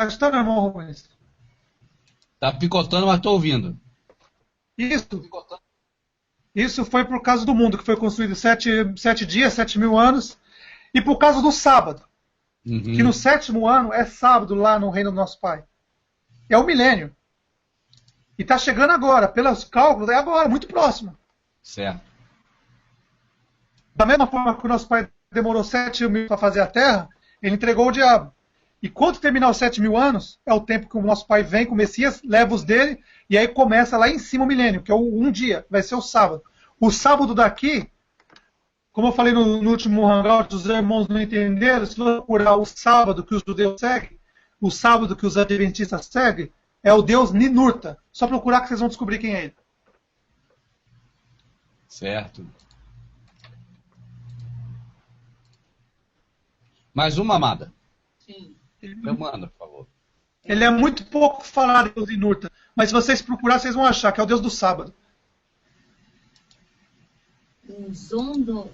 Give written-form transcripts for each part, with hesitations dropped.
a história, irmão Rubens? Tá picotando, mas estou ouvindo. Isso foi por causa do mundo, que foi construído 7 dias, 7.000 anos, e por causa do sábado, que no 7º ano é sábado lá no reino do nosso Pai. É o milênio. E está chegando agora, pelos cálculos, é agora, muito próximo. Certo. Da mesma forma que o nosso Pai demorou 7.000 para fazer a terra, ele entregou o diabo. E quando terminar os 7.000 anos, é o tempo que o nosso Pai vem com o Messias, leva os dele, e aí começa lá em cima o milênio, que é um dia, vai ser o sábado. O sábado daqui, como eu falei no último hangout, os irmãos não entenderam, se você procurar o sábado que os judeus seguem, o sábado que os adventistas seguem, é o Deus Ninurta. Só procurar que vocês vão descobrir quem é ele. Certo. Mais uma, amada. Sim. Eu mando, por favor. Ele é muito pouco falado em Deus Ninurta, mas se vocês procurarem, vocês vão achar que é o Deus do sábado. O Zondonaide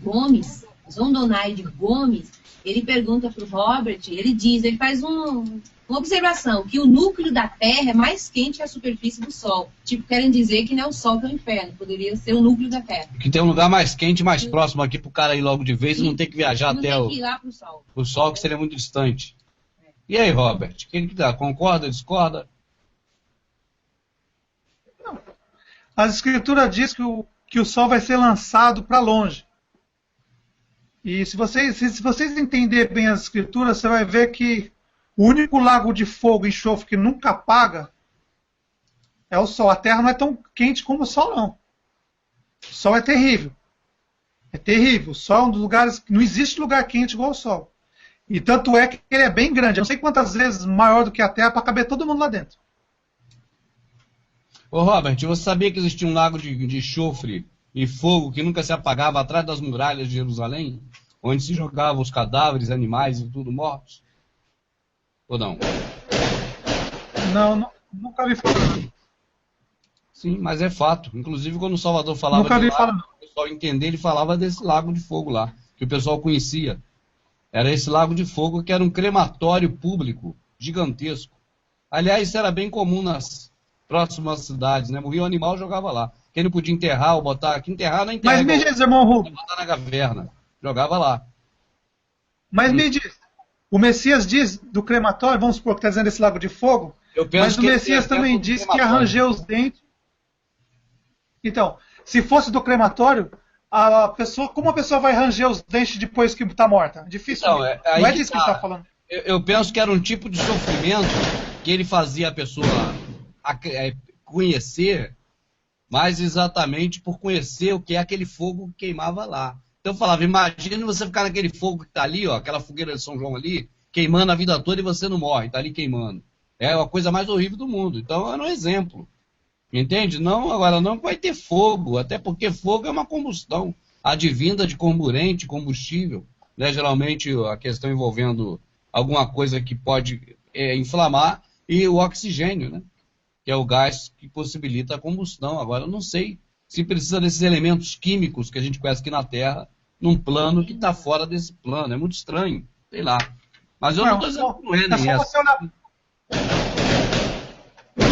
Gomes, ele pergunta para o Robert, ele faz uma observação, que o núcleo da Terra é mais quente que a superfície do Sol. Tipo, querem dizer que não é o Sol que é o inferno, poderia ser o núcleo da Terra. Que tem um lugar mais quente, mais próximo aqui pro cara ir logo de vez e não ter que viajar não até tem que ir lá pro Sol. o Sol, que seria muito distante. E aí, Robert, o que dá? Concorda, discorda? Não. As escrituras dizem que o Sol vai ser lançado para longe. E se vocês entenderem bem as escrituras, você vai ver que o único lago de fogo e enxofre que nunca apaga é o Sol. A Terra não é tão quente como o Sol, não. O Sol é terrível. É terrível. O Sol é um dos lugares... Não existe lugar quente igual o Sol. E tanto é que ele é bem grande. Eu não sei quantas vezes maior do que a Terra para caber todo mundo lá dentro. Ô, Robert, você sabia que existia um lago de enxofre e fogo que nunca se apagava atrás das muralhas de Jerusalém? Onde se jogavam os cadáveres, animais e tudo mortos? Ou não? Não, nunca vi falar. Sim, mas é fato. Inclusive, quando o Salvador falava Nunca vi de falar. lago, o pessoal entender, ele falava desse lago de fogo lá, que o pessoal conhecia. Era esse lago de fogo que era um crematório público gigantesco. Aliás, isso era bem comum nas próximas cidades, né? Morria um animal, jogava lá. Quem não podia enterrar ou botar aqui, enterrar não enterra. Mas me diz, irmão Rubens. Botar na caverna. Jogava lá. Mas me diz, o Messias diz do crematório, vamos supor que está dizendo esse lago de fogo, mas o Messias também diz que arranjou os dentes. Então, se fosse do crematório, como a pessoa vai ranger os dentes depois que está morta? Difícil. Então, não é disso que ele está falando. Eu penso que era um tipo de sofrimento que ele fazia a pessoa conhecer, mas exatamente por conhecer o que é aquele fogo que queimava lá. Então eu falava, imagine você ficar naquele fogo que está ali, ó, aquela fogueira de São João ali, queimando a vida toda e você não morre, está ali queimando. É a coisa mais horrível do mundo. Então era um exemplo. Entende? Não, agora não vai ter fogo, até porque fogo é uma combustão advinda de comburente, combustível, né? Geralmente a questão envolvendo alguma coisa que pode inflamar e o oxigênio, né? Que é o gás que possibilita a combustão. Agora eu não sei se precisa desses elementos químicos que a gente conhece aqui na Terra num plano que está fora desse plano. É muito estranho, sei lá. Mas eu não estou dizendo que não é nem essa.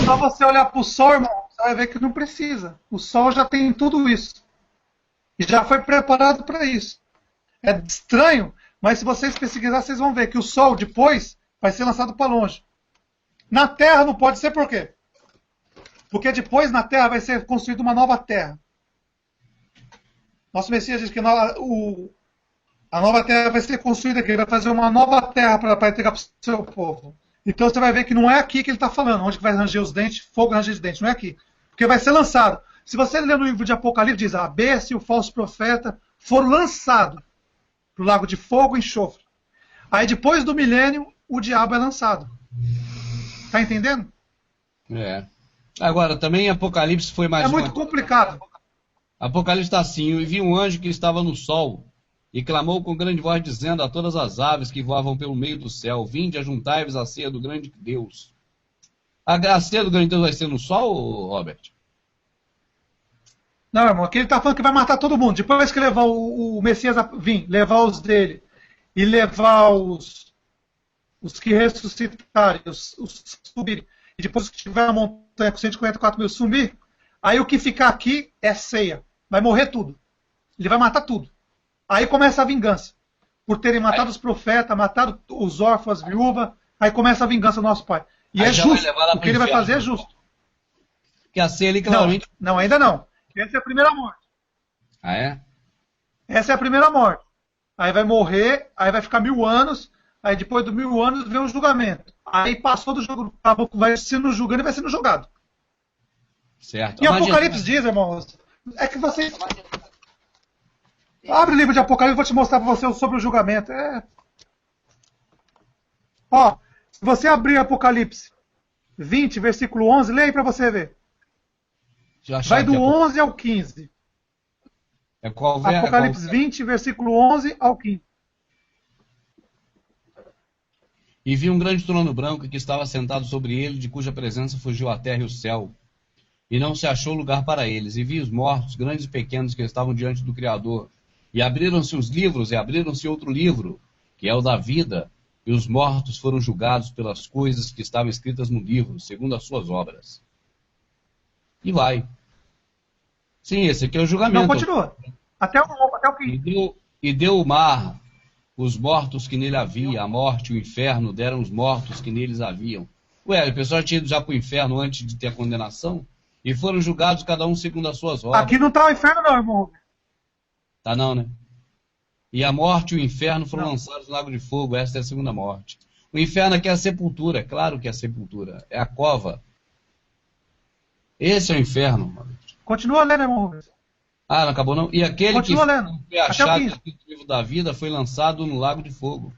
Só você olhar para o Sol, irmão, você vai ver que não precisa. O Sol já tem tudo isso. E já foi preparado para isso. É estranho, mas se vocês pesquisarem, vocês vão ver que o Sol depois vai ser lançado para longe. Na Terra não pode ser por quê? Porque depois na Terra vai ser construída uma nova Terra. Nosso Messias diz que a nova Terra vai ser construída aqui, ele vai fazer uma nova Terra para entregar para o seu povo. Então você vai ver que não é aqui que ele está falando, onde que vai ranger os dentes, fogo ranger os dentes, não é aqui. Porque vai ser lançado. Se você ler no livro de Apocalipse, diz, a besta e o falso profeta foram lançados para o lago de fogo e enxofre. Aí depois do milênio, o diabo é lançado. Está entendendo? É. Agora, também Apocalipse foi mais... É muito complicado. Apocalipse está assim, eu vi um anjo que estava no sol e clamou com grande voz, dizendo a todas as aves que voavam pelo meio do céu, vinde, ajuntai-vos à ceia do grande Deus. A ceia do grande Deus vai ser no sol, Robert? Não, irmão, aqui ele está falando que vai matar todo mundo. Depois que levar o Messias a vir, levar os dele, e levar os que ressuscitarem, os que subirem, e depois os que estiver na montanha com 144 mil subir, aí o que ficar aqui é ceia. Vai morrer tudo. Ele vai matar tudo. Aí começa a vingança. Por terem matado os profetas, matado os órfãos, as viúvas, aí começa a vingança do nosso Pai. E é justo. O que ele vai fazer é justo. Que a ceia ali claramente... Não, ainda não. Essa é a primeira morte. Ah, é? Essa é a primeira morte. Aí vai morrer, aí vai ficar 1000 anos, aí depois dos 1000 anos vem o julgamento. Aí passou do jogo, vai sendo julgado e vai sendo julgado. Certo. E Apocalipse diz, irmãos, é que você... Abre o livro de Apocalipse, eu vou te mostrar para você sobre o julgamento. Ó, se você abrir Apocalipse 20, versículo 11, leia aí para você ver. Vai do 11 ao 15. É qual Apocalipse 20, versículo 11 ao 15. E vi um grande trono branco que estava sentado sobre ele, de cuja presença fugiu a terra e o céu. E não se achou lugar para eles. E vi os mortos, grandes e pequenos, que estavam diante do Criador. E abriram-se os livros, e abriram-se outro livro, que é o da vida. E os mortos foram julgados pelas coisas que estavam escritas no livro, segundo as suas obras. E vai. Sim, esse aqui é o julgamento. Não, continua. Até o fim. E deu o mar os mortos que nele havia, a morte e o inferno deram os mortos que neles haviam. Ué, o pessoal tinha ido já para o inferno antes de ter a condenação? E foram julgados cada um segundo as suas obras. Aqui não está o inferno não, irmão. Tá não, né? E a morte e o inferno foram lançados no lago de fogo. Esta é a segunda morte. O inferno aqui é a sepultura. É claro que é a sepultura. É a cova. Esse é o inferno. Continua lendo, irmão. Ah, não acabou não? E aquele que foi achado no livro da vida foi lançado no lago de fogo.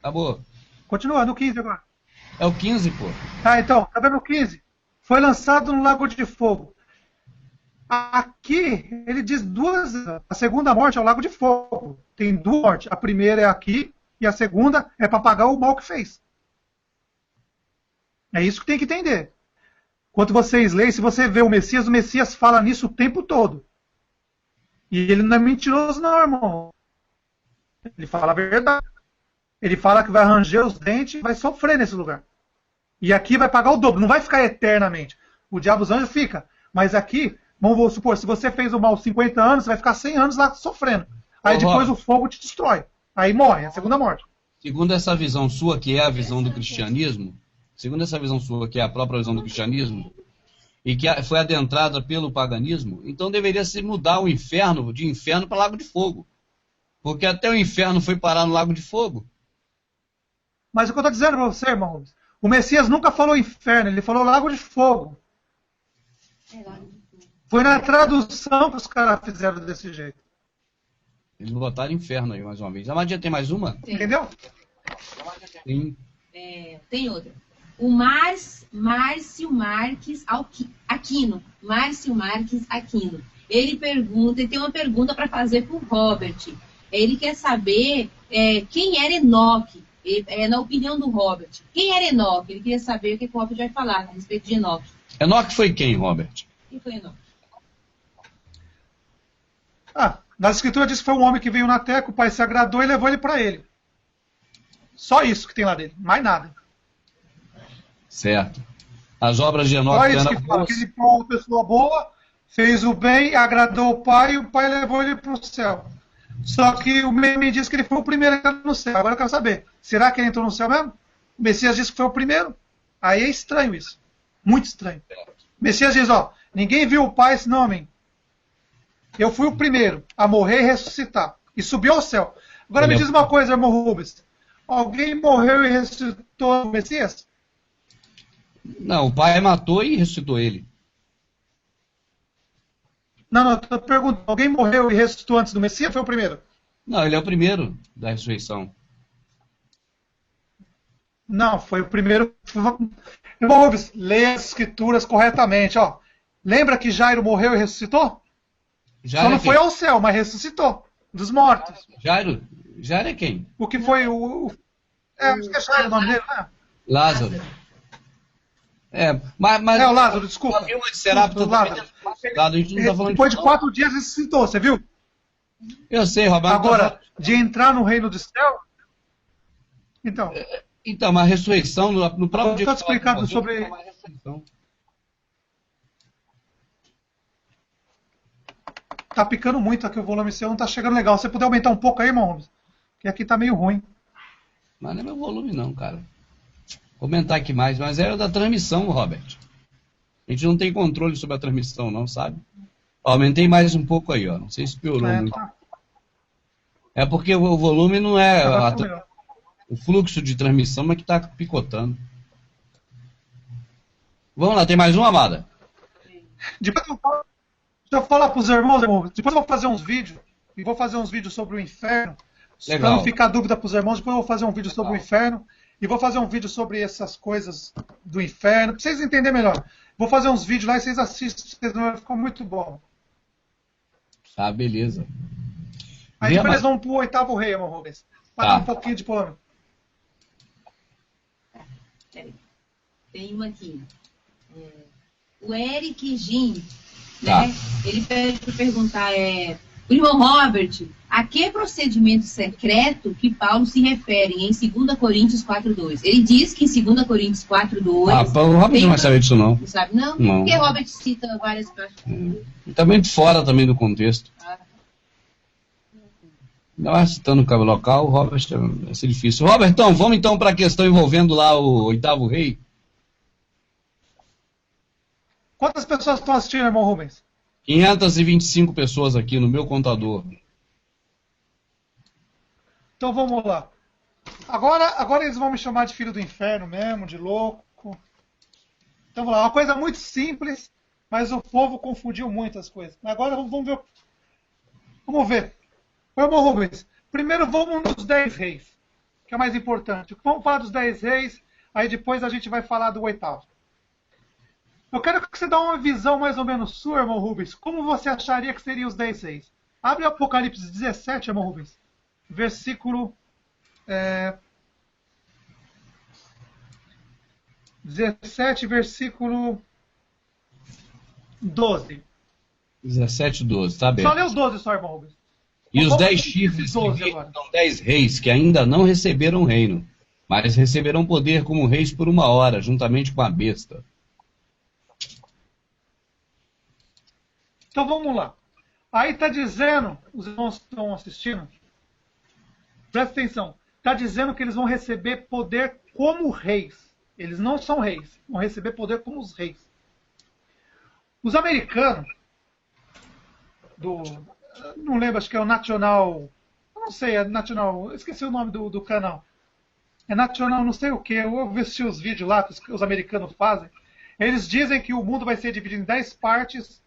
Acabou. Continua, no 15 agora. É o 15, pô. Tá, então, tá vendo o 15? Foi lançado no lago de fogo. Aqui, ele diz duas... A segunda morte é o lago de fogo. Tem duas mortes. A primeira é aqui e a segunda é para pagar o mal que fez. É isso que tem que entender. Quando vocês leem, se você vê o Messias fala nisso o tempo todo. E ele não é mentiroso não, irmão. Ele fala a verdade. Ele fala que vai ranger os dentes e vai sofrer nesse lugar. E aqui vai pagar o dobro, não vai ficar eternamente. O diabo dos anjos fica. Mas aqui, vamos supor, se você fez o mal 50 anos, você vai ficar 100 anos lá sofrendo. Aí depois o fogo te destrói. Aí morre, a segunda morte. Segundo essa visão sua, que é a visão do cristianismo, segundo essa visão sua, que é a própria visão do cristianismo, e que foi adentrada pelo paganismo, então deveria se mudar o inferno de inferno para lago de fogo. Porque até o inferno foi parar no lago de fogo. Mas o que eu estou dizendo para você, irmão, o Messias nunca falou inferno, ele falou lago de fogo. Foi na tradução que os caras fizeram desse jeito. Eles botaram inferno aí mais uma vez. A Madia tem mais uma? Tem. Entendeu? Sim. Tem outra. O Márcio Marques Aquino. Márcio Marques Aquino. Ele tem uma pergunta para fazer para o Robert. Ele quer saber quem era Enoque. Na opinião do Robert. Quem era Enoque? Ele queria saber o que o Robert vai falar a respeito de Enoque. Enoque foi quem, Robert? Quem foi Enoque? Nas escrituras diz que foi um homem que veio na terra, que o pai se agradou e levou ele para ele. Só isso que tem lá dele, mais nada. Certo. As obras de Enoque... Só isso que fala, que ele foi uma pessoa boa, fez o bem, agradou o pai e o pai levou ele para o céu. Só que o meme diz que ele foi o primeiro a entrar no céu. Agora eu quero saber, será que ele entrou no céu mesmo? O Messias diz que foi o primeiro. Aí é estranho isso. Muito estranho. O Messias diz, ninguém viu o pai senão a mim. Eu fui o primeiro a morrer e ressuscitar. E subiu ao céu. Agora me diz uma coisa, irmão Rubens. Alguém morreu e ressuscitou o Messias? Não, o pai matou e ressuscitou ele. Não, estou perguntando. Alguém morreu e ressuscitou antes do Messias? Foi o primeiro? Não, ele é o primeiro da ressurreição. Não, foi o primeiro. Irmão Rubens, leia as escrituras corretamente. Lembra que Jairo morreu e ressuscitou? Só não foi ao céu, mas ressuscitou. Dos mortos. Jairo é quem? O que foi acho que é Jairo o nome dele, né? Lázaro. Mas o Lázaro, desculpa. A viúva de Serapta Lázaro. A gente não tá falando depois de 4 dias ressuscitou, você viu? Eu sei, Roberto. Agora, de entrar no reino do céu, Então, Então, mas a ressurreição, no próprio eu dia estou que fala explicando de morrer, sobre... é uma ressurreição. Tá picando muito aqui o volume seu, não tá chegando legal. Se você puder aumentar um pouco aí, irmão Rubens, que aqui tá meio ruim. Mas não é meu volume não, cara. Vou aumentar aqui mais, mas é da transmissão, Robert. A gente não tem controle sobre a transmissão, não, sabe? Ó, aumentei mais um pouco aí, ó. Não sei se piorou muito. Tá. É porque o volume não é Agora tá melhor. o fluxo de transmissão, mas que tá picotando. Vamos lá, tem mais uma, Amada? Depois deixa eu falar pros irmãos, depois eu vou fazer uns vídeos, e vou fazer uns vídeos sobre o inferno, Legal. pra não ficar dúvida pros irmãos, depois eu vou fazer um vídeo sobre o inferno, e vou fazer um vídeo sobre essas coisas do inferno, pra vocês entenderem melhor. Vou fazer uns vídeos lá e vocês assistem, ficou muito bom. Ah, beleza. Aí Vê, depois eles Amada. vão pro oitavo rei, irmão Rubens. Para Tá. dar um pouquinho de polêmica. Peraí. Tem uma aqui. O Eric Gin, Tá. né? Ele pede para perguntar, o irmão Robert, a que procedimento secreto que Paulo se refere em 2 Coríntios 4:2? Ele diz que em 2 Coríntios 4:2... O Robert não vai saber disso, não. Não sabe, não? Não. Porque Robert cita várias partes. Tá muito fora também do contexto. Ah, Ainda mais citando o cabelo local, o Robert vai ser difícil. Robertão, vamos então para a questão envolvendo lá o oitavo rei. Quantas pessoas estão assistindo, irmão Rubens? 525 pessoas aqui no meu contador. Então vamos lá. Agora eles vão me chamar de filho do inferno mesmo, de louco. Então vamos lá, uma coisa muito simples, mas o povo confundiu muito as coisas. Agora vamos ver. Vamos ver. Irmão Rubens, primeiro vamos nos 10 reis, que é mais importante. Vamos falar dos 10 reis, aí depois a gente vai falar do oitavo. Eu quero que você dê uma visão mais ou menos sua, irmão Rubens. Como você acharia que seriam os 10 reis? Abre Apocalipse 17, irmão Rubens. Versículo 17, versículo 12. 17, 12, tá bem. Só lê o 12 só, irmão Rubens. E os Vamos 10 ver chifres esses que 12 viram agora. são 10 reis que ainda não receberam reino, mas receberão poder como reis por 1 hora, juntamente com a besta. Então vamos lá. Aí está dizendo, os irmãos que estão assistindo, presta atenção, está dizendo que eles vão receber poder como reis. Eles não são reis, vão receber poder como os reis. Os americanos, não lembro, acho que é o National, não sei, é National, esqueci o nome do canal. É National não sei o que, eu assisti os vídeos lá que os americanos fazem. Eles dizem que o mundo vai ser dividido em 10 partes,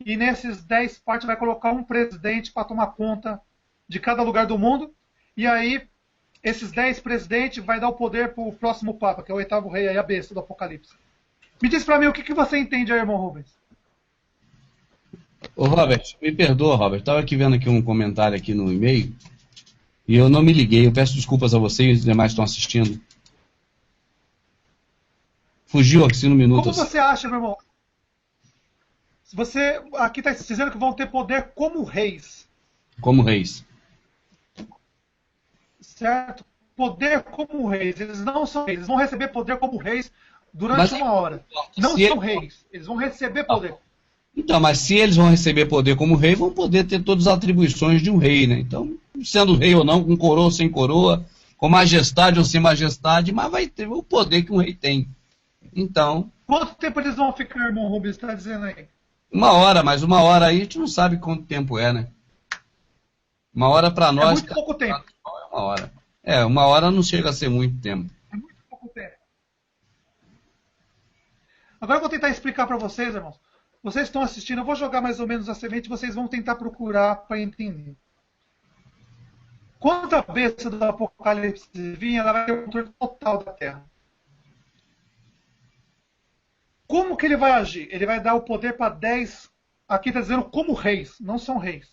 e nesses 10 partes vai colocar um presidente para tomar conta de cada lugar do mundo, e aí esses 10 presidentes vai dar o poder para o próximo Papa, que é o oitavo rei, aí a besta do Apocalipse. Me diz para mim o que você entende aí, irmão Rubens. Ô Robert, me perdoa, Robert, estava aqui vendo aqui um comentário aqui no e-mail, e eu não me liguei, eu peço desculpas a vocês e os demais que estão assistindo. Fugiu aqui no minuto. Como você acha, meu irmão? Você aqui está dizendo que vão ter poder como reis. Como reis. Certo? Poder como reis. Eles não são reis. Eles vão receber poder como reis durante 1 hora. Não são reis. Eles vão receber poder. Então, mas se eles vão receber poder como rei, vão poder ter todas as atribuições de um rei, né? Então, sendo rei ou não, com coroa ou sem coroa, com majestade ou sem majestade, mas vai ter o poder que um rei tem. Então... Quanto tempo eles vão ficar, irmão Rubens, está dizendo aí? 1 hora, mas 1 hora aí a gente não sabe quanto tempo é, né? 1 hora para nós... É muito pouco tempo. É 1 hora. 1 hora não chega a ser muito tempo. É muito pouco tempo. Agora eu vou tentar explicar para vocês, irmãos. Vocês estão assistindo, eu vou jogar mais ou menos a semente, vocês vão tentar procurar para entender. Quando a besta do Apocalipse vir, ela vai ter o controle total da Terra. Como que ele vai agir? Ele vai dar o poder para 10, aqui está dizendo como reis, não são reis.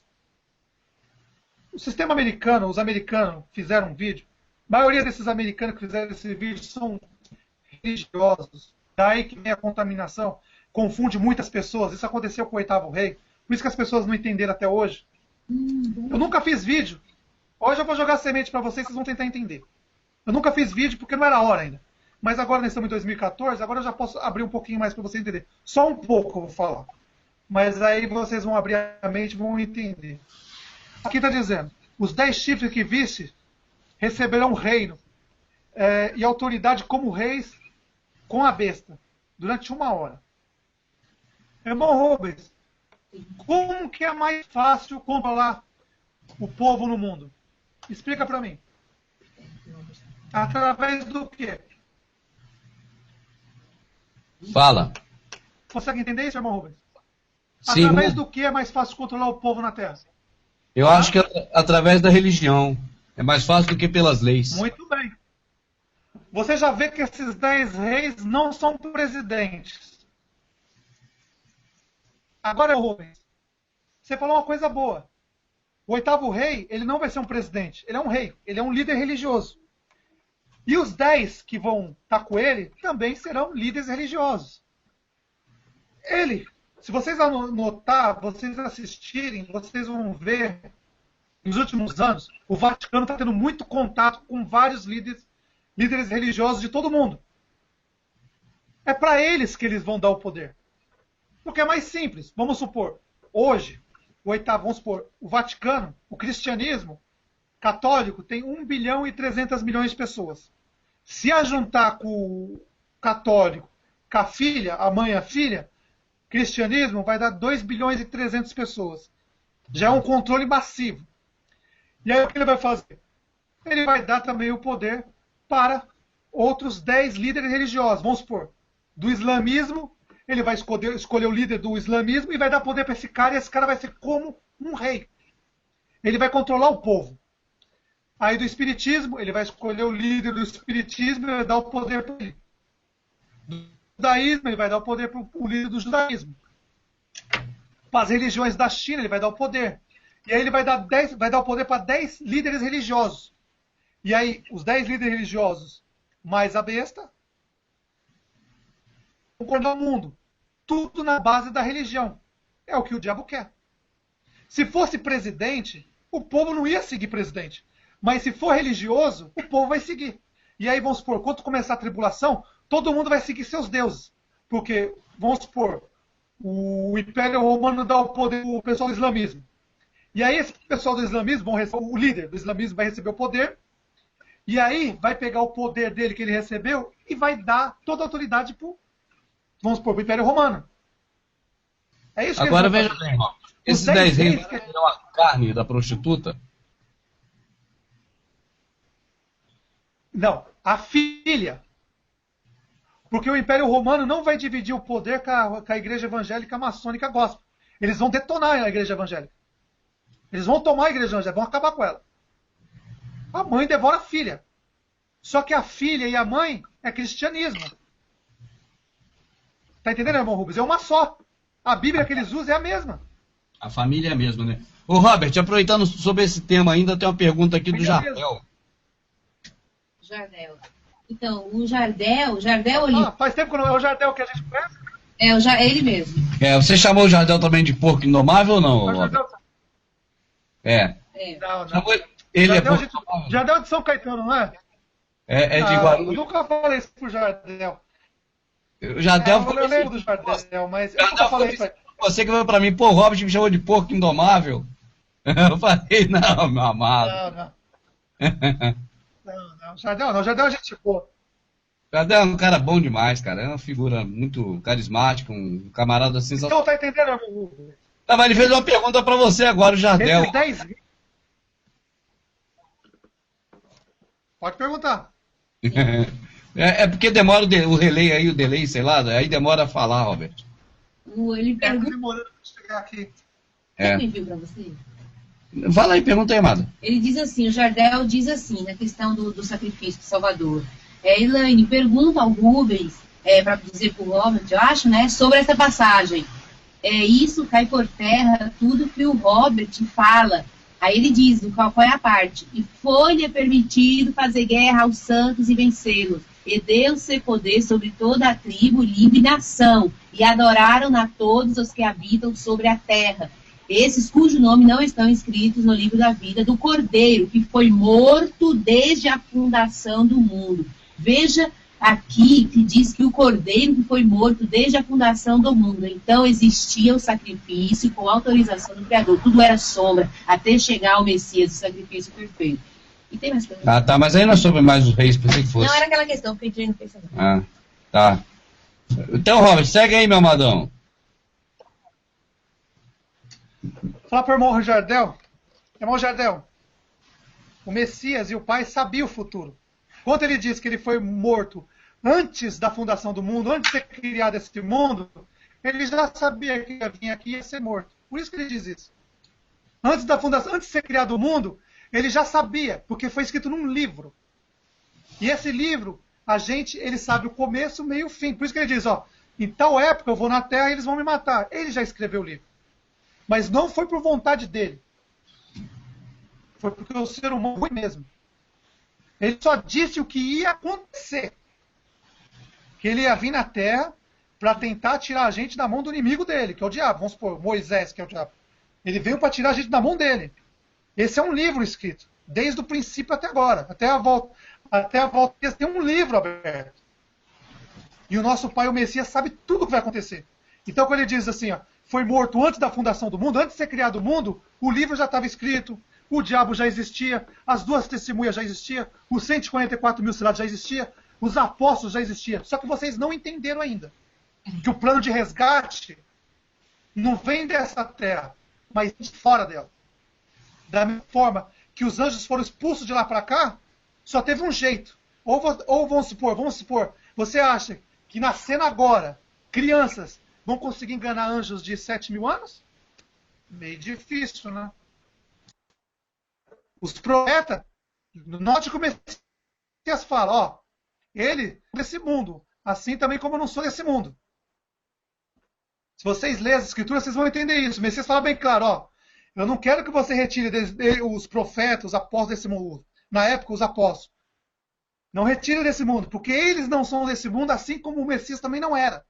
O sistema americano, os americanos fizeram um vídeo, a maioria desses americanos que fizeram esse vídeo são religiosos, daí que vem a contaminação, confunde muitas pessoas, isso aconteceu com o oitavo rei, por isso que as pessoas não entenderam até hoje. Eu nunca fiz vídeo, hoje eu vou jogar semente para vocês, vocês vão tentar entender. Eu nunca fiz vídeo porque não era a hora ainda. Mas agora nós estamos em 2014, agora eu já posso abrir um pouquinho mais para você entender. Só um pouco eu vou falar. Mas aí vocês vão abrir a mente e vão entender. Aqui está dizendo, os 10 chifres que viste receberão reino e autoridade como reis com a besta, durante 1 hora. Irmão Rubens, como que é mais fácil controlar o povo no mundo? Explica para mim. Através do quê? Fala. Consegue entender isso, irmão Rubens? Sim, Através do que é mais fácil controlar o povo na Terra? eu acho que através da religião. É mais fácil do que pelas leis. Muito bem. Você já vê que esses 10 reis não são presidentes. Agora, Rubens, você falou uma coisa boa. O 8º rei, ele não vai ser um presidente. Ele é um rei. Ele é um líder religioso. E os 10 que vão estar com ele também serão líderes religiosos. Ele, se vocês notar, vocês assistirem, vocês vão ver, nos últimos anos, o Vaticano está tendo muito contato com vários líderes religiosos de todo mundo. É para eles que eles vão dar o poder. Porque é mais simples. Vamos supor, hoje, vamos supor, o Vaticano, o cristianismo católico tem 1 bilhão e 300 milhões de pessoas. Se ajuntar com o católico, com a filha, a mãe e a filha, cristianismo vai dar 2 bilhões e 300 pessoas. Já é um controle massivo. E aí o que ele vai fazer? Ele vai dar também o poder para outros 10 líderes religiosos. Vamos supor, do islamismo, ele vai escolher o líder do islamismo e vai dar poder para esse cara, e esse cara vai ser como um rei. Ele vai controlar o povo. Aí do espiritismo, ele vai escolher o líder do espiritismo e vai dar o poder para ele. Do judaísmo, ele vai dar o poder para o líder do judaísmo. Para as religiões da China, ele vai dar o poder. E aí ele vai dar o poder para 10 líderes religiosos. E aí, os 10 líderes religiosos mais a besta vão governar o mundo. Tudo na base da religião. É o que o diabo quer. Se fosse presidente, o povo não ia seguir presidente. Mas se for religioso, o povo vai seguir. E aí, vamos supor, quando começar a tribulação, todo mundo vai seguir seus deuses. Porque, vamos supor, o Império Romano dá o poder para o pessoal do islamismo. E aí esse pessoal do islamismo, o líder do islamismo vai receber o poder, e aí vai pegar o poder dele que ele recebeu e vai dar toda a autoridade para o Império Romano. É isso que agora veja bem, ó. Esses 10 reis serão a carne da prostituta? Não, a filha. Porque o Império Romano não vai dividir o poder com a igreja evangélica maçônica gospel. Eles vão detonar a igreja evangélica. Eles vão tomar a igreja evangélica, vão acabar com ela. A mãe devora a filha. Só que a filha e a mãe é cristianismo. Tá entendendo, irmão Rubens? É uma só. A Bíblia que eles usam é a mesma. A família é a mesma, né? Ô, Robert, aproveitando sobre esse tema ainda, tem uma pergunta aqui do Jardel. Jardel. Então, o Jardel faz tempo que não é o Jardel que a gente conhece? É ele mesmo. Você chamou o Jardel também de porco indomável ou não, Robert? Não. Ele Jardel é de São Caetano, não é? É de Guarulhos. Eu nunca falei isso pro Jardel. O Jardel eu lembro do Jardel, mas eu nunca falei isso aí. Você que falou pra mim, pô, o Robert me chamou de porco indomável. Eu falei, não, meu amado. Não. Jardel é gente boa. Jardel é um cara bom demais, cara. É uma figura muito carismática, um camarada sensacional. Então, tá entendendo, amigo? Não, mas ele fez uma pergunta pra você agora, o Jardel. Esses 10... Pode perguntar. É porque demora o relay aí, o delay, sei lá, aí demora a falar, Robert. Ele pergunta... demorando pra chegar aqui. Ele enviou pra você? Fala aí, pergunta aí, amada. Ele diz assim, o Jardel diz assim, na questão do sacrifício do Salvador. Elaine, pergunta ao Rubens, para dizer pro Robert, eu acho, né, sobre essa passagem. Isso cai por terra tudo que o Robert fala. Aí ele diz, qual é a parte? E foi-lhe permitido fazer guerra aos santos e vencê-los. E deu-se poder sobre toda a tribo, língua e nação. E adoraram a todos os que habitam sobre a terra. esses cujo nome não estão escritos no livro da vida do Cordeiro, que foi morto desde a fundação do mundo. Veja aqui que diz que o Cordeiro que foi morto desde a fundação do mundo. Então existia o sacrifício com autorização do Criador. Tudo era sombra, até chegar ao Messias, o sacrifício perfeito. E tem mais coisa. Ah, tá, mas aí não é sobre mais os reis, pensei que fosse. Não, era aquela questão que eu entrei no pensamento. Ah, tá. Então, Robert, segue aí, meu amadão. Fala para o irmão Jardel. Irmão Jardel, o Messias e o Pai sabiam o futuro. Quando ele diz que ele foi morto antes da fundação do mundo, antes de ser criado esse mundo, ele já sabia que ia vir aqui e ia ser morto. Por isso que ele diz isso. Antes da fundação, antes de ser criado o mundo, ele já sabia, porque foi escrito num livro. E esse livro, ele sabe o começo, o meio e o fim. Por isso que ele diz, ó, em tal época eu vou na terra e eles vão me matar. Ele já escreveu o livro. Mas não foi por vontade dele. Foi porque o ser humano foi mesmo. Ele só disse o que ia acontecer. Que ele ia vir na terra para tentar tirar a gente da mão do inimigo dele, que é o diabo. Vamos supor, Moisés, que é o diabo. Ele veio para tirar a gente da mão dele. Esse é um livro escrito, desde o princípio até agora. Até a volta tem um livro aberto. E o nosso Pai, o Messias, sabe tudo o que vai acontecer. Então, quando ele diz assim, ó, foi morto antes da fundação do mundo, antes de ser criado o mundo, o livro já estava escrito, o diabo já existia, as duas testemunhas já existiam, os 144 mil selados já existiam, os apóstolos já existiam. Só que vocês não entenderam ainda que o plano de resgate não vem dessa terra, mas de fora dela. Da mesma forma que os anjos foram expulsos de lá para cá, só teve um jeito. Ou vamos supor, você acha que nascendo agora, crianças vão conseguir enganar anjos de 7.000 anos? Meio difícil, né? Os profetas, note como Messias fala, ó, ele é desse mundo, assim também como eu não sou desse mundo. Se vocês lerem as escrituras, vocês vão entender isso. O Messias fala bem claro, ó, eu não quero que você retire os profetas, os apóstolos desse mundo. Na época, os apóstolos. Não retire desse mundo, porque eles não são desse mundo, assim como o Messias também não era.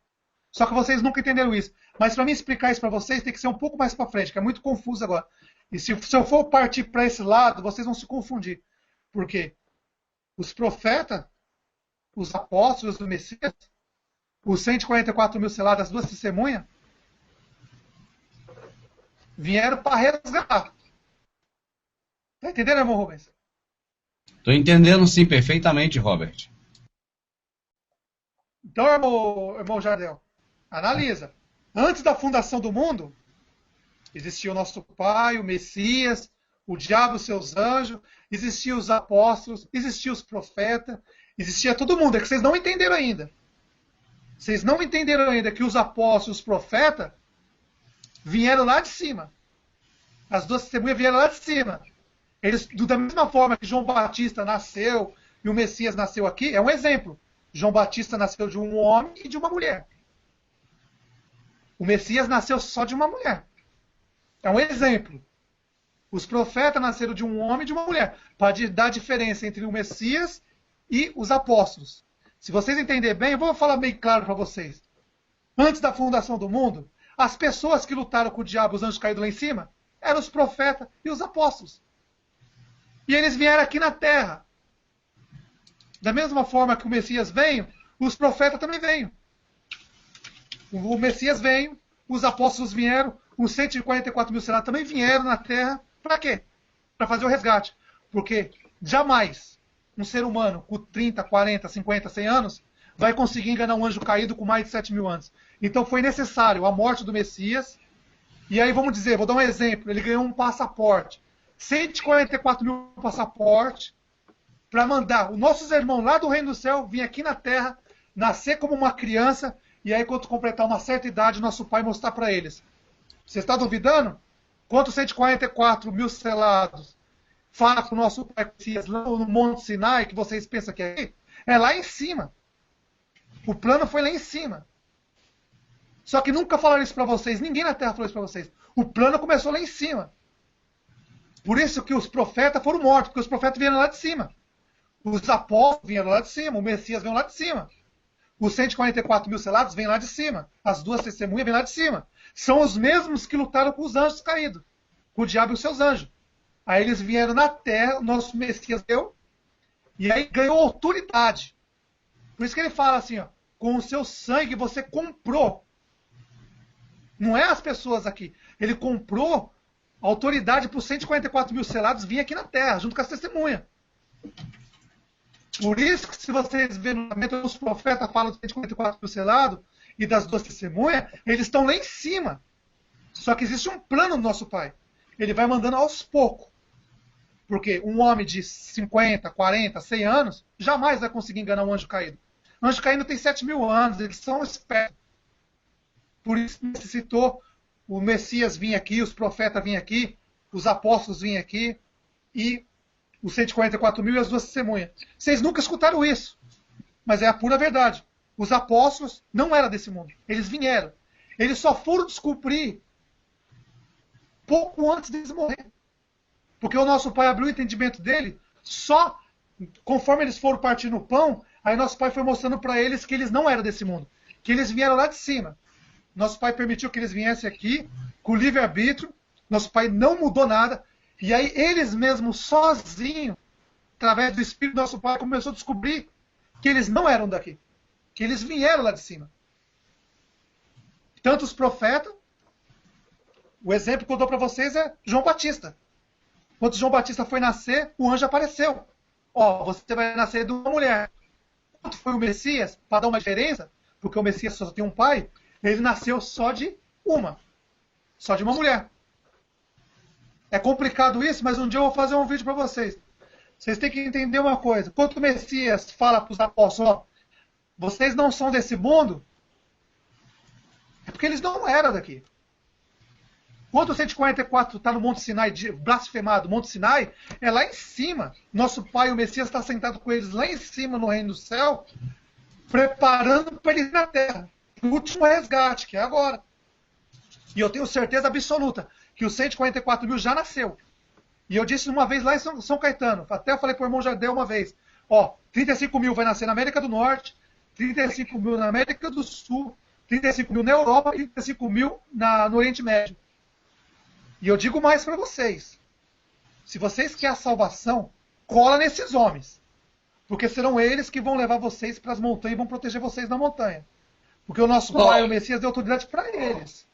Só que vocês nunca entenderam isso. Mas para mim explicar isso para vocês, tem que ser um pouco mais para frente, que é muito confuso agora. E se eu for partir para esse lado, vocês vão se confundir. Por quê? Os profetas, os apóstolos do Messias, os 144 mil selados, as duas testemunhas, vieram para resgatar. Tá entendendo, irmão Rubens? Estou entendendo sim, perfeitamente, Robert. Então, irmão Jardel, analisa. Antes da fundação do mundo, existia o nosso Pai, o Messias, o diabo, os seus anjos, existiam os apóstolos, existiam os profetas, existia todo mundo. É que vocês não entenderam ainda. Vocês não entenderam ainda que os apóstolos, os profetas, vieram lá de cima. As duas testemunhas vieram lá de cima. Eles, da mesma forma que João Batista nasceu e o Messias nasceu aqui, é um exemplo. João Batista nasceu de um homem e de uma mulher. O Messias nasceu só de uma mulher. É um exemplo. Os profetas nasceram de um homem e de uma mulher, para dar a diferença entre o Messias e os apóstolos. Se vocês entenderem bem, eu vou falar bem claro para vocês. Antes da fundação do mundo, as pessoas que lutaram com o diabo, os anjos caídos lá em cima, eram os profetas e os apóstolos. E eles vieram aqui na terra. Da mesma forma que o Messias veio, os profetas também veio. O Messias veio, os apóstolos vieram, os 144 mil selados também vieram na terra. Para quê? Para fazer o resgate. Porque jamais um ser humano com 30, 40, 50, 100 anos vai conseguir enganar um anjo caído com mais de 7.000 anos. Então foi necessário a morte do Messias. E aí vamos dizer, vou dar um exemplo, ele ganhou um passaporte. 144 mil passaportes para mandar os nossos irmãos lá do reino do céu vir aqui na terra, nascer como uma criança, e aí quando completar uma certa idade, nosso Pai mostrar para eles. Você está duvidando? Quantos 144 mil selados fala com o nosso Pai lá no Monte Sinai, que vocês pensam que é aí? É lá em cima. O plano foi lá em cima. Só que nunca falaram isso para vocês, ninguém na terra falou isso para vocês. O plano começou lá em cima. Por isso que os profetas foram mortos, porque os profetas vieram lá de cima. Os apóstolos vieram lá de cima, o Messias veio lá de cima. os 144 mil selados vêm lá de cima. As duas testemunhas vêm lá de cima. São os mesmos que lutaram com os anjos caídos, com o diabo e os seus anjos. Aí eles vieram na terra, o nosso Messias deu, e aí ganhou autoridade. Por isso que ele fala assim, ó, com o seu sangue você comprou. Não é as pessoas aqui. Ele comprou autoridade para os 144 mil selados vir aqui na terra, junto com as testemunhas. Por isso que se vocês verem no os profetas falam dos 144 mil selados e das duas testemunhas, eles estão lá em cima. Só que existe um plano do nosso Pai. Ele vai mandando aos poucos. Porque um homem de 50, 40, 100 anos jamais vai conseguir enganar um anjo caído. O anjo caído tem 7 mil anos, eles são espertos. Por isso necessitou o Messias vir aqui, os profetas vir aqui, os apóstolos vir aqui e os 144 mil e as duas testemunhas. Vocês nunca escutaram isso, mas é a pura verdade. Os apóstolos não eram desse mundo, eles vieram. Eles só foram descobrir pouco antes deles morrer. Porque o nosso Pai abriu o entendimento dele só conforme eles foram partindo o pão, aí nosso Pai foi mostrando para eles que eles não eram desse mundo, que eles vieram lá de cima. Nosso Pai permitiu que eles viessem aqui com livre-arbítrio. Nosso Pai não mudou nada. E aí eles mesmos, sozinhos, através do Espírito, nosso Pai começou a descobrir que eles não eram daqui. Que eles vieram lá de cima. Tanto os profetas, o exemplo que eu dou para vocês é João Batista. Quando João Batista foi nascer, o anjo apareceu. Ó, você vai nascer de uma mulher. Quando foi o Messias, para dar uma diferença, porque o Messias só tem um pai, ele nasceu só de uma mulher. É complicado isso, mas um dia eu vou fazer um vídeo para vocês. Vocês têm que entender uma coisa. Quando o Messias fala para os apóstolos, ó, vocês não são desse mundo, é porque eles não eram daqui. Quando o 144 está no Monte Sinai, blasfemado, Monte Sinai, é lá em cima. Nosso Pai, o Messias, está sentado com eles lá em cima no reino do céu, preparando para eles ir na terra. O último resgate, que é agora. E eu tenho certeza absoluta que os 144 mil já nasceu. E eu disse uma vez lá em São Caetano, até eu falei para o irmão Jardel uma vez, ó, 35 mil vai nascer na América do Norte, 35 mil na América do Sul, 35 mil na Europa e 35 mil no Oriente Médio. E eu digo mais para vocês, se vocês querem a salvação, cola nesses homens. Porque serão eles que vão levar vocês para as montanhas e vão proteger vocês na montanha. Porque o nosso Pai, o Messias, deu autoridade para eles.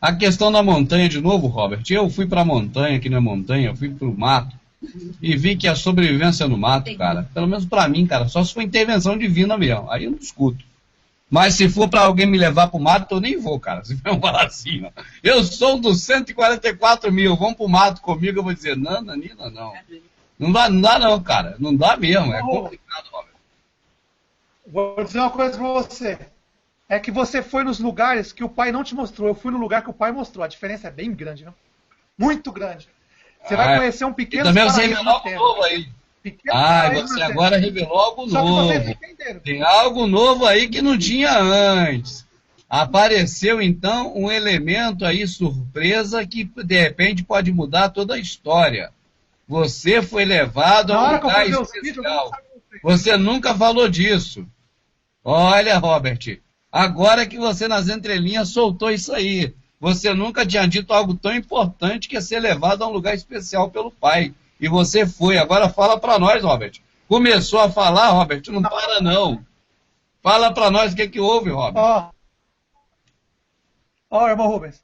A questão da montanha de novo, Robert. Eu fui para a montanha, aqui na montanha, eu fui para o mato e vi que a sobrevivência no mato, cara, pelo menos para mim, cara, só se for intervenção divina mesmo. Aí eu não discuto. Mas se for para alguém me levar para o mato, eu nem vou, cara. Se for falar assim, ó. Eu sou dos 144 mil, vão para o mato comigo, eu vou dizer, não, Nina, não. Não dá não, cara. Não dá mesmo, é complicado, Robert. Vou dizer uma coisa para você. É que você foi nos lugares que o Pai não te mostrou. Eu fui no lugar que o Pai mostrou. A diferença é bem grande, não? Muito grande. Você vai conhecer um pequeno paraíso. Também você revelou algo novo aí. Você agora revelou algo novo. Tem algo novo aí que não tinha antes. Apareceu, então, um elemento aí, surpresa, que de repente pode mudar toda a história. Você foi levado a um lugar especial. Você nunca falou disso. Olha, Robert, agora que você nas entrelinhas soltou isso aí. Você nunca tinha dito algo tão importante que é ser levado a um lugar especial pelo Pai. E você foi. Agora fala para nós, Robert. Começou a falar, Robert, não para não. Fala para nós o que houve, Robert. Ó, irmão Rubens.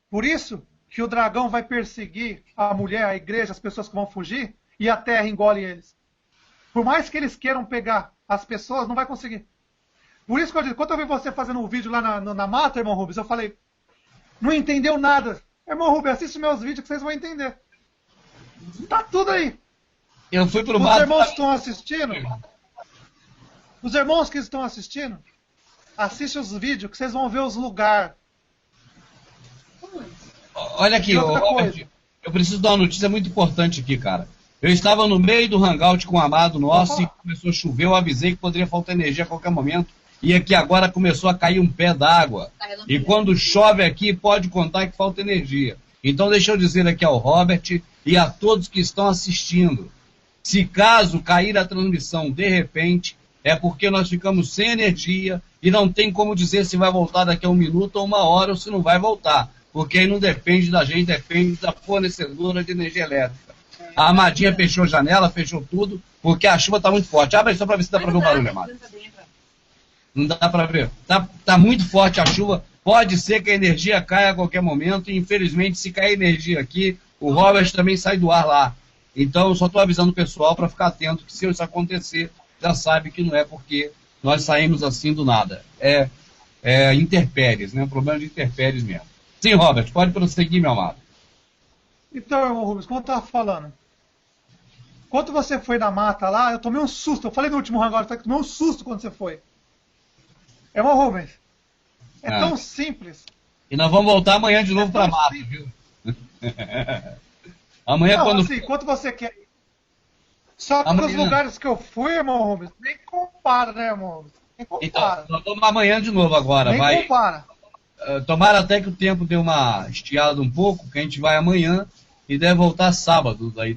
Por isso que o dragão vai perseguir a mulher, a igreja, as pessoas que vão fugir, e a terra engole eles. Por mais que eles queiram pegar as pessoas, não vai conseguir. Por isso que eu digo, quando eu vi você fazendo um vídeo lá na mata, irmão Rubens, eu falei, não entendeu nada. Irmão Rubens, assiste meus vídeos que vocês vão entender. Tá tudo aí. Eu fui pro mato. Os irmãos que estão assistindo, os irmãos que estão assistindo, assistem os vídeos que vocês vão ver os lugares. Olha aqui, Robert, eu preciso dar uma notícia muito importante aqui, cara. Eu estava no meio do hangout com um amado nosso e começou a chover, eu avisei que poderia faltar energia a qualquer momento. E aqui agora começou a cair um pé d'água. E quando chove aqui, pode contar que falta energia. Então deixa eu dizer aqui ao Robert e a todos que estão assistindo. Se caso cair a transmissão de repente, é porque nós ficamos sem energia e não tem como dizer se vai voltar daqui a 1 minuto ou 1 hora ou se não vai voltar. Porque aí não depende da gente, depende da fornecedora de energia elétrica. A Amadinha fechou janela, fechou tudo, porque a chuva está muito forte. Abre aí só para ver se dá para ver o barulho, Amado. Não dá para ver. Tá muito forte a chuva. Pode ser que a energia caia a qualquer momento. E, infelizmente, se cair energia aqui, o Robert também sai do ar lá. Então, eu só estou avisando o pessoal para ficar atento que se isso acontecer, já sabe que não é porque nós saímos assim do nada. É intempéries, né? Um problema de intempéries mesmo. Sim, Robert, pode prosseguir, meu amado. Então, irmão Rubens, como eu estava falando, quando você foi na mata lá, eu tomei um susto. Eu falei no último hangar, eu tomei um susto quando você foi. Irmão Rubens, é tão simples. E nós vamos voltar amanhã de novo para a mata, viu? Amanhã não, quando... assim, quanto você quer ir. Só que amanhã... os lugares que eu fui, irmão Rubens, nem compara, né, irmão Rubens? Nem compara. Então, nós vamos amanhã de novo agora. Nem compara. Tomara até que o tempo dê uma estiada um pouco, que a gente vai amanhã e deve voltar sábado daí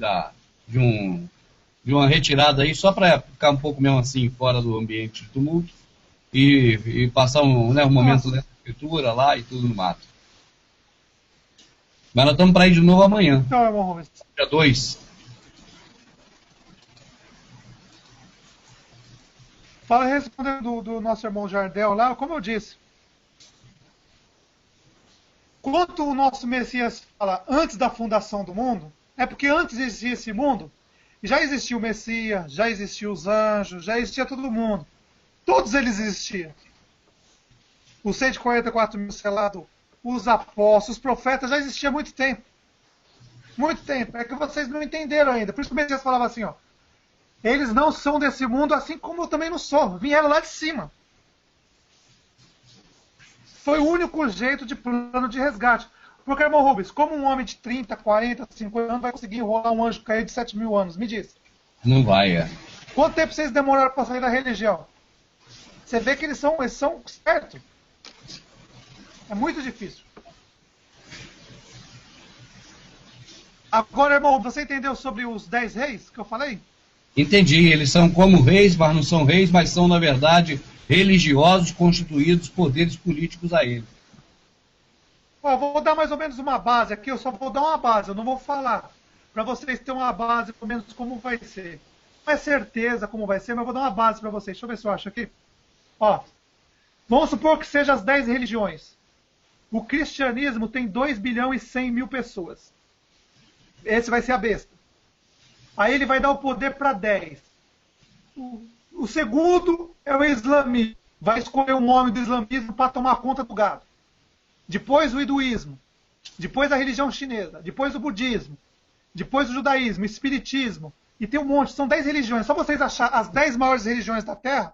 de uma retirada aí, só para ficar um pouco mesmo assim fora do ambiente de tumulto e passar um momento da escritura lá e tudo no mato. Mas nós estamos para ir de novo amanhã. Então, irmão Rubens. Dia 2. Fala respondendo do nosso irmão Jardel lá, como eu disse. Quando o nosso Messias fala antes da fundação do mundo, é porque antes de existir esse mundo, já existia o Messias, já existiam os anjos, já existia todo mundo. Todos eles existiam. Os 144 mil selados, os apóstolos, os profetas, já existiam há muito tempo. Muito tempo. É que vocês não entenderam ainda. Por isso que o Messias falava assim, ó. Eles não são desse mundo, assim como eu também não sou. Vieram lá de cima. Foi o único jeito de plano de resgate. Porque, irmão Rubens, como um homem de 30, 40, 50 anos vai conseguir enrolar um anjo caído de 7 mil anos? Me diz. Não vai, Quanto tempo vocês demoraram para sair da religião? Você vê que eles são certos. É muito difícil. Agora, irmão, você entendeu sobre os 10 reis que eu falei? Entendi. Eles são como reis, mas não são reis, mas são, na verdade, religiosos constituídos poderes políticos a eles. Ó, vou dar mais ou menos uma base aqui, eu só vou dar uma base, eu não vou falar. Para vocês terem uma base, pelo menos, como vai ser. Não é certeza como vai ser, mas eu vou dar uma base para vocês. Deixa eu ver se eu acho aqui. Ó, vamos supor que sejam as 10 religiões. O cristianismo tem 2 bilhões e 100 mil pessoas. Esse vai ser a besta. Aí ele vai dar o poder para 10. O segundo é o islamismo. Vai escolher o nome do islamismo para tomar conta do gado. Depois o hinduísmo. Depois a religião chinesa. Depois o budismo. Depois o judaísmo, o espiritismo. E tem um monte. São 10 religiões. Só vocês acharem as 10 maiores religiões da Terra.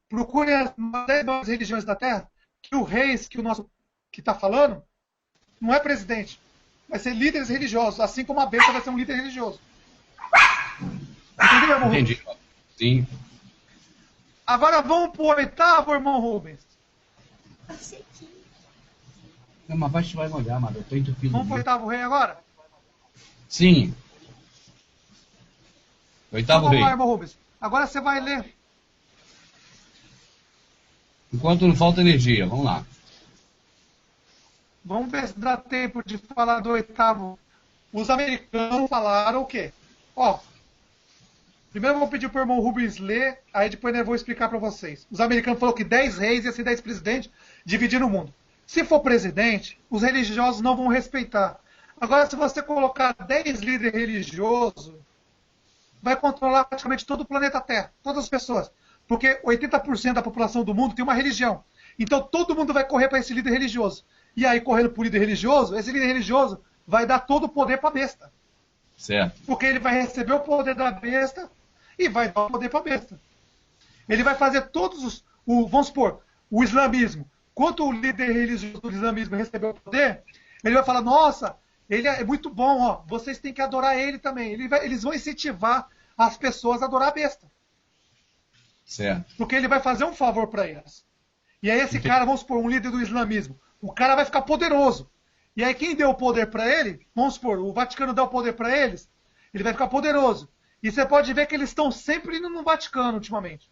Procurem as 10 maiores religiões da Terra. Que o rei que o nosso que está falando não é presidente. Vai ser líderes religiosos. Assim como a besta vai ser um líder religioso. Entendeu, irmão Rubens? Entendi. Sim. Agora vamos para o 8º, irmão Rubens. Não, mas vai molhar, mano. Eu tô entupido. Vamos para o 8º rei agora? Sim. 8º Vamos rei. lá, irmão Rubens. Agora você vai ler. Enquanto não falta energia, vamos lá. Vamos ver se dá tempo de falar do 8º. Os americanos falaram o quê? Ó, primeiro eu vou pedir para o irmão Rubens ler, aí depois eu vou explicar para vocês. Os americanos falaram que 10 reis ia ser 10 presidentes, dividindo o mundo. Se for presidente, os religiosos não vão respeitar. Agora, se você colocar 10 líderes religiosos, vai controlar praticamente todo o planeta Terra, todas as pessoas. Porque 80% da população do mundo tem uma religião. Então todo mundo vai correr para esse líder religioso. E aí, correndo por líder religioso, esse líder religioso vai dar todo o poder para a besta. Certo. Porque ele vai receber o poder da besta e vai dar o poder para a besta. Ele vai fazer todos os... vamos supor, o islamismo. Quando o líder religioso do islamismo recebeu o poder, ele vai falar, nossa, ele é muito bom, ó, vocês têm que adorar ele também. Eles vão incentivar as pessoas a adorar a besta. Certo. Porque ele vai fazer um favor para elas. E aí esse cara, vamos supor, um líder do islamismo, o cara vai ficar poderoso. E aí quem deu o poder para ele, vamos supor, o Vaticano deu o poder para eles, ele vai ficar poderoso. E você pode ver que eles estão sempre indo no Vaticano ultimamente.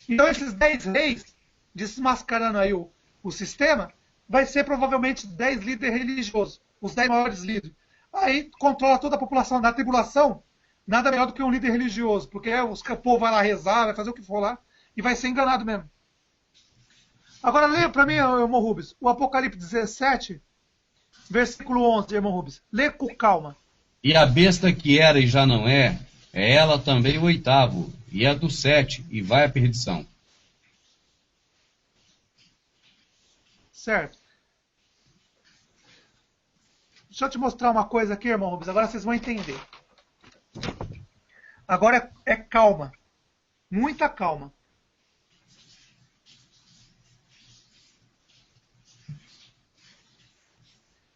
Então esses 10 reis, desmascarando aí o sistema, vai ser provavelmente 10 líderes religiosos, os 10 maiores líderes. Aí controla toda a população. Na tribulação, nada melhor do que um líder religioso, porque o povo vai lá rezar, vai fazer o que for lá, e vai ser enganado mesmo. Agora leia para mim, irmão Rubens, o Apocalipse 17, versículo 11, irmão Rubens. Lê com calma. E a besta que era e já não é ela também o oitavo, e é do 7, e vai à perdição. Certo. Deixa eu te mostrar uma coisa aqui, irmão Rubens, agora vocês vão entender. Agora é calma. Muita calma.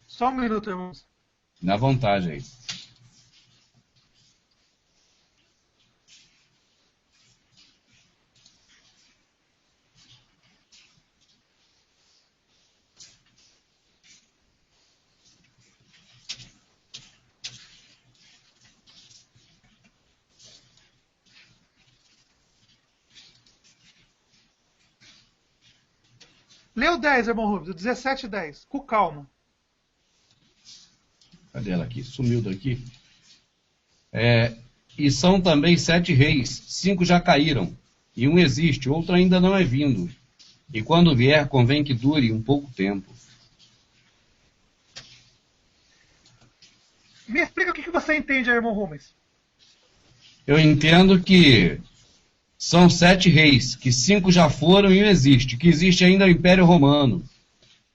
Só um minuto, irmãos. Na vontade aí. Lê o 10, irmão Rubens, o 17 e 10, com calma. Cadê ela aqui? Sumiu daqui. E são também 7 reis, 5 já caíram, e um existe, outro ainda não é vindo. E quando vier, convém que dure um pouco tempo. Me explica o que você entende aí, irmão Rubens. Eu entendo que são 7 reis, que 5 já foram e um existe. Que existe ainda o Império Romano.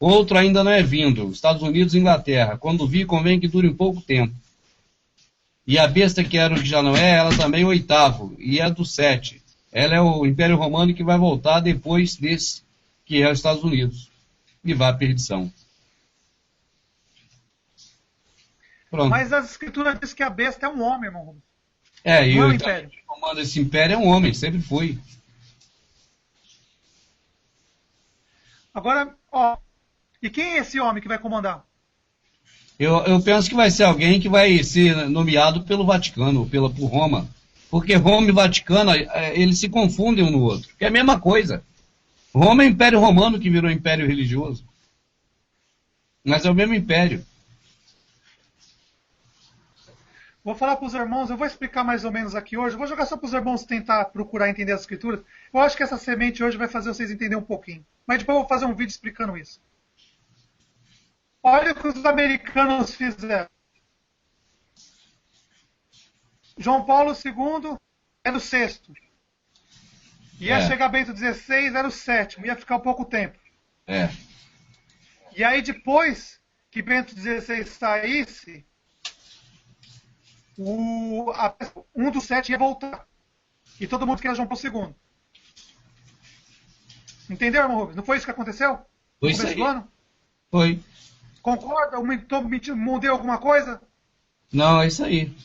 Outro ainda não é vindo, Estados Unidos e Inglaterra. Quando vir, convém que dure um pouco tempo. E a besta que era o que já não é, ela também é o oitavo, e é do 7. Ela é o Império Romano que vai voltar depois desse, que é os Estados Unidos. E vai à perdição. Pronto. Mas as escrituras dizem que a besta é um homem, irmão Rubens. E não é o o império. que comanda esse império é um homem, sempre foi. Agora, ó, e quem é esse homem que vai comandar? Eu penso que vai ser alguém que vai ser nomeado pelo Vaticano, por Roma. Porque Roma e Vaticano, eles se confundem um no outro. Que é a mesma coisa. Roma é o Império Romano que virou Império Religioso. Mas é o mesmo império. Vou falar para os irmãos, eu vou explicar mais ou menos aqui hoje. Eu vou jogar só para os irmãos tentar procurar entender as escrituras. Eu acho que essa semente hoje vai fazer vocês entenderem um pouquinho. Mas depois eu vou fazer um vídeo explicando isso. Olha o que os americanos fizeram. João Paulo II era o sexto. Ia chegar Bento XVI, era o sétimo. Ia ficar pouco tempo. E aí depois que Bento XVI saísse, um dos 7 ia voltar. E todo mundo queria João Paulo II. Entendeu, irmão Rubens? Não foi isso que aconteceu? Foi isso aí. Foi. Concorda? Mudei alguma coisa? Não, é isso aí.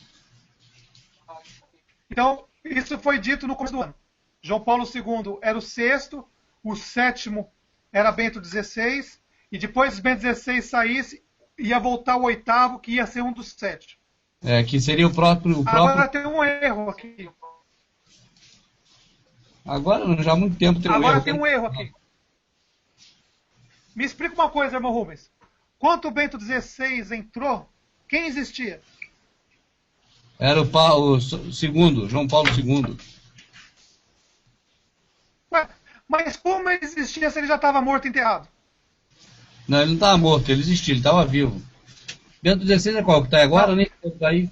Então, isso foi dito no começo do ano. João Paulo II era o sexto, o sétimo era Bento XVI, e depois que Bento XVI saísse, ia voltar o oitavo, que ia ser um dos 7. Que seria o próprio... Agora tem um erro aqui. Agora, já há muito tempo tem um erro. Agora tem um erro aqui. Me explica uma coisa, irmão Rubens. Quando o Bento XVI entrou, quem existia? Era o segundo, João Paulo II. Ué, mas como ele existia se ele já estava morto e enterrado? Não, ele não estava morto, ele existia, ele estava vivo. Bento XVI é qual que está agora? Nem está aí.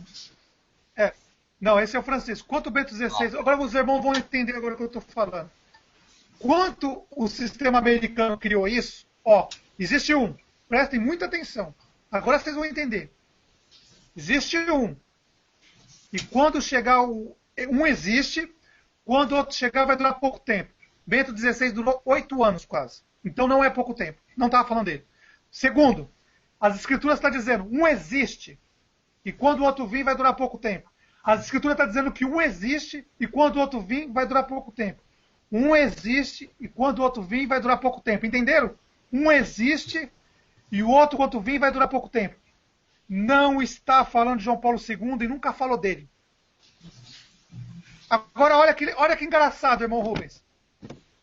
Não, esse é o Francisco. Quanto o Bento XVI... Agora os irmãos vão entender agora o que eu estou falando. Quanto o sistema americano criou isso, existe um. Prestem muita atenção. Agora vocês vão entender. Existe um. E quando chegar um existe, quando o outro chegar vai durar pouco tempo. Bento XVI durou 8 anos quase. Então não é pouco tempo. Não estava falando dele. Segundo, as escrituras estão dizendo um existe. E quando o outro vir vai durar pouco tempo. As escrituras estão dizendo que um existe e quando o outro vir vai durar pouco tempo. Um existe e quando o outro vir vai durar pouco tempo. Entenderam? Um existe e o outro quando vir vai durar pouco tempo. Não está falando de João Paulo II e nunca falou dele. Agora olha que engraçado, irmão Rubens.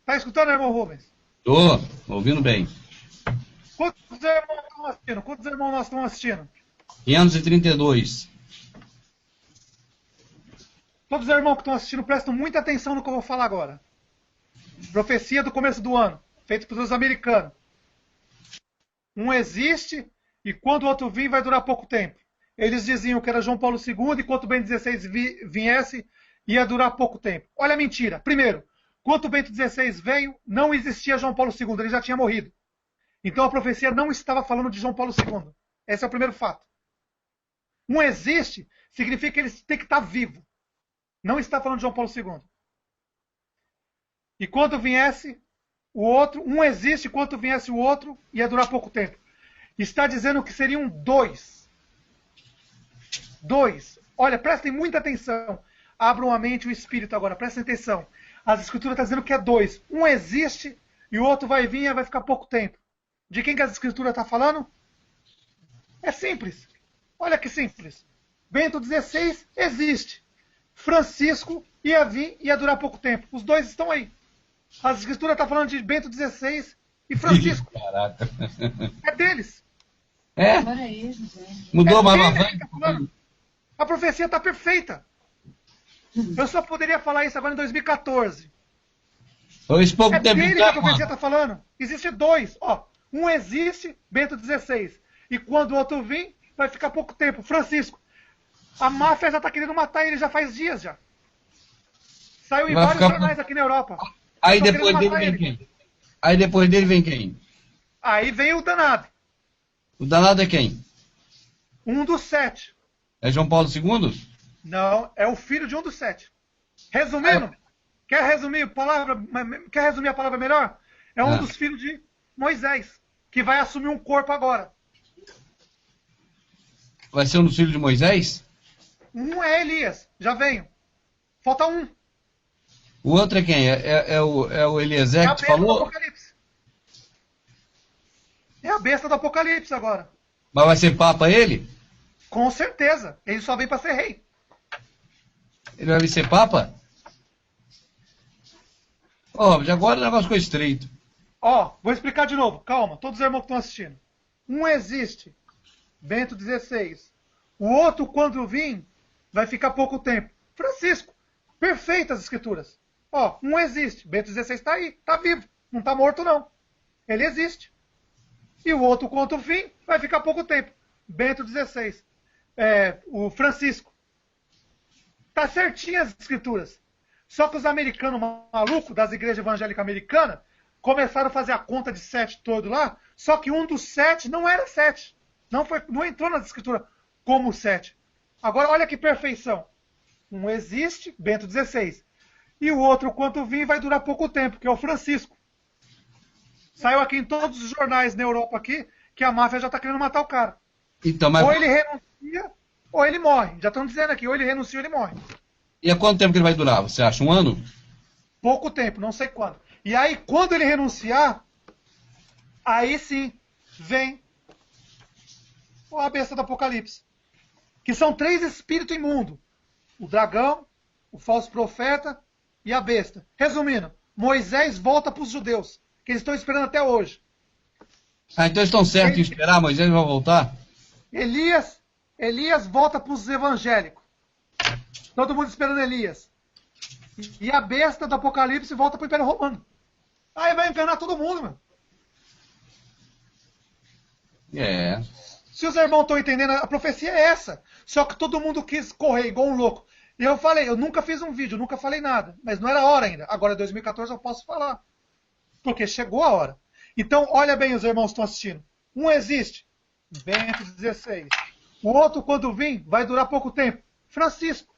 Tá escutando, irmão Rubens? Tô ouvindo bem. Quantos irmãos estão assistindo? Quantos irmãos nós estamos assistindo? 532. Todos os irmãos que estão assistindo prestam muita atenção no que eu vou falar agora. Profecia do começo do ano, feita pelos americanos. Um existe e quando o outro vir vai durar pouco tempo. Eles diziam que era João Paulo II e quando o Bento XVI viesse ia durar pouco tempo. Olha a mentira. Primeiro, quando o Bento XVI veio, não existia João Paulo II, ele já tinha morrido. Então a profecia não estava falando de João Paulo II. Esse é o primeiro fato. Um existe significa que ele tem que estar vivo. Não está falando de João Paulo II. E quando viesse o outro, um existe, quando viesse o outro, ia durar pouco tempo. Está dizendo que seriam dois. Dois. Olha, prestem muita atenção. Abram a mente e o espírito agora, prestem atenção. As escrituras estão dizendo que é dois. Um existe e o outro vai vir e vai ficar pouco tempo. De quem que as escrituras estão falando? É simples. Olha que simples. Bento XVI existe. Francisco ia vir e ia durar pouco tempo. Os dois estão aí. As escrituras estão falando de Bento XVI e Francisco. Caraca. É deles. É? Mudou, mas a profecia está perfeita. Eu só poderia falar isso agora em 2014. Esse pouco É tempo dele que a profecia está falando. Existe dois. Ó, um existe, Bento XVI. E quando o outro vir, vai ficar pouco tempo. Francisco. A máfia já está querendo matar ele já faz dias já. Saiu em vários jornais aqui na Europa. Aí depois dele vem quem? Aí depois dele vem quem? Aí vem o danado. O danado é quem? Um dos 7. É João Paulo II? Não, é o filho de um dos 7. Resumindo, quer resumir a palavra melhor? É um dos filhos de Moisés, que vai assumir um corpo agora. Vai ser um dos filhos de Moisés? Um é Elias, já venho. Falta um. O outro é quem? É o Eliezer que tu falou? Do Apocalipse. É a besta do Apocalipse agora. Mas vai ser papa ele? Com certeza. Ele só vem para ser rei. Ele vai ser papa? Ó, agora o negócio ficou estreito. Ó, vou explicar de novo. Calma, todos os irmãos que estão assistindo. Um existe, Bento XVI. O outro, quando vir, vai ficar pouco tempo. Francisco. Perfeitas as escrituras. Ó, um existe. Bento XVI está aí, está vivo. Não está morto, não. Ele existe. E o outro, quando vir, vai ficar pouco tempo. Bento XVI. O Francisco. Tá certinho as escrituras. Só que os americanos malucos das igrejas evangélicas americanas começaram a fazer a conta de 7 todo lá, só que um dos 7 não era 7. Não entrou nas escrituras como 7. Agora, olha que perfeição. Um existe, Bento XVI. E o outro, quando vir, vai durar pouco tempo, que é o Francisco. Saiu aqui em todos os jornais na Europa aqui, que a máfia já está querendo matar o cara. Então, mas... Ou ele renuncia, ou ele morre. Já estão dizendo aqui, ou ele renuncia ou ele morre. E há quanto tempo que ele vai durar? Você acha? Um ano? Pouco tempo, não sei quando. E aí, quando ele renunciar, aí sim, vem a besta do Apocalipse. Que são 3 espíritos imundos. O dragão, o falso profeta e a besta. Resumindo, Moisés volta para os judeus, que eles estão esperando até hoje. Ah, então eles estão certos em esperar, Moisés vai voltar? Elias volta para os evangélicos. Todo mundo esperando Elias. E a besta do Apocalipse volta para o Império Romano. Aí vai enganar todo mundo, meu. É. Se os irmãos estão entendendo, a profecia é essa. Só que todo mundo quis correr igual um louco. E eu falei, eu nunca fiz um vídeo, nunca falei nada. Mas não era a hora ainda. Agora, em 2014, eu posso falar. Porque chegou a hora. Então, olha bem os irmãos que estão assistindo. Um existe, Bento XVI. O outro, quando vir, vai durar pouco tempo. Francisco.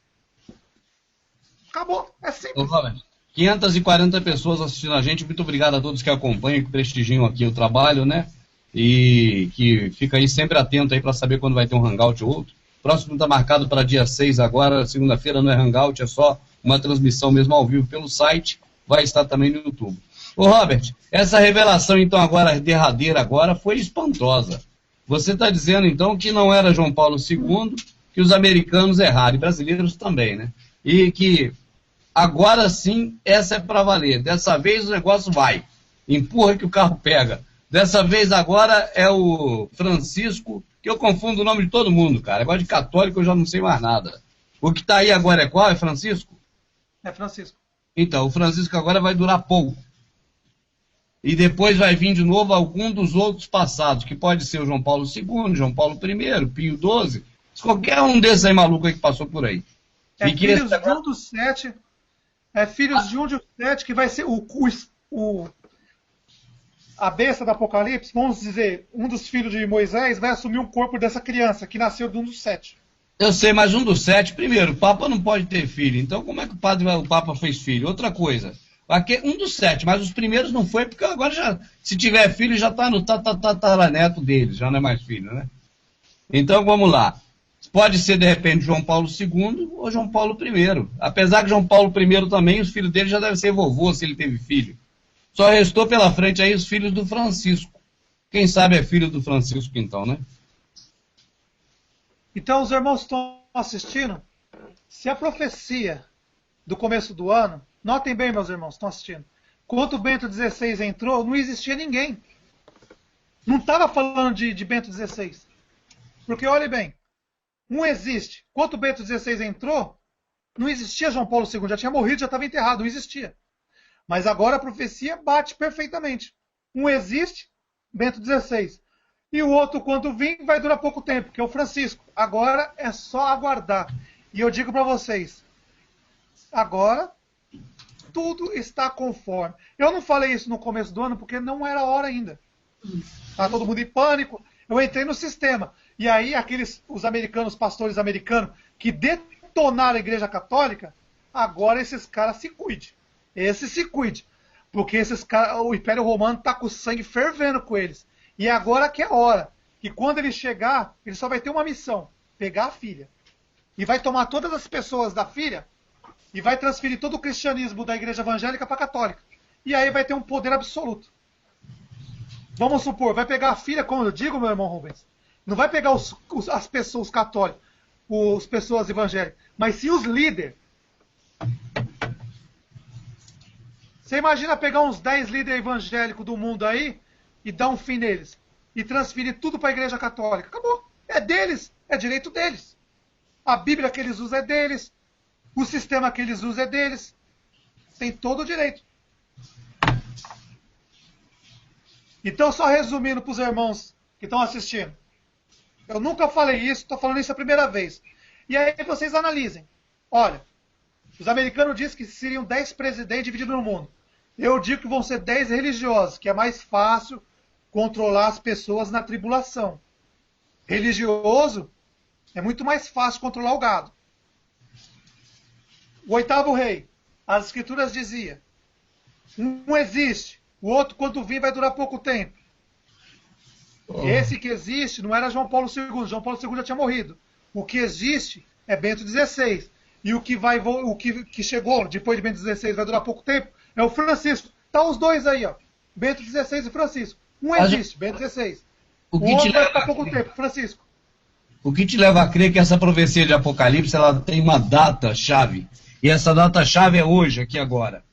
Acabou. É simples. Ô, Robert, 540 pessoas assistindo a gente. Muito obrigado a todos que acompanham, que prestigiam aqui o trabalho, né? E que fica aí sempre atento aí para saber quando vai ter um hangout ou outro. Próximo está marcado para dia 6 agora, segunda-feira, não é hangout, é só uma transmissão mesmo ao vivo pelo site, vai estar também no YouTube. Ô Robert, essa revelação então agora, derradeira agora, foi espantosa. Você está dizendo então que não era João Paulo II, que os americanos erraram, e brasileiros também, né? E que agora sim, essa é para valer. Dessa vez o negócio vai. Empurra que o carro pega. Dessa vez agora é o Francisco, que eu confundo o nome de todo mundo, cara. Agora de católico eu já não sei mais nada. O que está aí agora é qual? É Francisco? É Francisco. Então, o Francisco agora vai durar pouco. E depois vai vir de novo algum dos outros passados, que pode ser o João Paulo II, João Paulo I, Pio XII, qualquer um desses aí malucos aí que passou por aí. É E que filhos de um dos 7, que vai ser a besta do Apocalipse, vamos dizer, um dos filhos de Moisés vai assumir um corpo dessa criança, que nasceu de um dos 7. Eu sei, mas um dos 7, primeiro, o Papa não pode ter filho, então como é que o Papa fez filho? Outra coisa, um dos 7, mas os primeiros não foi, porque agora já, se tiver filho, já está no tataraneto dele, já não é mais filho, né? Então vamos lá. Pode ser, de repente, João Paulo II ou João Paulo I. Apesar que João Paulo I também, os filhos dele já devem ser vovô, se ele teve filho. Só restou pela frente aí os filhos do Francisco. Quem sabe é filho do Francisco, então, né? Então, os irmãos estão assistindo. Se a profecia do começo do ano, notem bem, meus irmãos, estão assistindo. Quando o Bento XVI entrou, não existia ninguém. Não estava falando de Bento XVI. Porque, olhe bem, um existe. Quando o Bento XVI entrou, não existia João Paulo II. Já tinha morrido, já estava enterrado, não existia. Mas agora a profecia bate perfeitamente. Um existe, Bento XVI. E o outro, quando vir, vai durar pouco tempo, que é o Francisco. Agora é só aguardar. E eu digo para vocês, agora tudo está conforme. Eu não falei isso no começo do ano, porque não era hora ainda. Está todo mundo em pânico. Eu entrei no sistema. E aí, os americanos, os pastores americanos, que detonaram a Igreja Católica, agora esses caras se cuidem. Esse se cuide. Porque esses caras, o Império Romano está com o sangue fervendo com eles. E agora que é a hora. Que quando ele chegar, ele só vai ter uma missão: pegar a filha. E vai tomar todas as pessoas da filha e vai transferir todo o cristianismo da igreja evangélica para a católica. E aí vai ter um poder absoluto. Vamos supor, vai pegar a filha, como eu digo, meu irmão Rubens, não vai pegar as pessoas católicas, as pessoas evangélicas, mas sim os líderes. Você imagina pegar uns 10 líderes evangélicos do mundo aí e dar um fim neles. E transferir tudo para a igreja católica. Acabou. É deles. É direito deles. A Bíblia que eles usam é deles. O sistema que eles usam é deles. Tem todo o direito. Então, só resumindo para os irmãos que estão assistindo. Eu nunca falei isso, estou falando isso a primeira vez. E aí vocês analisem. Olha, os americanos dizem que seriam 10 presidentes divididos no mundo. Eu digo que vão ser 10 religiosos, que é mais fácil controlar as pessoas na tribulação. Religioso é muito mais fácil controlar o gado. O 8º rei, as escrituras diziam, um existe, o outro quando vir vai durar pouco tempo. Esse que existe não era João Paulo II, João Paulo II já tinha morrido. O que existe é Bento XVI. E o que chegou depois de Bento XVI vai durar pouco tempo é o Francisco. Tá os dois aí, ó. Bento XVI e Francisco. Um existe, Bento XVI. O outro vai ficar pouco tempo, Francisco. O que te leva a crer que essa profecia de Apocalipse ela tem uma data-chave? E essa data-chave é hoje, aqui agora.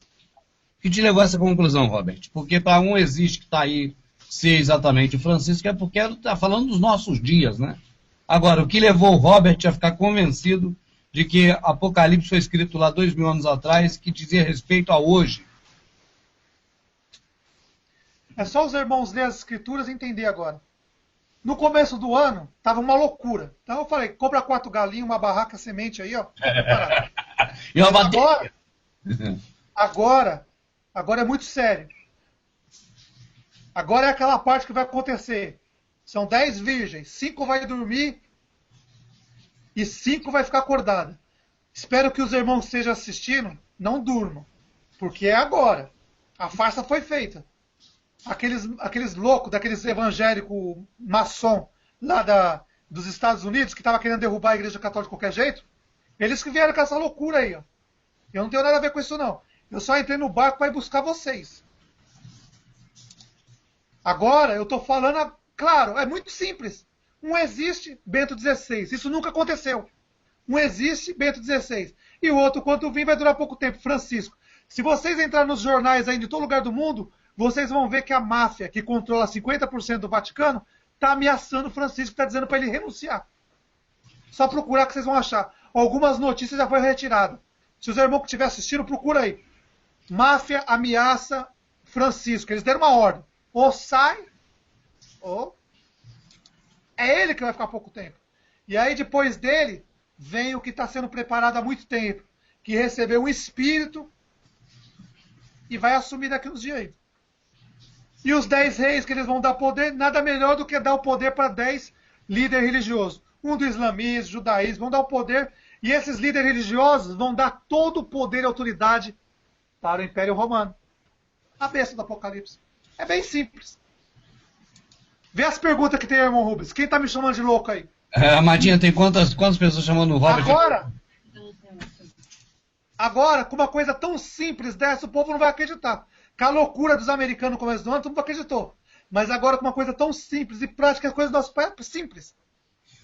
O que te levou a essa conclusão, Robert? Porque para um existe que está aí ser exatamente o Francisco é porque está falando dos nossos dias, né? Agora, o que levou o Robert a ficar convencido de que Apocalipse foi escrito lá 2000 anos atrás, que dizia respeito a hoje? É só os irmãos ler as escrituras e entender agora. No começo do ano, estava uma loucura. Então eu falei, compra 4 galinhos, uma barraca, semente aí, ó. E uma bateria. Agora é muito sério. Agora é aquela parte que vai acontecer. São 10 virgens, 5 vai dormir e 5 vai ficar acordada. Espero que os irmãos que estejam assistindo não durmam, porque é agora. A farsa foi feita. Aqueles loucos, daqueles evangélicos maçom lá dos Estados Unidos, que estavam querendo derrubar a igreja católica de qualquer jeito, eles que vieram com essa loucura aí. Ó. Eu não tenho nada a ver com isso, não. Eu só entrei no barco para ir buscar vocês. Agora, eu estou falando, claro, é muito simples. Um existe, Bento XVI. Isso nunca aconteceu. Um existe, Bento XVI. E o outro, quanto vir, vai durar pouco tempo. Francisco, se vocês entrarem nos jornais aí de todo lugar do mundo, vocês vão ver que a máfia, que controla 50% do Vaticano, está ameaçando o Francisco, está dizendo para ele renunciar. Só procurar que vocês vão achar. Algumas notícias já foram retiradas. Se os irmãos que estiver assistindo, procura aí. Máfia ameaça Francisco. Eles deram uma ordem. Ou sai, ou é ele que vai ficar pouco tempo. E aí, depois dele, vem o que está sendo preparado há muito tempo, que recebeu um espírito e vai assumir daqui uns dias aí. E os 10 reis que eles vão dar poder, nada melhor do que dar o poder para 10 líderes religiosos. Um do islamismo, judaísmo, vão dar o poder, e esses líderes religiosos vão dar todo o poder e autoridade para o Império Romano. A besta do Apocalipse. É bem simples. Vê as perguntas que tem, irmão Rubens. Quem está me chamando de louco aí? Amadinha, tem quantas pessoas chamando o Robert? Agora, com uma coisa tão simples dessa, o povo não vai acreditar. Com a loucura dos americanos no começo do ano, todo mundo acreditou. Mas agora, com uma coisa tão simples e prática, as coisas do nosso pai é simples.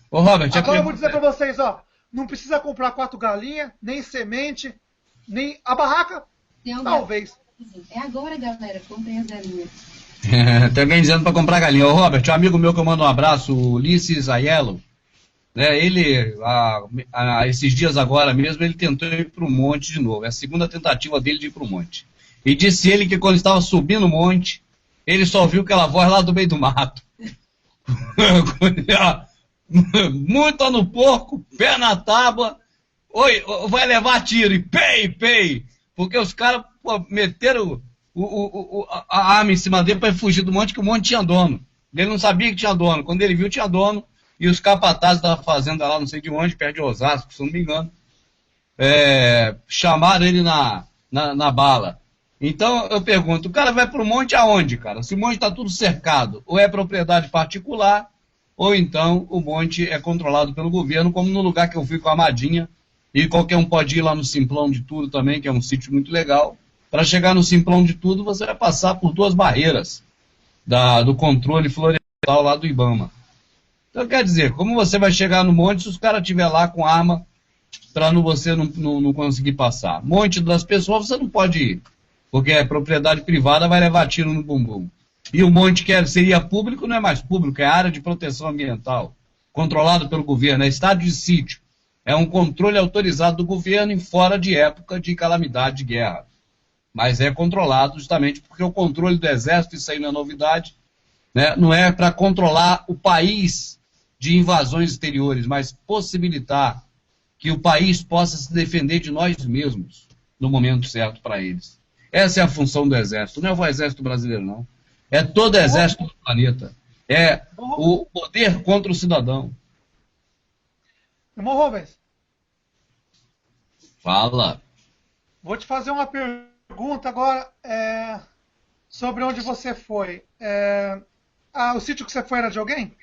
Ô, Robert, agora eu vou dizer para vocês, ó, não precisa comprar 4 galinhas, nem semente, nem a barraca, talvez. É agora, galera, comprem as galinhas. Tem alguém dizendo para comprar galinha. Ô, Robert, um amigo meu que eu mando um abraço, o Ulisses Aiello, né, ele, esses dias agora mesmo, ele tentou ir para o monte de novo. É a segunda tentativa dele de ir para o monte. E disse ele que quando estava subindo o monte, ele só ouviu aquela voz lá do meio do mato. Muito no porco, pé na tábua, oi, vai levar tiro, e pei, porque os caras meteram a arma em cima dele para fugir do monte, que o monte tinha dono. Ele não sabia que tinha dono. Quando ele viu, tinha dono, e os capatazes da fazenda lá, não sei de onde, perto de Osasco, se não me engano, chamaram ele na bala. Então eu pergunto, o cara vai para o monte aonde, cara? Se o monte está tudo cercado, ou é propriedade particular, ou então o monte é controlado pelo governo, como no lugar que eu fui com a Amadinha, e qualquer um pode ir lá no Simplão de Tudo também, que é um sítio muito legal. Para chegar no Simplão de Tudo, você vai passar por 2 barreiras do controle florestal lá do Ibama. Então quer dizer, como você vai chegar no monte se os caras estiverem lá com arma para você não conseguir passar? Monte das pessoas você não pode ir, porque é propriedade privada, vai levar tiro no bumbum. E o monte que seria público não é mais público, é área de proteção ambiental, controlado pelo governo, é estado de sítio. É um controle autorizado do governo em fora de época de calamidade de guerra. Mas é controlado justamente porque o controle do exército, isso aí não é novidade, né, não é para controlar o país de invasões exteriores, mas possibilitar que o país possa se defender de nós mesmos no momento certo para eles. Essa é a função do exército, não é o exército brasileiro, não. É todo exército do planeta. É o poder contra o cidadão. Irmão Rubens. Fala. Vou te fazer uma pergunta agora sobre onde você foi. O sítio que você foi era de alguém?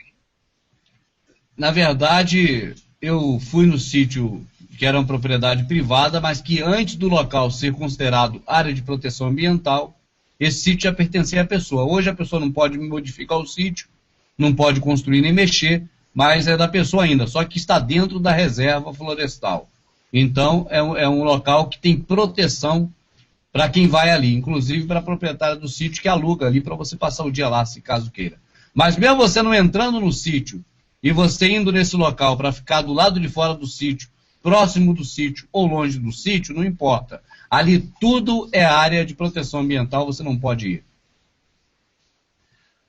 Na verdade, eu fui no sítio que era uma propriedade privada, mas que antes do local ser considerado área de proteção ambiental, esse sítio já pertencia à pessoa. Hoje a pessoa não pode modificar o sítio, não pode construir nem mexer, mas é da pessoa ainda, só que está dentro da reserva florestal. Então é um local que tem proteção para quem vai ali, inclusive para a proprietária do sítio que aluga ali para você passar o dia lá, se caso queira. Mas mesmo você não entrando no sítio e você indo nesse local para ficar do lado de fora do sítio, próximo do sítio ou longe do sítio, não importa. Ali tudo é área de proteção ambiental, você não pode ir.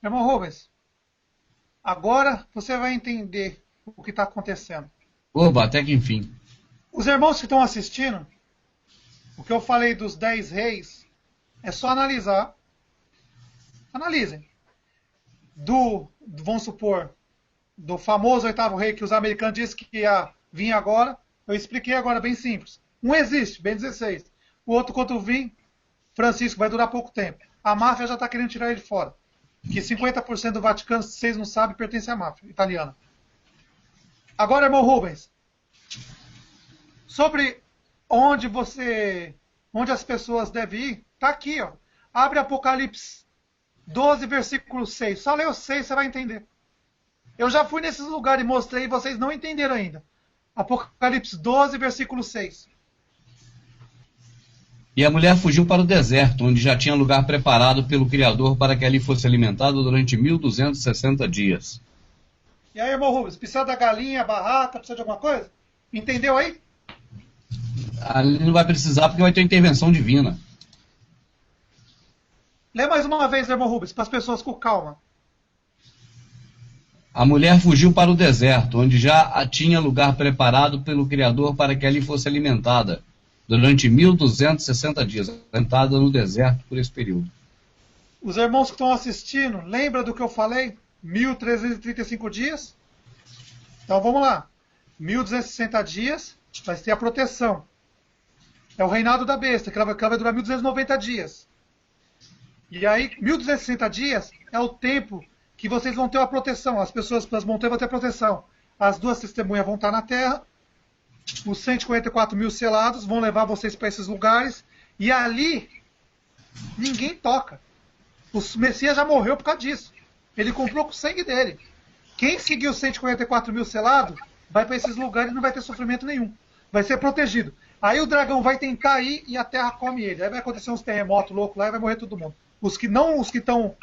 Irmão Rubens, agora você vai entender o que está acontecendo. Oba, até que enfim. Os irmãos que estão assistindo, o que eu falei dos 10 reis, é só analisar. Analisem. Vamos supor, do famoso 8º rei que os americanos disseram que ia vir agora, eu expliquei agora, bem simples. Um existe, bem 16. O outro, quando vir, Francisco, vai durar pouco tempo. A máfia já está querendo tirar ele fora. Que 50% do Vaticano, se vocês não sabem, pertence à máfia italiana. Agora, irmão Rubens, sobre onde as pessoas devem ir, está aqui, ó. Abre Apocalipse 12, versículo 6. Só lê o 6, você vai entender. Eu já fui nesses lugares e mostrei, e vocês não entenderam ainda. Apocalipse 12, versículo 6. E a mulher fugiu para o deserto, onde já tinha lugar preparado pelo Criador para que ali fosse alimentado durante 1260 dias. E aí, irmão Rubens, precisa da galinha, barraca, precisa de alguma coisa? Entendeu aí? Ali não vai precisar porque vai ter intervenção divina. Lê mais uma vez, irmão Rubens, para as pessoas com calma. A mulher fugiu para o deserto, onde já tinha lugar preparado pelo Criador para que ali fosse alimentada durante 1260 dias, alimentada no deserto por esse período. Os irmãos que estão assistindo, lembra do que eu falei? 1335 dias? Então vamos lá. 1260 dias vai ter a proteção. É o reinado da besta, que ela vai durar 1290 dias. E aí, 1260 dias é o tempo que vocês vão ter a proteção. As pessoas das montanhas vão ter a proteção. As duas testemunhas vão estar na terra. Os 144 mil selados vão levar vocês para esses lugares. E ali, ninguém toca. O Messias já morreu por causa disso. Ele comprou com o sangue dele. Quem seguir os 144 mil selados, vai para esses lugares e não vai ter sofrimento nenhum. Vai ser protegido. Aí o dragão vai tentar ir e a terra come ele. Aí vai acontecer uns terremotos loucos lá e vai morrer todo mundo. Os que estão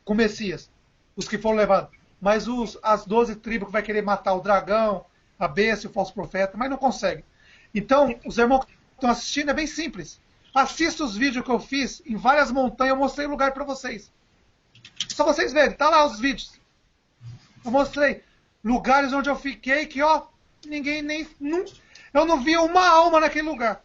com o Messias. Os que foram levados. Mas as 12 tribos que vai querer matar o dragão, a besta e o falso profeta, mas não consegue. Então, os irmãos que estão assistindo, é bem simples. Assista os vídeos que eu fiz em várias montanhas, eu mostrei o lugar para vocês. Só vocês verem, tá lá os vídeos. Eu mostrei lugares onde eu fiquei que, ó, ninguém nem... eu não via uma alma naquele lugar.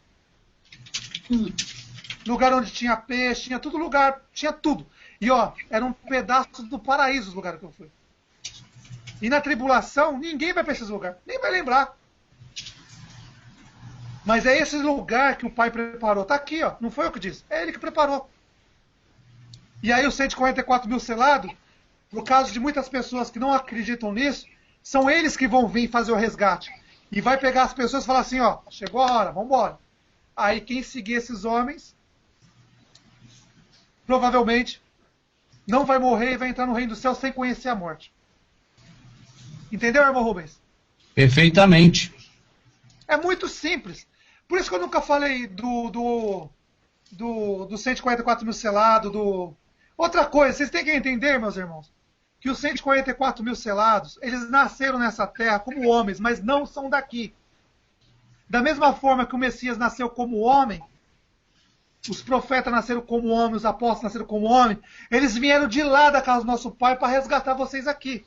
Lugar onde tinha peixe, tinha tudo lugar, tinha tudo. E ó, era um pedaço do paraíso os lugares que eu fui. E na tribulação, ninguém vai para esses lugares, nem vai lembrar. Mas é esse lugar que o Pai preparou. Tá aqui, ó, não foi eu que disse, é Ele que preparou. E aí os 144 mil selados, no caso de muitas pessoas que não acreditam nisso, são eles que vão vir fazer o resgate. E vai pegar as pessoas e falar assim, ó, chegou a hora, vamos embora. Aí quem seguir esses homens, provavelmente não vai morrer e vai entrar no reino do céu sem conhecer a morte. Entendeu, irmão Rubens? Perfeitamente. É muito simples. Por isso que eu nunca falei do 144 mil selado, Outra coisa, vocês têm que entender, meus irmãos, que os 144 mil selados, eles nasceram nessa terra como homens, mas não são daqui. Da mesma forma que o Messias nasceu como homem, os profetas nasceram como homem, os apóstolos nasceram como homem, eles vieram de lá da casa do nosso Pai para resgatar vocês aqui.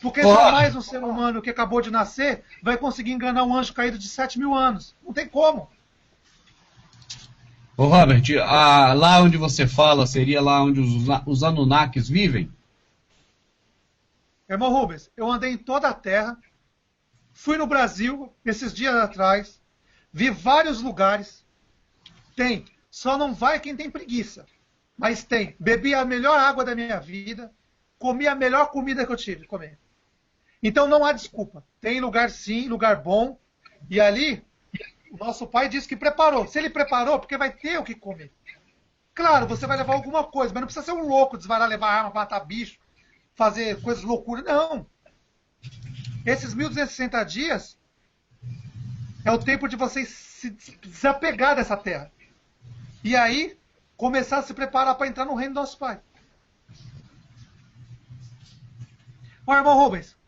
Porque jamais um ser humano que acabou de nascer vai conseguir enganar um anjo caído de 7.000 anos. Não tem como. Ô Robert, lá onde você fala, seria lá onde os Anunnakis vivem? Irmão Rubens, eu andei em toda a terra, fui no Brasil esses dias atrás, vi vários lugares, tem, só não vai quem tem preguiça, mas tem, bebi a melhor água da minha vida, comi a melhor comida que eu tive, comer. Então não há desculpa, tem lugar sim, lugar bom, e ali o nosso Pai disse que preparou. Se Ele preparou, porque vai ter o que comer. Claro, você vai levar alguma coisa, mas não precisa ser um louco, desvarar, levar arma, matar bicho, fazer coisas loucuras. Não. Esses 1260 dias é o tempo de vocês se desapegar dessa terra. E aí, começar a se preparar para entrar no reino do nosso Pai. Ó, irmão Rubens.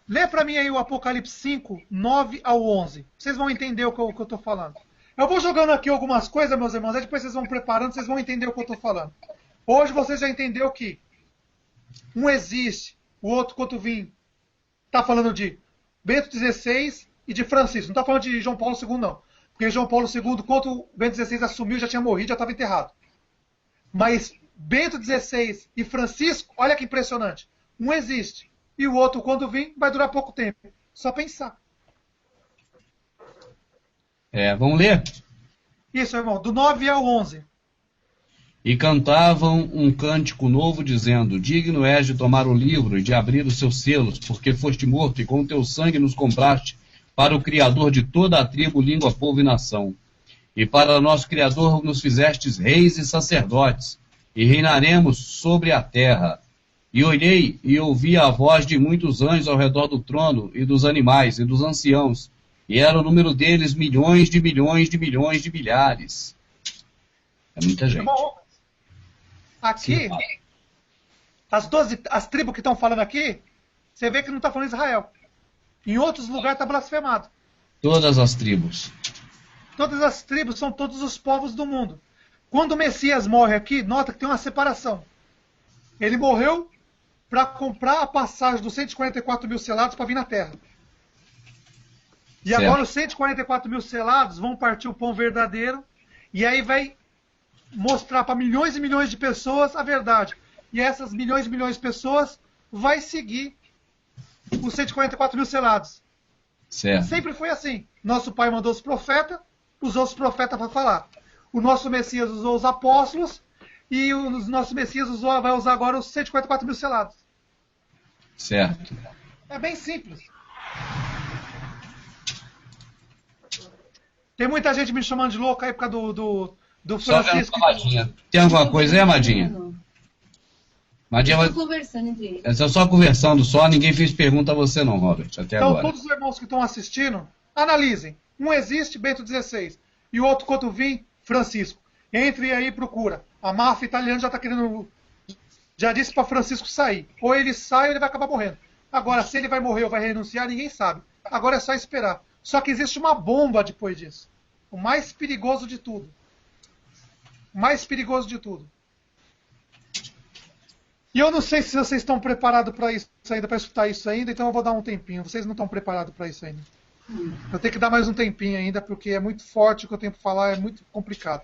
Lê para mim aí o Apocalipse 5, 9 ao 11. Vocês vão entender o que eu estou falando. Eu vou jogando aqui algumas coisas, meus irmãos, aí depois vocês vão preparando, vocês vão entender o que eu estou falando. Hoje vocês já entenderam que um existe, o outro, quando vim, está falando de Bento XVI e de Francisco. Não está falando de João Paulo II, não. Porque João Paulo II, quando Bento XVI assumiu, já tinha morrido, já estava enterrado. Mas Bento XVI e Francisco, olha que impressionante. Um existe. E o outro, quando vir, vai durar pouco tempo. Só pensar. Vamos ler? Isso, irmão. Do 9 ao 11. E cantavam um cântico novo, dizendo: digno és de tomar o livro e de abrir os seus selos, porque foste morto e com teu sangue nos compraste para o Criador de toda a tribo, língua, povo e nação. E para nosso Criador nos fizestes reis e sacerdotes, e reinaremos sobre a terra. E olhei e ouvi a voz de muitos anjos ao redor do trono, e dos animais, e dos anciãos, e era o número deles milhões de milhões de milhões de milhares, É muita gente. Bom, aqui, as tribos que estão falando aqui, você vê que não está falando Israel. Em outros lugares está blasfemado. Todas as tribos. Todas as tribos são todos os povos do mundo. Quando o Messias morre aqui, nota que tem uma separação. Ele morreu para comprar a passagem dos 144 mil selados para vir na Terra. E certo. Agora os 144 mil selados vão partir o pão verdadeiro, e aí vai mostrar para milhões e milhões de pessoas a verdade. E essas milhões e milhões de pessoas vai seguir os 144 mil selados. Certo. Sempre foi assim. Nosso pai mandou os profetas, usou os profetas para falar. O nosso Messias usou os apóstolos, e o nosso Messias vai usar agora os 144 mil selados. Certo. É bem simples. Tem muita gente me chamando de louco aí por causa do Francisco. Tem alguma coisa aí, Amadinha? Estão conversando entre eles. Essa é só conversando, ninguém fez pergunta a você não, Robert, até então, agora. Todos os irmãos que estão assistindo, analisem. Um existe, Bento XVI, e o outro, quando vir, Francisco. Entre aí e procura. A máfia italiana já está querendo... Já disse para Francisco sair. Ou ele sai ou ele vai acabar morrendo. Agora, se ele vai morrer ou vai renunciar, ninguém sabe. Agora é só esperar. Só que existe uma bomba depois disso. O mais perigoso de tudo. O mais perigoso de tudo. E eu não sei se vocês estão preparados para isso ainda, para escutar isso ainda, então eu vou dar um tempinho. Vocês não estão preparados para isso ainda. Eu tenho que dar mais um tempinho ainda, porque é muito forte o que eu tenho para falar, é muito complicado.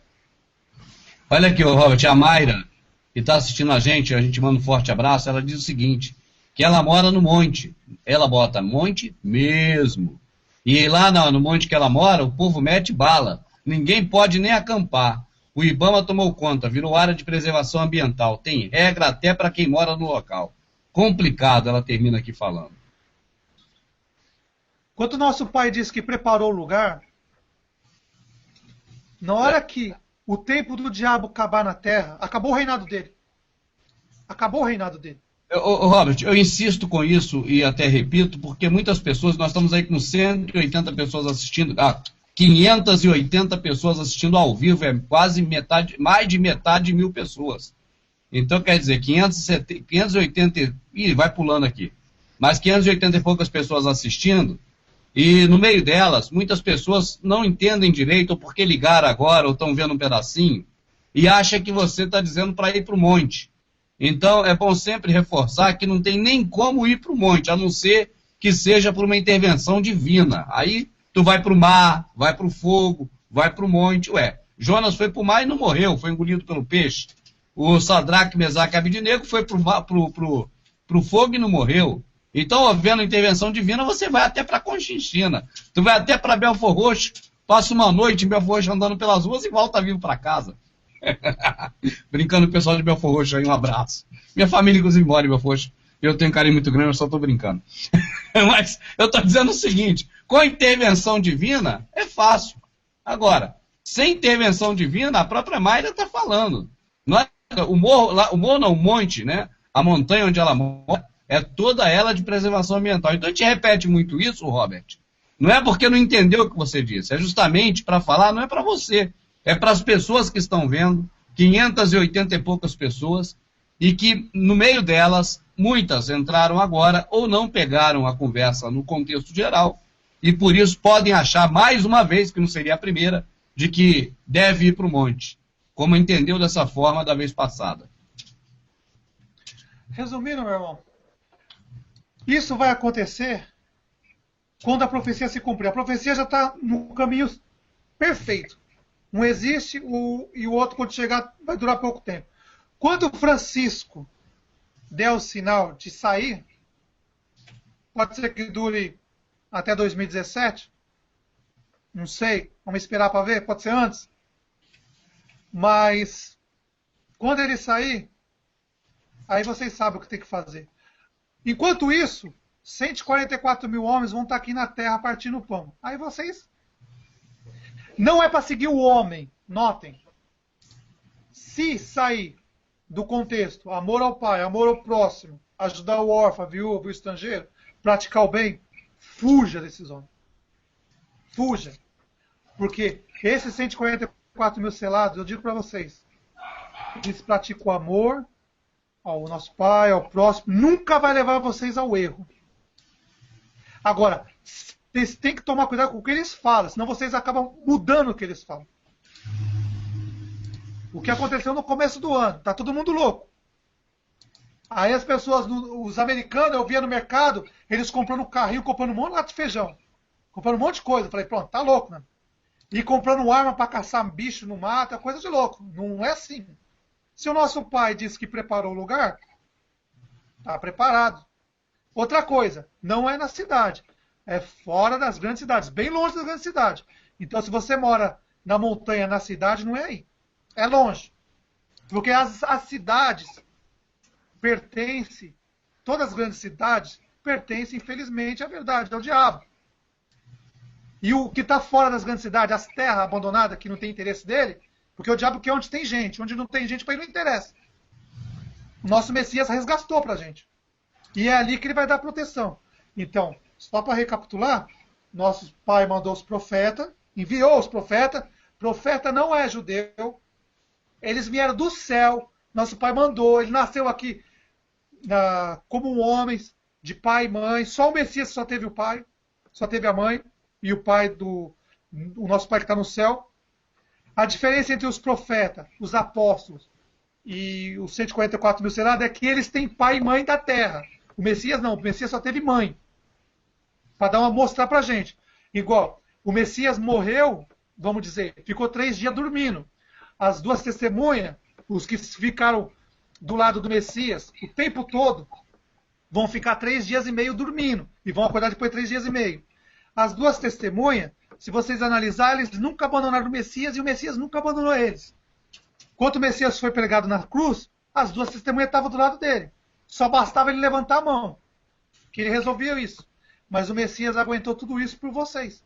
Olha aqui, Robert, a Mayra, que está assistindo a gente manda um forte abraço, ela diz o seguinte, que ela mora no monte. Ela bota monte mesmo. E lá no monte que ela mora, o povo mete bala. Ninguém pode nem acampar. O Ibama tomou conta, virou área de preservação ambiental. Tem regra até para quem mora no local. Complicado, ela termina aqui falando. Quando o nosso pai disse que preparou o lugar, na hora que o tempo do diabo acabar na terra, acabou o reinado dele. Acabou o reinado dele. Robert, eu insisto com isso e até repito, porque muitas pessoas, nós estamos aí com 180 pessoas assistindo, 580 pessoas assistindo ao vivo, é quase metade, mais de metade de 1000 pessoas. Então, quer dizer, 580, vai pulando aqui, mas 580 e poucas pessoas assistindo, e no meio delas, muitas pessoas não entendem direito, ou porque ligaram agora, ou estão vendo um pedacinho, e acham que você está dizendo para ir para o monte. Então, é bom sempre reforçar que não tem nem como ir para o monte, a não ser que seja por uma intervenção divina. Aí, tu vai para o mar, vai para o fogo, vai para o monte. Jonas foi para o mar e não morreu, foi engolido pelo peixe. O Sadraque, Mesaque e Abednego foi para o fogo e não morreu. Então, havendo intervenção divina, você vai até para Conchinchina. Tu vai até para Belford Roxo, passa uma noite em Belford Roxo andando pelas ruas e volta vivo para casa. Brincando com o pessoal de Belford Roxo aí, um abraço. Minha família, inclusive, mora em Belford Roxo. Eu tenho um carinho muito grande, eu só estou brincando. Mas eu estou dizendo o seguinte, com a intervenção divina, é fácil. Agora, sem intervenção divina, a própria Mayra está falando. Não é, o monte, né? A montanha onde ela mora, é toda ela de preservação ambiental. Então a gente repete muito isso, Robert. Não é porque não entendeu o que você disse, é justamente para falar, não é para você. É para as pessoas que estão vendo, 580 e poucas pessoas, e que no meio delas, muitas entraram agora ou não pegaram a conversa no contexto geral, e por isso podem achar mais uma vez, que não seria a primeira, de que deve ir para o monte, como entendeu dessa forma da vez passada. Resumindo, meu irmão, isso vai acontecer quando a profecia se cumprir. A profecia já está no caminho perfeito. Um existe e o outro, quando chegar, vai durar pouco tempo. Quando o Francisco der o sinal de sair, pode ser que dure até 2017, não sei, vamos esperar para ver, pode ser antes. Mas, quando ele sair, aí vocês sabem o que tem que fazer. Enquanto isso, 144 mil homens vão estar aqui na terra partindo o pão. Aí vocês... Não é para seguir o homem, notem. Se sair do contexto, amor ao pai, amor ao próximo, ajudar o órfão, a viúva, o estrangeiro, praticar o bem, fuja desses homens. Fuja. Porque esses 144 mil selados, eu digo para vocês, eles praticam o amor ao nosso Pai, ao próximo, nunca vai levar vocês ao erro. Agora, vocês têm que tomar cuidado com o que eles falam, senão vocês acabam mudando o que eles falam. O que aconteceu no começo do ano, tá todo mundo louco. Aí as pessoas, os americanos, eu via no mercado, eles comprando carrinho, comprando um monte de lata de feijão, comprando um monte de coisa. Eu falei, pronto, tá louco, né? E comprando arma para caçar bicho no mato, é coisa de louco. Não é assim. Se o nosso pai disse que preparou o lugar, tá preparado. Outra coisa, não é na cidade. É fora das grandes cidades, bem longe das grandes cidades. Então, se você mora na montanha, na cidade, não é aí. É longe. Porque as cidades pertencem, todas as grandes cidades pertencem, infelizmente, à verdade, ao diabo. E o que está fora das grandes cidades, as terras abandonadas, que não tem interesse dele, porque o diabo quer onde tem gente. Onde não tem gente, para ele não interessa. O nosso Messias resgatou para a gente. E é ali que ele vai dar proteção. Então, só para recapitular, nosso pai mandou os profetas, enviou os profetas. Profeta não é judeu. Eles vieram do céu. Nosso pai mandou. Ele nasceu aqui como um homem, de pai e mãe. Só o Messias só teve o pai, só teve a mãe. E o pai o nosso pai que está no céu. A diferença entre os profetas, os apóstolos e os 144 mil selados é que eles têm pai e mãe da terra. O Messias não, o Messias só teve mãe. Para mostrar para a gente. Igual, o Messias morreu, vamos dizer, ficou 3 dias dormindo. As 2 testemunhas, os que ficaram do lado do Messias o tempo todo, vão ficar 3 dias e meio dormindo. E vão acordar depois de 3 dias e meio. As 2 testemunhas, se vocês analisarem, eles nunca abandonaram o Messias e o Messias nunca abandonou eles. Quando o Messias foi pregado na cruz, as 2 testemunhas estavam do lado dele. Só bastava ele levantar a mão, que ele resolvia isso. Mas o Messias aguentou tudo isso por vocês.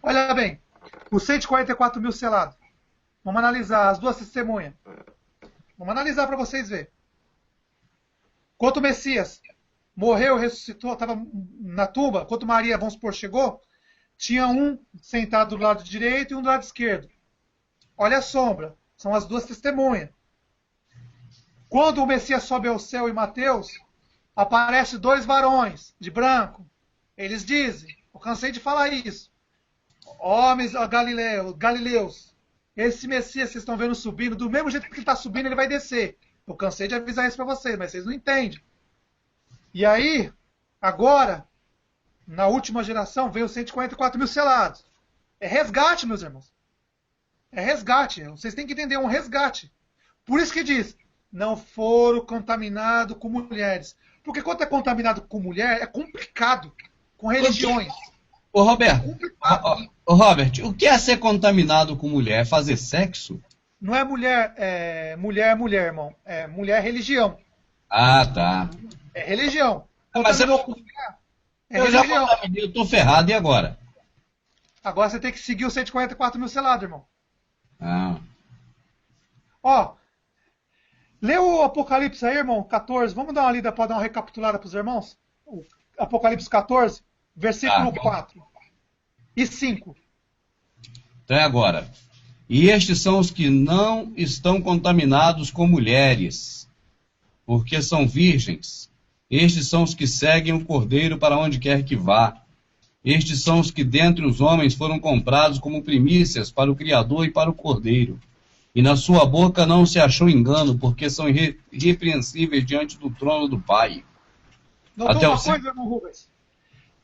Olha bem, os 144 mil selados. Vamos analisar as 2 testemunhas. Vamos analisar para vocês verem. Quando o Messias morreu, ressuscitou, estava na tumba, quando Maria, vamos supor, chegou, tinha um sentado do lado direito e um do lado esquerdo. Olha a sombra, são as 2 testemunhas. Quando o Messias sobe ao céu em Mateus, aparecem 2 varões de branco. Eles dizem, eu cansei de falar isso, homens galileus, esse Messias que vocês estão vendo subindo, do mesmo jeito que ele está subindo, ele vai descer. Eu cansei de avisar isso para vocês, mas vocês não entendem. E aí, agora, na última geração, veio os 144 mil selados. É resgate, meus irmãos. É resgate. Vocês têm que entender, é um resgate. Por isso que diz, não foram contaminados com mulheres. Porque quando é contaminado com mulher, é complicado. Com religiões. Ô Roberto, Robert, o que é ser contaminado com mulher? É fazer sexo? Não é mulher, mulher, irmão. É mulher religião. Ah, tá. É religião. Mas Contaminou com mulher, é eu religião. já contaminei, eu tô ferrado, e agora? Agora você tem que seguir os 144 mil selados, irmão. Ah. Ó, lê o Apocalipse aí, irmão, 14. Vamos dar uma lida para dar uma recapitulada para os irmãos? O Apocalipse 14, versículo 4 e 5. Então é agora. E estes são os que não estão contaminados com mulheres, porque são virgens. Estes são os que seguem o Cordeiro para onde quer que vá. Estes são os que dentre os homens foram comprados como primícias para o Criador e para o Cordeiro. E na sua boca não se achou engano, porque são irrepreensíveis diante do trono do Pai. Notou Até uma coisa, irmão Rubens?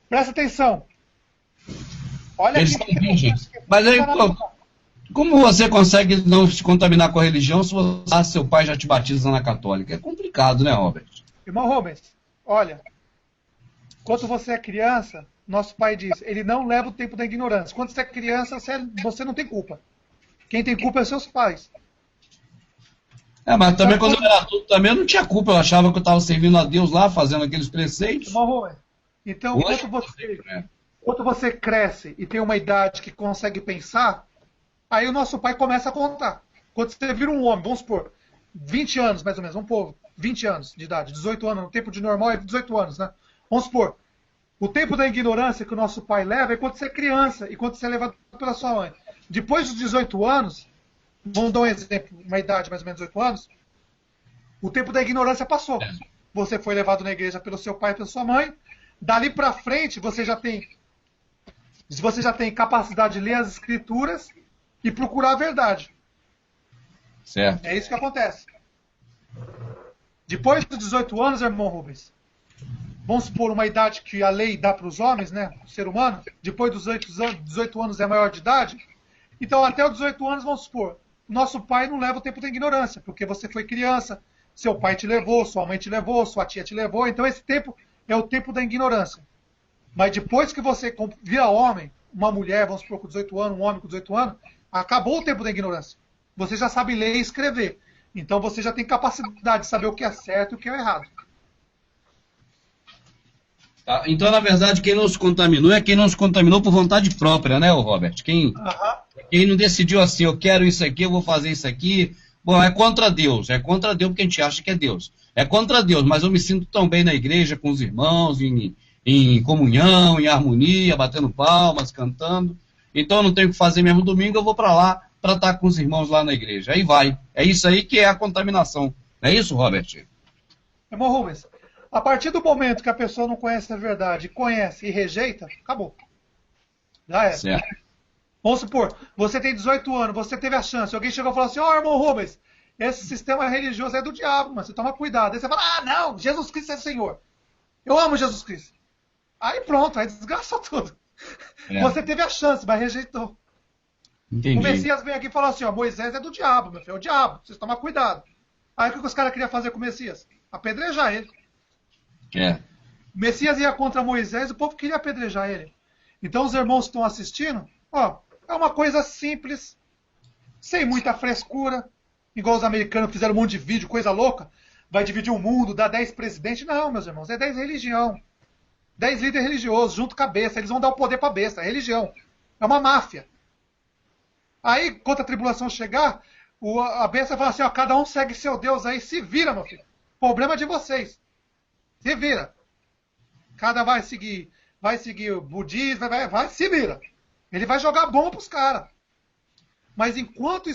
Presta atenção. Olha Eles aqui. são virgens. Mas aí, pô, como você consegue não se contaminar com a religião se seu pai já te batiza na católica? É complicado, né, Robert? Irmão Rubens, olha. Quando você é criança, nosso pai diz, ele não leva o tempo da ignorância. Quando você é criança, você não tem culpa. Quem tem culpa é seus pais. É, mas também quando eu era adulto, também eu não tinha culpa. Eu achava que eu estava servindo a Deus lá, fazendo aqueles preceitos. Irmão Rubens, então, Hoje, quando você cresce e tem uma idade que consegue pensar, aí o nosso pai começa a contar. Quando você vira um homem, vamos supor, 20 anos mais ou menos, vamos pôr 20 anos de idade, 18 anos, no tempo de normal é 18 anos, né? Vamos supor, O tempo da ignorância que o nosso pai leva é quando você é criança e quando você é levado pela sua mãe. Depois dos 18 anos, vamos dar um exemplo, uma idade mais ou menos 18 anos, o tempo da ignorância passou. Você foi levado na igreja pelo seu pai e pela sua mãe. Dali para frente, você já tem capacidade de ler as escrituras e procurar a verdade. Certo. É isso que acontece. Depois dos 18 anos, irmão Rubens, vamos supor uma idade que a lei dá para os homens, né, o ser humano, depois dos 18 anos é maior de idade, então até os 18 anos, vamos supor, nosso pai não leva o tempo da ignorância, porque você foi criança, seu pai te levou, sua mãe te levou, sua tia te levou, então esse tempo é o tempo da ignorância. Mas depois que você vira homem, uma mulher, vamos supor, com 18 anos, um homem com 18 anos, acabou o tempo da ignorância. Você já sabe ler e escrever. Então você já tem capacidade de saber o que é certo e o que é errado. Tá, então, na verdade, quem não se contaminou é quem não se contaminou por vontade própria, né, Robert? Quem não decidiu assim, eu quero isso aqui, eu vou fazer isso aqui. Bom, é contra Deus porque a gente acha que é Deus. É contra Deus, mas eu me sinto tão bem na igreja, com os irmãos, em comunhão, em harmonia, batendo palmas, cantando. Então eu não tenho o que fazer mesmo domingo, eu vou para lá para estar com os irmãos lá na igreja. Aí vai. É isso aí que é a contaminação. Não é isso, Robert? Irmão Rubens, a partir do momento que a pessoa não conhece a verdade, conhece e rejeita, acabou. Já é. Certo. Vamos supor, você tem 18 anos, você teve a chance, alguém chegou e falou assim, irmão Rubens, esse sistema religioso é do diabo, mas você toma cuidado. Aí você fala, não, Jesus Cristo é Senhor. Eu amo Jesus Cristo. Aí pronto, aí desgraça tudo. É. Você teve a chance, mas rejeitou. Entendi. O Messias vem aqui e fala assim, Moisés é do diabo, meu filho, é o diabo, vocês tomam cuidado. Aí o que os caras queriam fazer com o Messias? Apedrejar ele. É. O Messias ia contra Moisés, o povo queria apedrejar ele. Então os irmãos que estão assistindo, é uma coisa simples, sem muita frescura, igual os americanos fizeram um monte de vídeo, coisa louca, vai dividir o mundo, dá 10 presidentes. Não, meus irmãos, é 10 religião. 10 líderes religiosos, junto cabeça, eles vão dar o poder para a besta, é religião. É uma máfia. Aí, quando a tribulação chegar, a besta vai falar assim, cada um segue seu Deus aí, se vira, meu filho. Problema de vocês. Se vira. Cada vai seguir o budismo, vai, se vira. Ele vai jogar bomba pros caras. Mas enquanto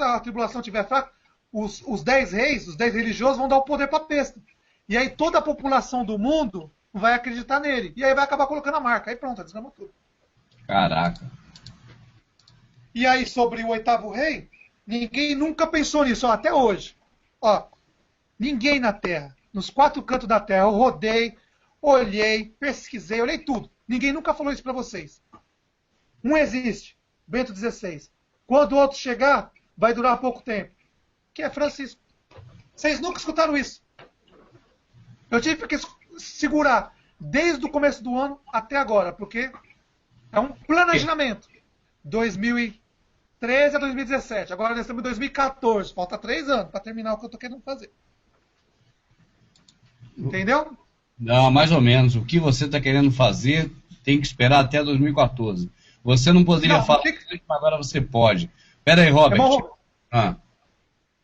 a tribulação estiver fraca, os 10 reis, os 10 religiosos vão dar o poder para a besta. E aí toda a população do mundo vai acreditar nele. E aí vai acabar colocando a marca. Aí pronto, desgrama tudo. Caraca. E aí sobre o 8º rei, ninguém nunca pensou nisso, até hoje. Ninguém na Terra, nos 4 cantos da Terra, eu rodei, olhei, pesquisei, olhei tudo. Ninguém nunca falou isso para vocês. Um existe, Bento XVI. Quando o outro chegar, vai durar pouco tempo. Que é Francisco. Vocês nunca escutaram isso. Eu tive que segurar desde o começo do ano até agora, porque é um planejamento. 2013 a 2017. Agora nós estamos em 2014. Falta 3 anos para terminar o que eu estou querendo fazer. Entendeu? Não, mais ou menos. O que você está querendo fazer tem que esperar até 2014. Você não poderia falar isso, mas agora você pode. Pera aí, Robert.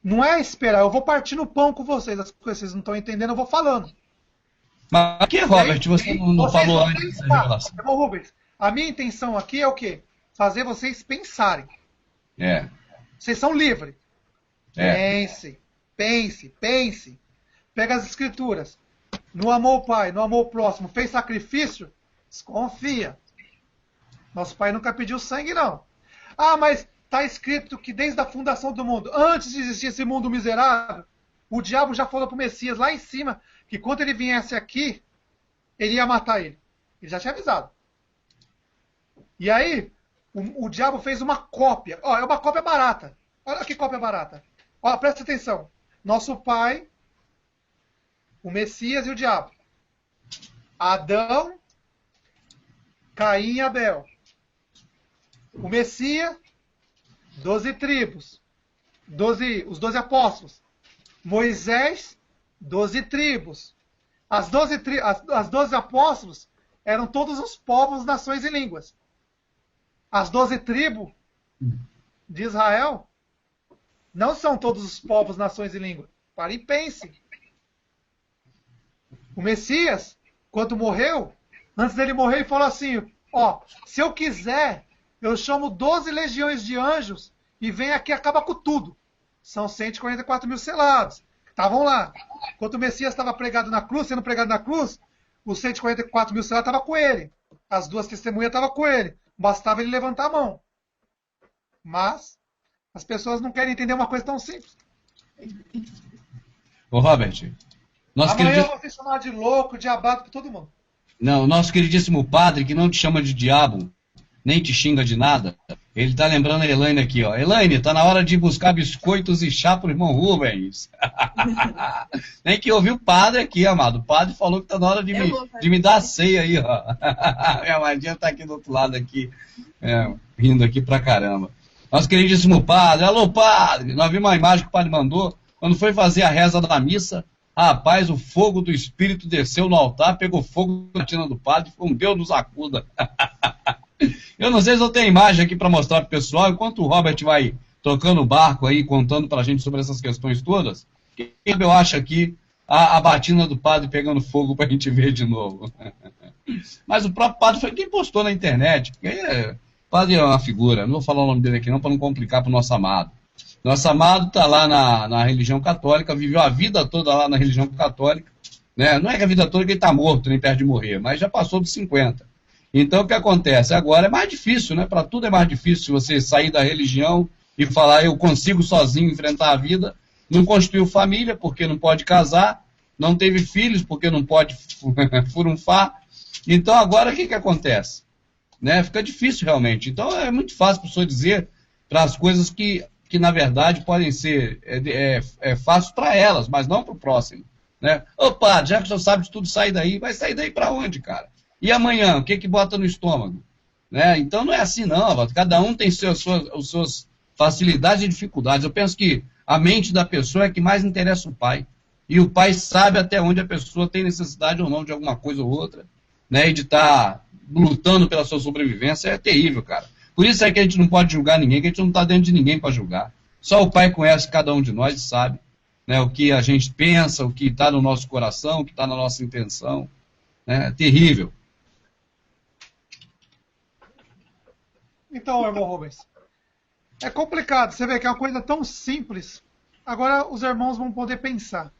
Não é esperar, eu vou partir no pão com vocês. As coisas vocês não estão entendendo, eu vou falando. Mas por que, Robert, você não falou antes dessa revelação? Irmão Rubens, a minha intenção aqui é o quê? Fazer vocês pensarem. Vocês são livres. Pense. Pega as escrituras. Não amou o pai, não amou o próximo, fez sacrifício? Desconfia. Nosso pai nunca pediu sangue, não. Mas está escrito que desde a fundação do mundo, antes de existir esse mundo miserável, o diabo já falou para o Messias lá em cima que quando ele viesse aqui, ele ia matar ele. Ele já tinha avisado. E aí, o diabo fez uma cópia. É uma cópia barata. Olha que cópia barata. Presta atenção. Nosso pai, o Messias e o diabo. Adão, Caim e Abel. O Messias, 12 tribos. Os 12 apóstolos. Moisés, 12 tribos. As 12 apóstolos eram todos os povos, nações e línguas. As 12 tribos de Israel não são todos os povos, nações e línguas. Pare e pense. O Messias, quando morreu, Antes dele morrer, ele falou assim, ó, se eu quiser, eu chamo 12 legiões de anjos e vem aqui e acaba com tudo. São 144 mil selados. Estavam lá. Enquanto o Messias estava pregado na cruz, sendo pregado na cruz, os 144 mil selados estavam com ele. As duas testemunhas estavam com ele. Bastava ele levantar a mão. Mas as pessoas não querem entender uma coisa tão simples. Ô, Robert, amanhã eu vou ser chamado de louco, diabado por todo mundo. Não, nosso queridíssimo padre, que não te chama de diabo, nem te xinga de nada, ele tá lembrando a Elaine aqui, ó. Elaine, tá na hora de buscar biscoitos e chá pro irmão Rubens. Nem que ouvir o padre aqui, amado. O padre falou que tá na hora de me dar a ceia aí, ó. Minha amadinha tá aqui do outro lado aqui, rindo aqui pra caramba. Nosso queridíssimo padre, alô padre, nós vimos uma imagem que o padre mandou, quando foi fazer a reza da missa, rapaz, o fogo do Espírito desceu no altar, pegou fogo na tina do padre, foi um Deus nos acuda. Eu não sei se eu tenho imagem aqui para mostrar pro pessoal, enquanto o Robert vai tocando o barco aí, contando pra gente sobre essas questões todas, eu acho aqui a batina do padre pegando fogo pra gente ver de novo. Mas o próprio padre foi quem postou na internet, porque o padre é uma figura, não vou falar o nome dele aqui não, para não complicar pro nosso amado. Nosso amado está lá na religião católica, viveu a vida toda lá na religião católica, né? Não é que a vida toda que ele está morto, nem perto de morrer, mas já passou dos 50. Então o que acontece? Agora é mais difícil, né? Para tudo é mais difícil você sair da religião e falar eu consigo sozinho enfrentar a vida. Não construiu família porque não pode casar, não teve filhos porque não pode furunfar. Então agora o que acontece? Né? Fica difícil realmente. Então é muito fácil a pessoa dizer para as coisas que na verdade podem ser fáceis para elas, mas não para o próximo. Né? Ô padre, já que o senhor sabe de tudo, sai daí. Vai sair daí para onde, cara? E amanhã, o que bota no estômago? Né? Então não é assim não, cada um tem as suas facilidades e dificuldades. Eu penso que a mente da pessoa é que mais interessa o pai. E o pai sabe até onde a pessoa tem necessidade ou não de alguma coisa ou outra. Né? E de estar lutando pela sua sobrevivência é terrível, cara. Por isso é que a gente não pode julgar ninguém, que a gente não está dentro de ninguém para julgar. Só o Pai conhece cada um de nós e sabe, né, o que a gente pensa, o que está no nosso coração, o que está na nossa intenção. Né? É terrível. Então, irmão Rubens, é complicado. Você vê que é uma coisa tão simples. Agora os irmãos vão poder pensar.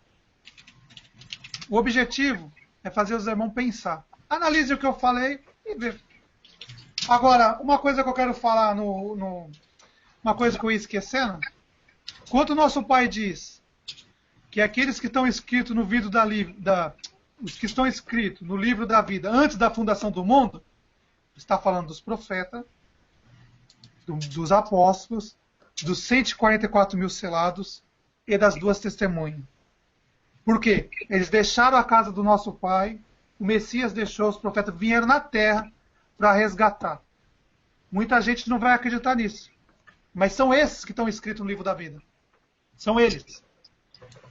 O objetivo é fazer os irmãos pensar. Analise o que eu falei e vê. Agora, uma coisa que eu quero falar, uma coisa que eu ia esquecendo. Quando o nosso Pai diz que aqueles que estão escritos no livro os que estão escritos no livro da vida antes da fundação do mundo, está falando dos profetas, dos apóstolos, dos 144 mil selados e das duas testemunhas. Por quê? Eles deixaram a casa do nosso Pai, o Messias deixou, os profetas vieram na terra para resgatar. Muita gente não vai acreditar nisso. Mas são esses que estão escritos no livro da vida. São eles.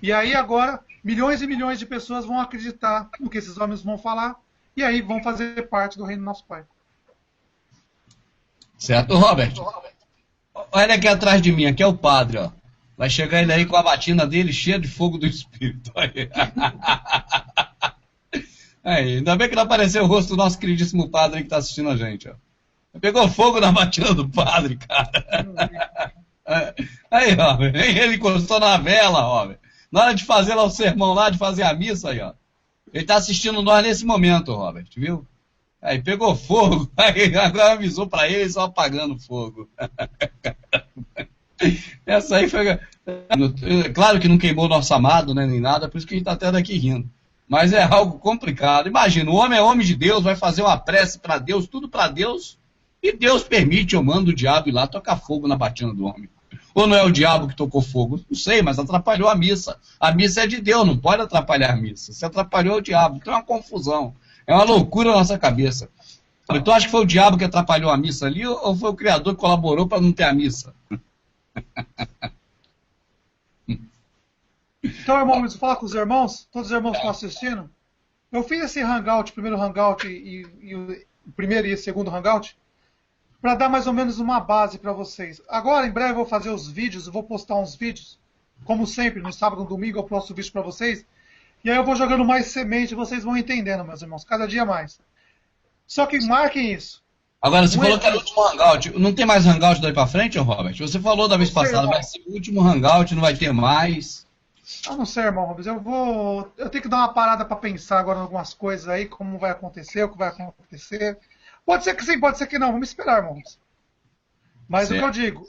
E aí agora, milhões e milhões de pessoas vão acreditar no que esses homens vão falar, e aí vão fazer parte do reino do nosso Pai. Certo, Robert? Olha aqui atrás de mim, aqui é o padre, ó. Vai chegar ele aí com a batina dele cheia de fogo do Espírito. Aí, ainda bem que não apareceu o rosto do nosso queridíssimo padre que está assistindo a gente, ó. Pegou fogo na batina do padre, cara. Aí, ó, ele encostou na vela, ó. Na hora de fazer lá o sermão lá, de fazer a missa, aí, ó. Ele está assistindo nós nesse momento, Robert, viu? Aí pegou fogo, aí agora avisou para ele, só apagando fogo. Essa aí foi... Claro que não queimou nosso amado, né, nem nada, por isso que a gente está até daqui rindo. Mas é algo complicado. Imagina, o homem é homem de Deus, vai fazer uma prece para Deus, tudo para Deus, e Deus permite, eu mando o diabo ir lá tocar fogo na batina do homem. Ou não é o diabo que tocou fogo? Não sei, mas atrapalhou a missa. A missa é de Deus, não pode atrapalhar a missa. Se atrapalhou o diabo, então é uma confusão. É uma loucura na nossa cabeça. Então acho que foi o diabo que atrapalhou a missa ali, ou foi o Criador que colaborou para não ter a missa? Então, irmão, vou falar com os irmãos, todos os irmãos que estão assistindo. Eu fiz esse hangout, o primeiro hangout e o primeiro e o segundo hangout, para dar mais ou menos uma base para vocês. Agora, em breve, eu vou fazer os vídeos, eu vou postar uns vídeos, como sempre, no sábado e no domingo eu posto vídeo para vocês, e aí eu vou jogando mais semente, vocês vão entendendo, meus irmãos, cada dia mais. Só que marquem isso. Agora, você falou que era o último hangout. Não tem mais hangout daí pra frente, Robert? Você falou da vez passada, vai ser o último hangout, não vai ter mais. Eu não sei, irmão Rubens. Eu tenho que dar uma parada para pensar agora em algumas coisas aí, como vai acontecer, o que vai acontecer. Pode ser que sim, pode ser que não. Vamos esperar, irmão Rubens. Mas certo. O que eu digo,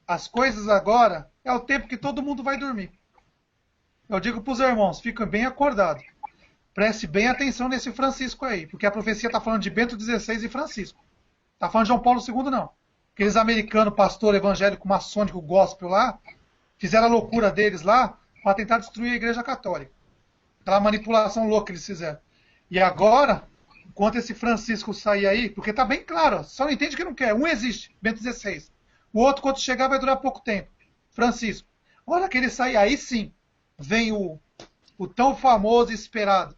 as coisas agora é o tempo que todo mundo vai dormir. Eu digo para os irmãos, fiquem bem acordados. Preste bem atenção nesse Francisco aí, porque a profecia está falando de Bento XVI e Francisco. Está falando de João Paulo II, não. Aqueles americanos, pastor evangélico, maçônico, gospel lá, fizeram a loucura deles lá para tentar destruir a igreja católica. Aquela manipulação louca que eles fizeram. E agora, enquanto esse Francisco sair aí, porque está bem claro, ó, só não entende que não quer. Um existe, Bento XVI. O outro, quando chegar, vai durar pouco tempo. Francisco. A hora que ele sair, aí sim, vem o tão famoso e esperado.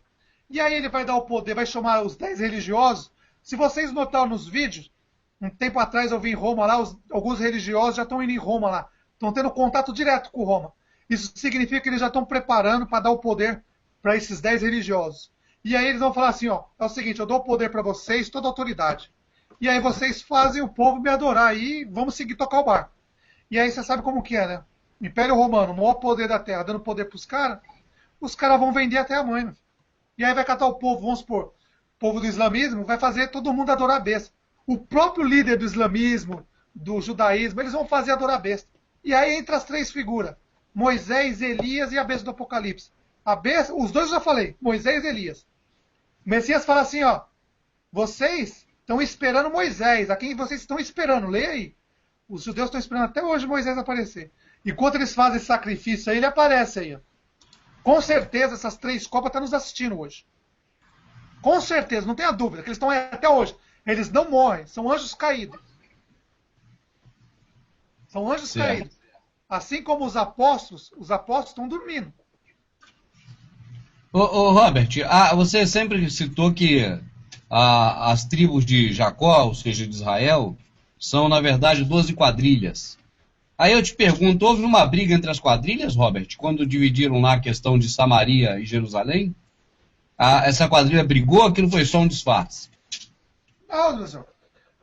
E aí ele vai dar o poder, vai chamar os 10 religiosos. Se vocês notaram nos vídeos, um tempo atrás eu vi em Roma lá, alguns religiosos já estão indo em Roma lá. Estão tendo contato direto com Roma. Isso significa que eles já estão preparando para dar o poder para esses 10 religiosos. E aí eles vão falar assim, ó, é o seguinte, eu dou o poder para vocês, toda a autoridade. E aí vocês fazem o povo me adorar e vamos seguir tocar o barco. E aí você sabe como que é, né? Império Romano, o maior poder da Terra, dando poder para os caras vão vender até a mãe. Né? E aí vai catar o povo, vamos supor, o povo do islamismo, vai fazer todo mundo adorar a besta. O próprio líder do islamismo, do judaísmo, eles vão fazer adorar a besta. E aí entra as 3 figuras, Moisés, Elias e a besta do Apocalipse. A besta, os dois eu já falei, Moisés e Elias. O Messias fala assim, ó, vocês estão esperando Moisés, a quem vocês estão esperando, leia aí. Os judeus estão esperando até hoje Moisés aparecer. Enquanto eles fazem esse sacrifício aí, ele aparece aí, ó. Com certeza essas 3 copas estão nos assistindo hoje. Com certeza, não tenha dúvida, que eles estão aí até hoje. Eles não morrem, são anjos caídos. São anjos caídos. Assim como os apóstolos estão dormindo. Ô Robert, você sempre citou que as tribos de Jacó, ou seja, de Israel, são, na verdade, 12 quadrilhas. Aí eu te pergunto, houve uma briga entre as quadrilhas, Robert, quando dividiram lá a questão de Samaria e Jerusalém? Essa quadrilha brigou, aquilo foi só um disfarce? Não, meu senhor.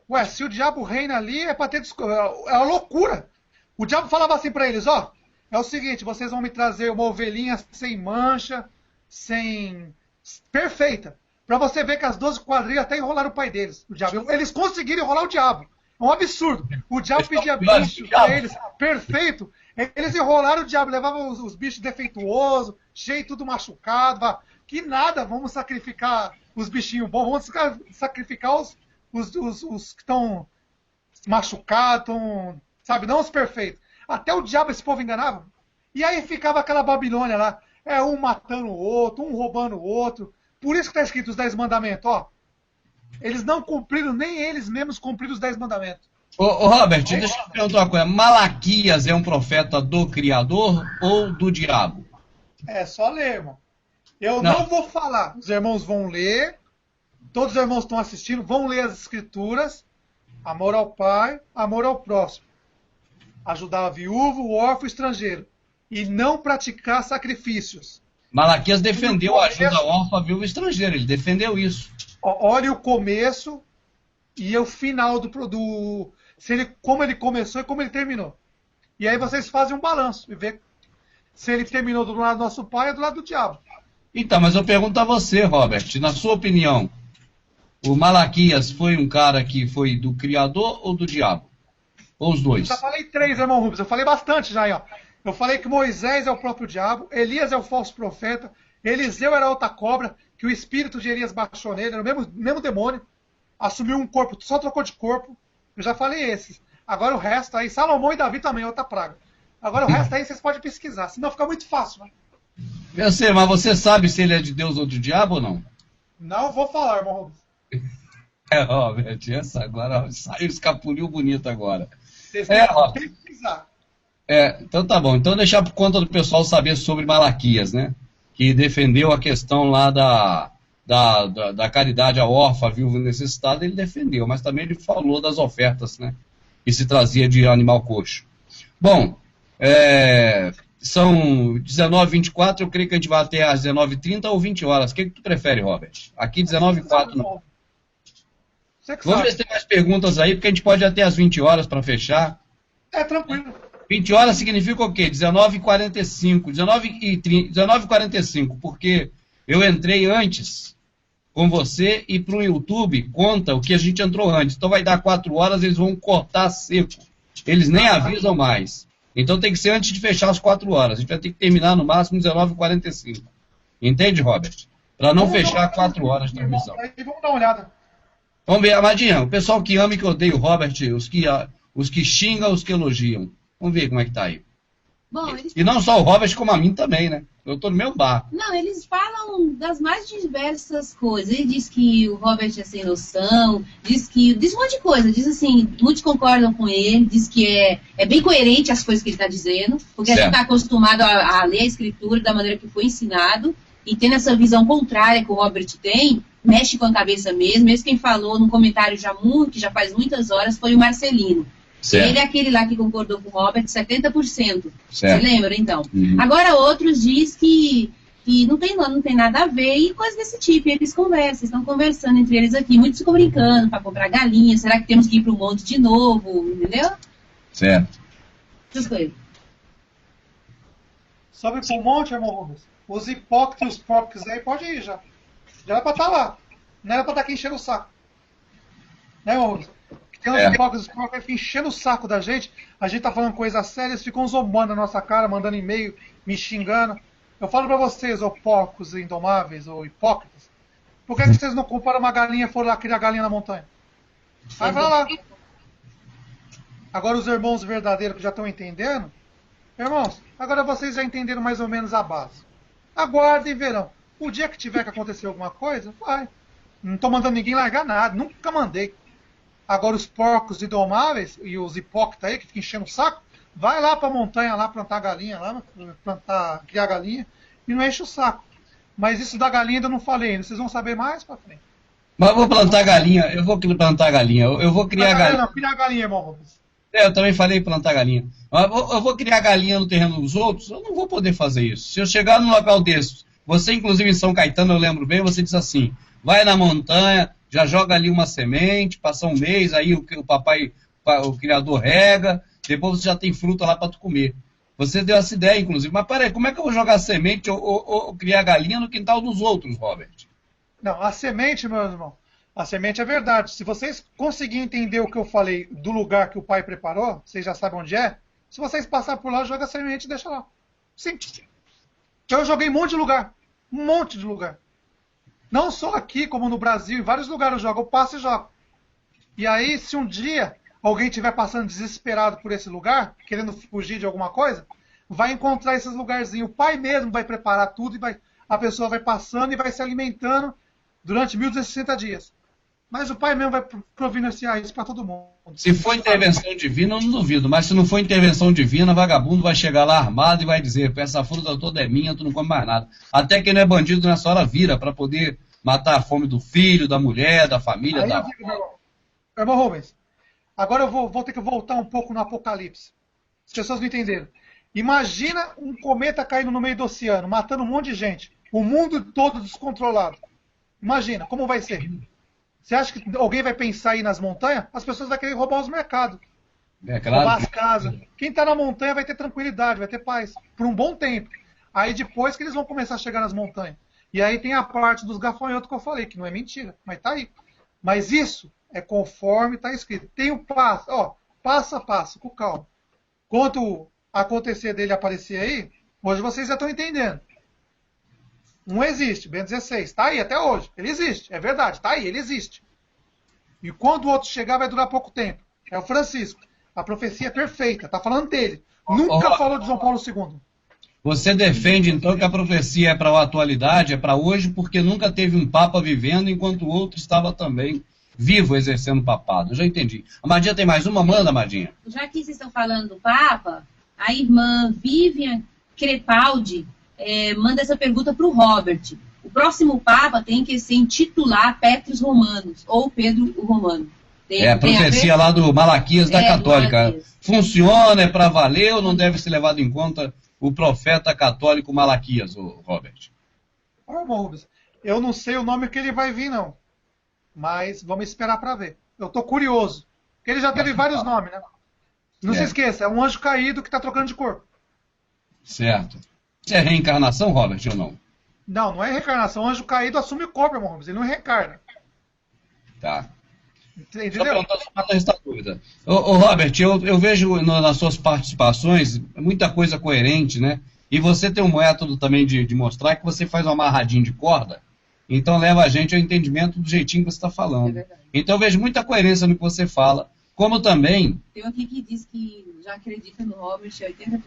Ué, se o diabo reina ali, é para ter... É uma loucura. O diabo falava assim para eles, ó, é o seguinte, vocês vão me trazer uma ovelhinha sem mancha, perfeita. Para você ver que as 12 quadrilhas até enrolaram o pai deles, o diabo. Eles conseguiram enrolar o diabo. É um absurdo. O diabo pedia bicho para eles, perfeito. Eles enrolaram o diabo, levavam os bichos defeituosos, cheio, tudo machucado. Que nada, vamos sacrificar os bichinhos bons, vamos sacrificar os que estão machucados, sabe, não os perfeitos. Até o diabo esse povo enganava. E aí ficava aquela Babilônia lá, um matando o outro, um roubando o outro. Por isso que está escrito os 10 mandamentos, ó. Eles não cumpriram, nem eles mesmos cumpriram os 10 mandamentos. Ô Robert, deixa eu te perguntar uma coisa. Malaquias é um profeta do Criador ou do diabo? É só ler, irmão. Eu não vou falar. Os irmãos vão ler. Todos os irmãos estão assistindo, vão ler as escrituras. Amor ao pai, amor ao próximo. Ajudar a viúva, o órfão, o estrangeiro. E não praticar sacrifícios. Malaquias defendeu a ajuda ao órfão, a viúva e estrangeiro. Ele defendeu isso. Olha o começo e o final como ele começou e como ele terminou. E aí vocês fazem um balanço e vê se ele terminou do lado do nosso pai ou do lado do diabo. Então, mas eu pergunto a você, Robert, na sua opinião, o Malaquias foi um cara que foi do Criador ou do diabo? Ou os dois? Eu já falei 3, irmão Rubens. Eu falei bastante já aí, ó. Eu falei que Moisés é o próprio diabo, Elias é o falso profeta, Eliseu era outra cobra, que o espírito de Elias baixou nele, era o mesmo demônio, assumiu um corpo, só trocou de corpo. Eu já falei esses. Agora o resto aí, Salomão e Davi também, outra praga. Agora o resto aí vocês podem pesquisar, senão fica muito fácil, né? Eu sei, mas você sabe se ele é de Deus ou de diabo ou não? Não vou falar, irmão Rubens. Robert, essa agora saiu, escapuliu bonito agora. Vocês têm que pesquisar. Então tá bom. Então deixar por conta do pessoal saber sobre Malaquias, né? Que defendeu a questão lá da caridade à órfã, à viúva necessitada, ele defendeu, mas também ele falou das ofertas, né? Que se trazia de animal coxo. Bom, são 19h24, eu creio que a gente vai até às 19h30 ou 20 horas. O que tu prefere, Robert? Aqui 19h04. Não. Você que Vamos sabe. ver se tem mais perguntas aí, porque a gente pode ir até às 20 horas para fechar. É tranquilo. 20 horas significa o quê? 19h45. 19h45, porque eu entrei antes com você e para o YouTube conta o que a gente entrou antes. Então vai dar 4 horas, eles vão cortar seco. Eles nem avisam mais. Então tem que ser antes de fechar as 4 horas. A gente vai ter que terminar no máximo 19h45. Entende, Robert? Para não fechar 4 horas de transmissão. Aí vamos dar uma olhada. Vamos ver, Amadinha, o pessoal que ama e que odeia o Robert, os que xingam, os que elogiam. Vamos ver como é que tá aí. Bom, eles... E não só o Robert, como a mim também, né? Eu tô no mesmo bar. Não, eles falam das mais diversas coisas. Ele diz que o Robert é sem noção, diz um monte de coisa. Diz assim, muitos concordam com ele, diz que é bem coerente as coisas que ele está dizendo, porque Certo. a gente está acostumado a ler a escritura da maneira que foi ensinado, e tendo essa visão contrária que o Robert tem, mexe com a cabeça mesmo. Mesmo quem falou num comentário que já faz muitas horas, foi o Marcelino. Certo. Ele é aquele lá que concordou com o Robert, 70%. Certo. Você lembra, então? Uhum. Agora outros diz que não tem nada a ver e coisas desse tipo. E eles estão conversando entre eles aqui. Muitos ficam brincando para comprar galinha. Será que temos que ir para o monte de novo? Entendeu? Certo. Essas coisas. Sobe pro monte, irmão Rubens. Os hipócritas e os próprios aí, pode ir já. Já era pra estar lá. Não era pra estar aqui enchendo o saco. Né, irmão Rubens? Tem uns hipócritas e os próprios que enchendo o saco da gente. A gente tá falando coisa séria, eles ficam zombando na nossa cara, mandando e-mail, me xingando. Eu falo pra vocês, ô porcos indomáveis, ou hipócritas, por que vocês não compraram uma galinha e foram lá criar galinha na montanha? Vai lá. Agora os irmãos verdadeiros que já estão entendendo, irmãos, agora vocês já entenderam mais ou menos a base. Aguardem e verão. O dia que tiver que acontecer alguma coisa, vai. Não estou mandando ninguém largar nada, nunca mandei. Agora os porcos indomáveis e os hipócritas aí que ficam enchendo o saco, vai lá para a montanha lá plantar galinha, criar galinha e não enche o saco. Mas isso da galinha ainda não falei ainda, vocês vão saber mais para frente. Mas eu vou plantar galinha, eu vou plantar galinha, eu vou criar galinha. Não, criar galinha, irmão Rubens. Eu também falei plantar galinha. Mas eu vou criar galinha no terreno dos outros, eu não vou poder fazer isso. Se eu chegar num local desses, você inclusive em São Caetano, eu lembro bem, você diz assim, vai na montanha, já joga ali uma semente, passa um mês, aí o criador rega, depois você já tem fruta lá para tu comer. Você deu essa ideia, inclusive. Mas peraí, como é que eu vou jogar semente ou criar galinha no quintal dos outros, Robert? Não, a semente, meu irmão, a semente é verdade. Se vocês conseguirem entender o que eu falei do lugar que o pai preparou, vocês já sabem onde é, se vocês passarem por lá, joga a semente e deixa lá. Sim. Eu joguei um monte de lugar. Um monte de lugar. Não só aqui, como no Brasil, em vários lugares eu jogo, eu passo e jogo. E aí, se um dia alguém estiver passando desesperado por esse lugar, querendo fugir de alguma coisa, vai encontrar esses lugarzinhos. O pai mesmo vai preparar tudo e a pessoa vai passando e vai se alimentando durante 1260 dias. Mas o pai mesmo vai providenciar isso para todo mundo. Se for intervenção divina, eu não duvido. Mas se não for intervenção divina, vagabundo vai chegar lá armado e vai dizer, essa fruta toda é minha, tu não come mais nada. Até quem não é bandido nessa hora vira para poder matar a fome do filho, da mulher, da família, da... Meu irmão Rubens, agora eu vou ter que voltar um pouco no Apocalipse. As pessoas não entenderam. Imagina um cometa caindo no meio do oceano, matando um monte de gente. O mundo todo descontrolado. Imagina, como vai ser? Você acha que alguém vai pensar aí nas montanhas? As pessoas vão querer roubar os mercados. Claro. Roubar as casas. Quem está na montanha vai ter tranquilidade, vai ter paz. Por um bom tempo. Aí depois que eles vão começar a chegar nas montanhas. E aí tem a parte dos gafanhotos que eu falei, que não é mentira, mas tá aí. Mas isso é conforme está escrito. Tem um passo, passo a passo, com calma. Quanto acontecer dele aparecer aí, hoje vocês já estão entendendo. Um existe, Ben 16, está aí até hoje. Ele existe, é verdade, está aí, ele existe. E quando o outro chegar, vai durar pouco tempo. É o Francisco. A profecia é perfeita, está falando dele. Nunca falou de João Paulo II. Você defende, então, que a profecia é para a atualidade, é para hoje, porque nunca teve um Papa vivendo, enquanto o outro estava também vivo, exercendo o papado. Eu já entendi. A Madinha tem mais uma? Manda, Madinha. Já que vocês estão falando do Papa, a irmã Vivian Crepaldi manda essa pergunta para o Robert. O próximo Papa tem que se intitular Petrus Romanos, ou Pedro o Romano. A profecia lá do Malaquias da Católica. Malaquias. Funciona, é para valer ou não deve ser levado em conta o profeta católico Malaquias, Robert? Rubens, eu não sei o nome que ele vai vir, não. Mas vamos esperar para ver. Eu tô curioso. Porque ele já teve vários nomes, né? Não se esqueça, é um anjo caído que tá trocando de corpo. Certo. Isso é reencarnação, Robert, ou não? Não, não é reencarnação. O anjo caído assume o corpo, irmão Rubens. Ele não reencarna. Tá. Só Entendeu? para essa dúvida. Ô, Robert, eu vejo nas suas participações muita coisa coerente, né? E você tem um método também de mostrar que você faz um amarradinho de corda, então leva a gente ao entendimento do jeitinho que você está falando. É verdade. Então eu vejo muita coerência no que você fala, como também... Tem um aqui que diz que já acredita no Robert 80%.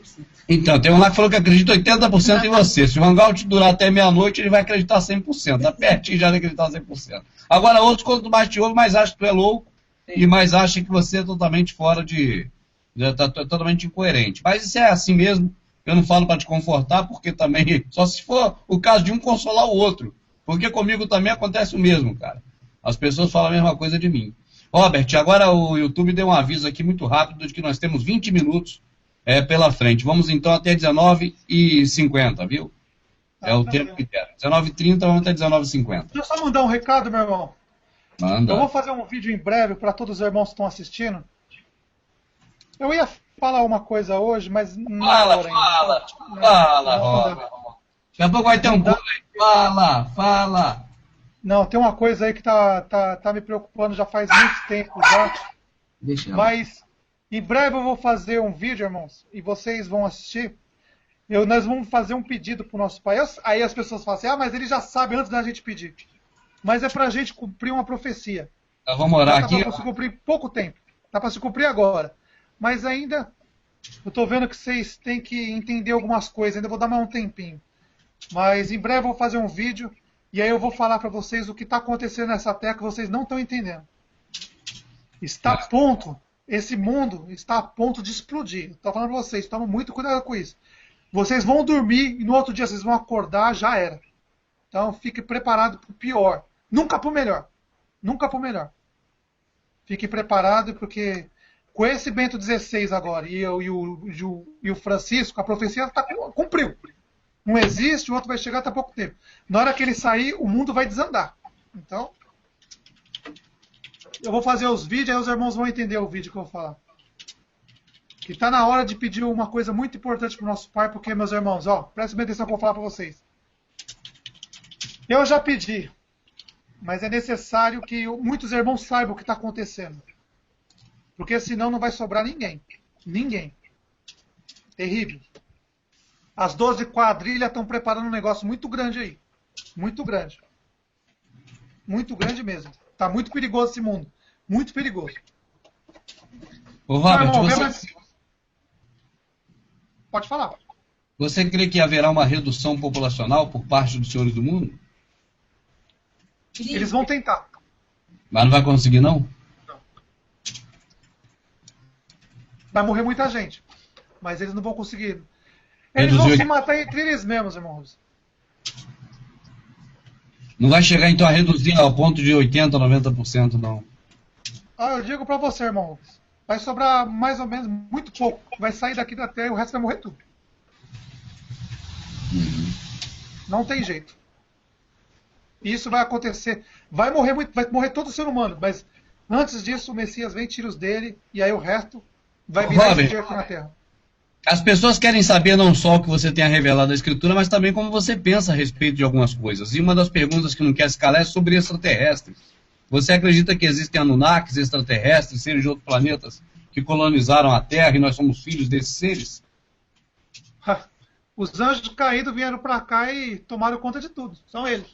Então, tem um lá que falou que acredita 80% em você. Se o hangout durar até meia-noite, ele vai acreditar 100%. Tá pertinho já de acreditar 100%. Agora, outros, quando mais te ouve, mais acha que tu é louco e mais acha que você é totalmente fora de... Tá totalmente incoerente. Mas isso é assim mesmo. Eu não falo para te confortar, porque também... Só se for o caso de um consolar o outro. Porque comigo também acontece o mesmo, cara. As pessoas falam a mesma coisa de mim. Robert, agora o YouTube deu um aviso aqui muito rápido de que nós temos 20 minutos pela frente. Vamos então até 19h50, viu? É o tempo que der. 19h30, vamos até 19h50. Deixa eu só mandar um recado, meu irmão. Manda. Eu vou fazer um vídeo em breve para todos os irmãos que estão assistindo. Eu ia falar uma coisa hoje, mas não é hora ainda. Fala, Robert. Daqui a pouco vai ter um pulo aí. Fala. Não, tem uma coisa aí que tá me preocupando já faz muito tempo já. Deixa eu... Mas em breve eu vou fazer um vídeo, irmãos, e vocês vão assistir. Nós vamos fazer um pedido pro nosso pai. Aí as pessoas falam assim, mas ele já sabe antes da gente pedir. Mas é pra gente cumprir uma profecia. Nós vamos orar aqui. Dá pra se cumprir em pouco tempo. Dá pra se cumprir agora. Mas ainda, eu tô vendo que vocês têm que entender algumas coisas. Ainda vou dar mais um tempinho. Mas em breve eu vou fazer um vídeo. E aí eu vou falar para vocês o que está acontecendo nessa terra que vocês não estão entendendo. Está a ponto, esse mundo está a ponto de explodir. Estou falando para vocês, tomem muito cuidado com isso. Vocês vão dormir e no outro dia vocês vão acordar, já era. Então fique preparado para o pior. Nunca para o melhor. Nunca para o melhor. Fique preparado porque com esse Bento XVI agora e o Francisco, a profecia cumpriu. Um existe, o outro vai chegar até pouco tempo. Na hora que ele sair, o mundo vai desandar. Então, eu vou fazer os vídeos, aí os irmãos vão entender o vídeo que eu vou falar. Que está na hora de pedir uma coisa muito importante para o nosso Pai, porque, meus irmãos, prestem bem atenção que eu vou falar para vocês. Eu já pedi, mas é necessário que muitos irmãos saibam o que está acontecendo. Porque senão não vai sobrar ninguém. Ninguém. Terrível. As 12 quadrilhas estão preparando um negócio muito grande aí. Muito grande. Muito grande mesmo. Está muito perigoso esse mundo. Muito perigoso. Ô, Robert, Pode falar. Você crê que haverá uma redução populacional por parte dos senhores do mundo? Eles vão tentar. Mas não vai conseguir, não? Não. Vai morrer muita gente. Mas eles não vão conseguir. Eles vão se matar entre eles mesmos, irmãos. Não vai chegar então a reduzir ao ponto de 80%, 90%, não. Eu digo pra você, irmão. Vai sobrar mais ou menos muito pouco. Vai sair daqui da terra e o resto vai morrer tudo. Não tem jeito. Isso vai acontecer. Vai morrer todo ser humano. Mas antes disso, o Messias vem, tira os dele. E aí o resto vai virar aqui na terra. As pessoas querem saber não só o que você tenha revelado na Escritura, mas também como você pensa a respeito de algumas coisas. E uma das perguntas que não quer se calar é sobre extraterrestres. Você acredita que existem Anunnakis, extraterrestres, seres de outros planetas que colonizaram a Terra e nós somos filhos desses seres? Os anjos caídos vieram para cá e tomaram conta de tudo. São eles.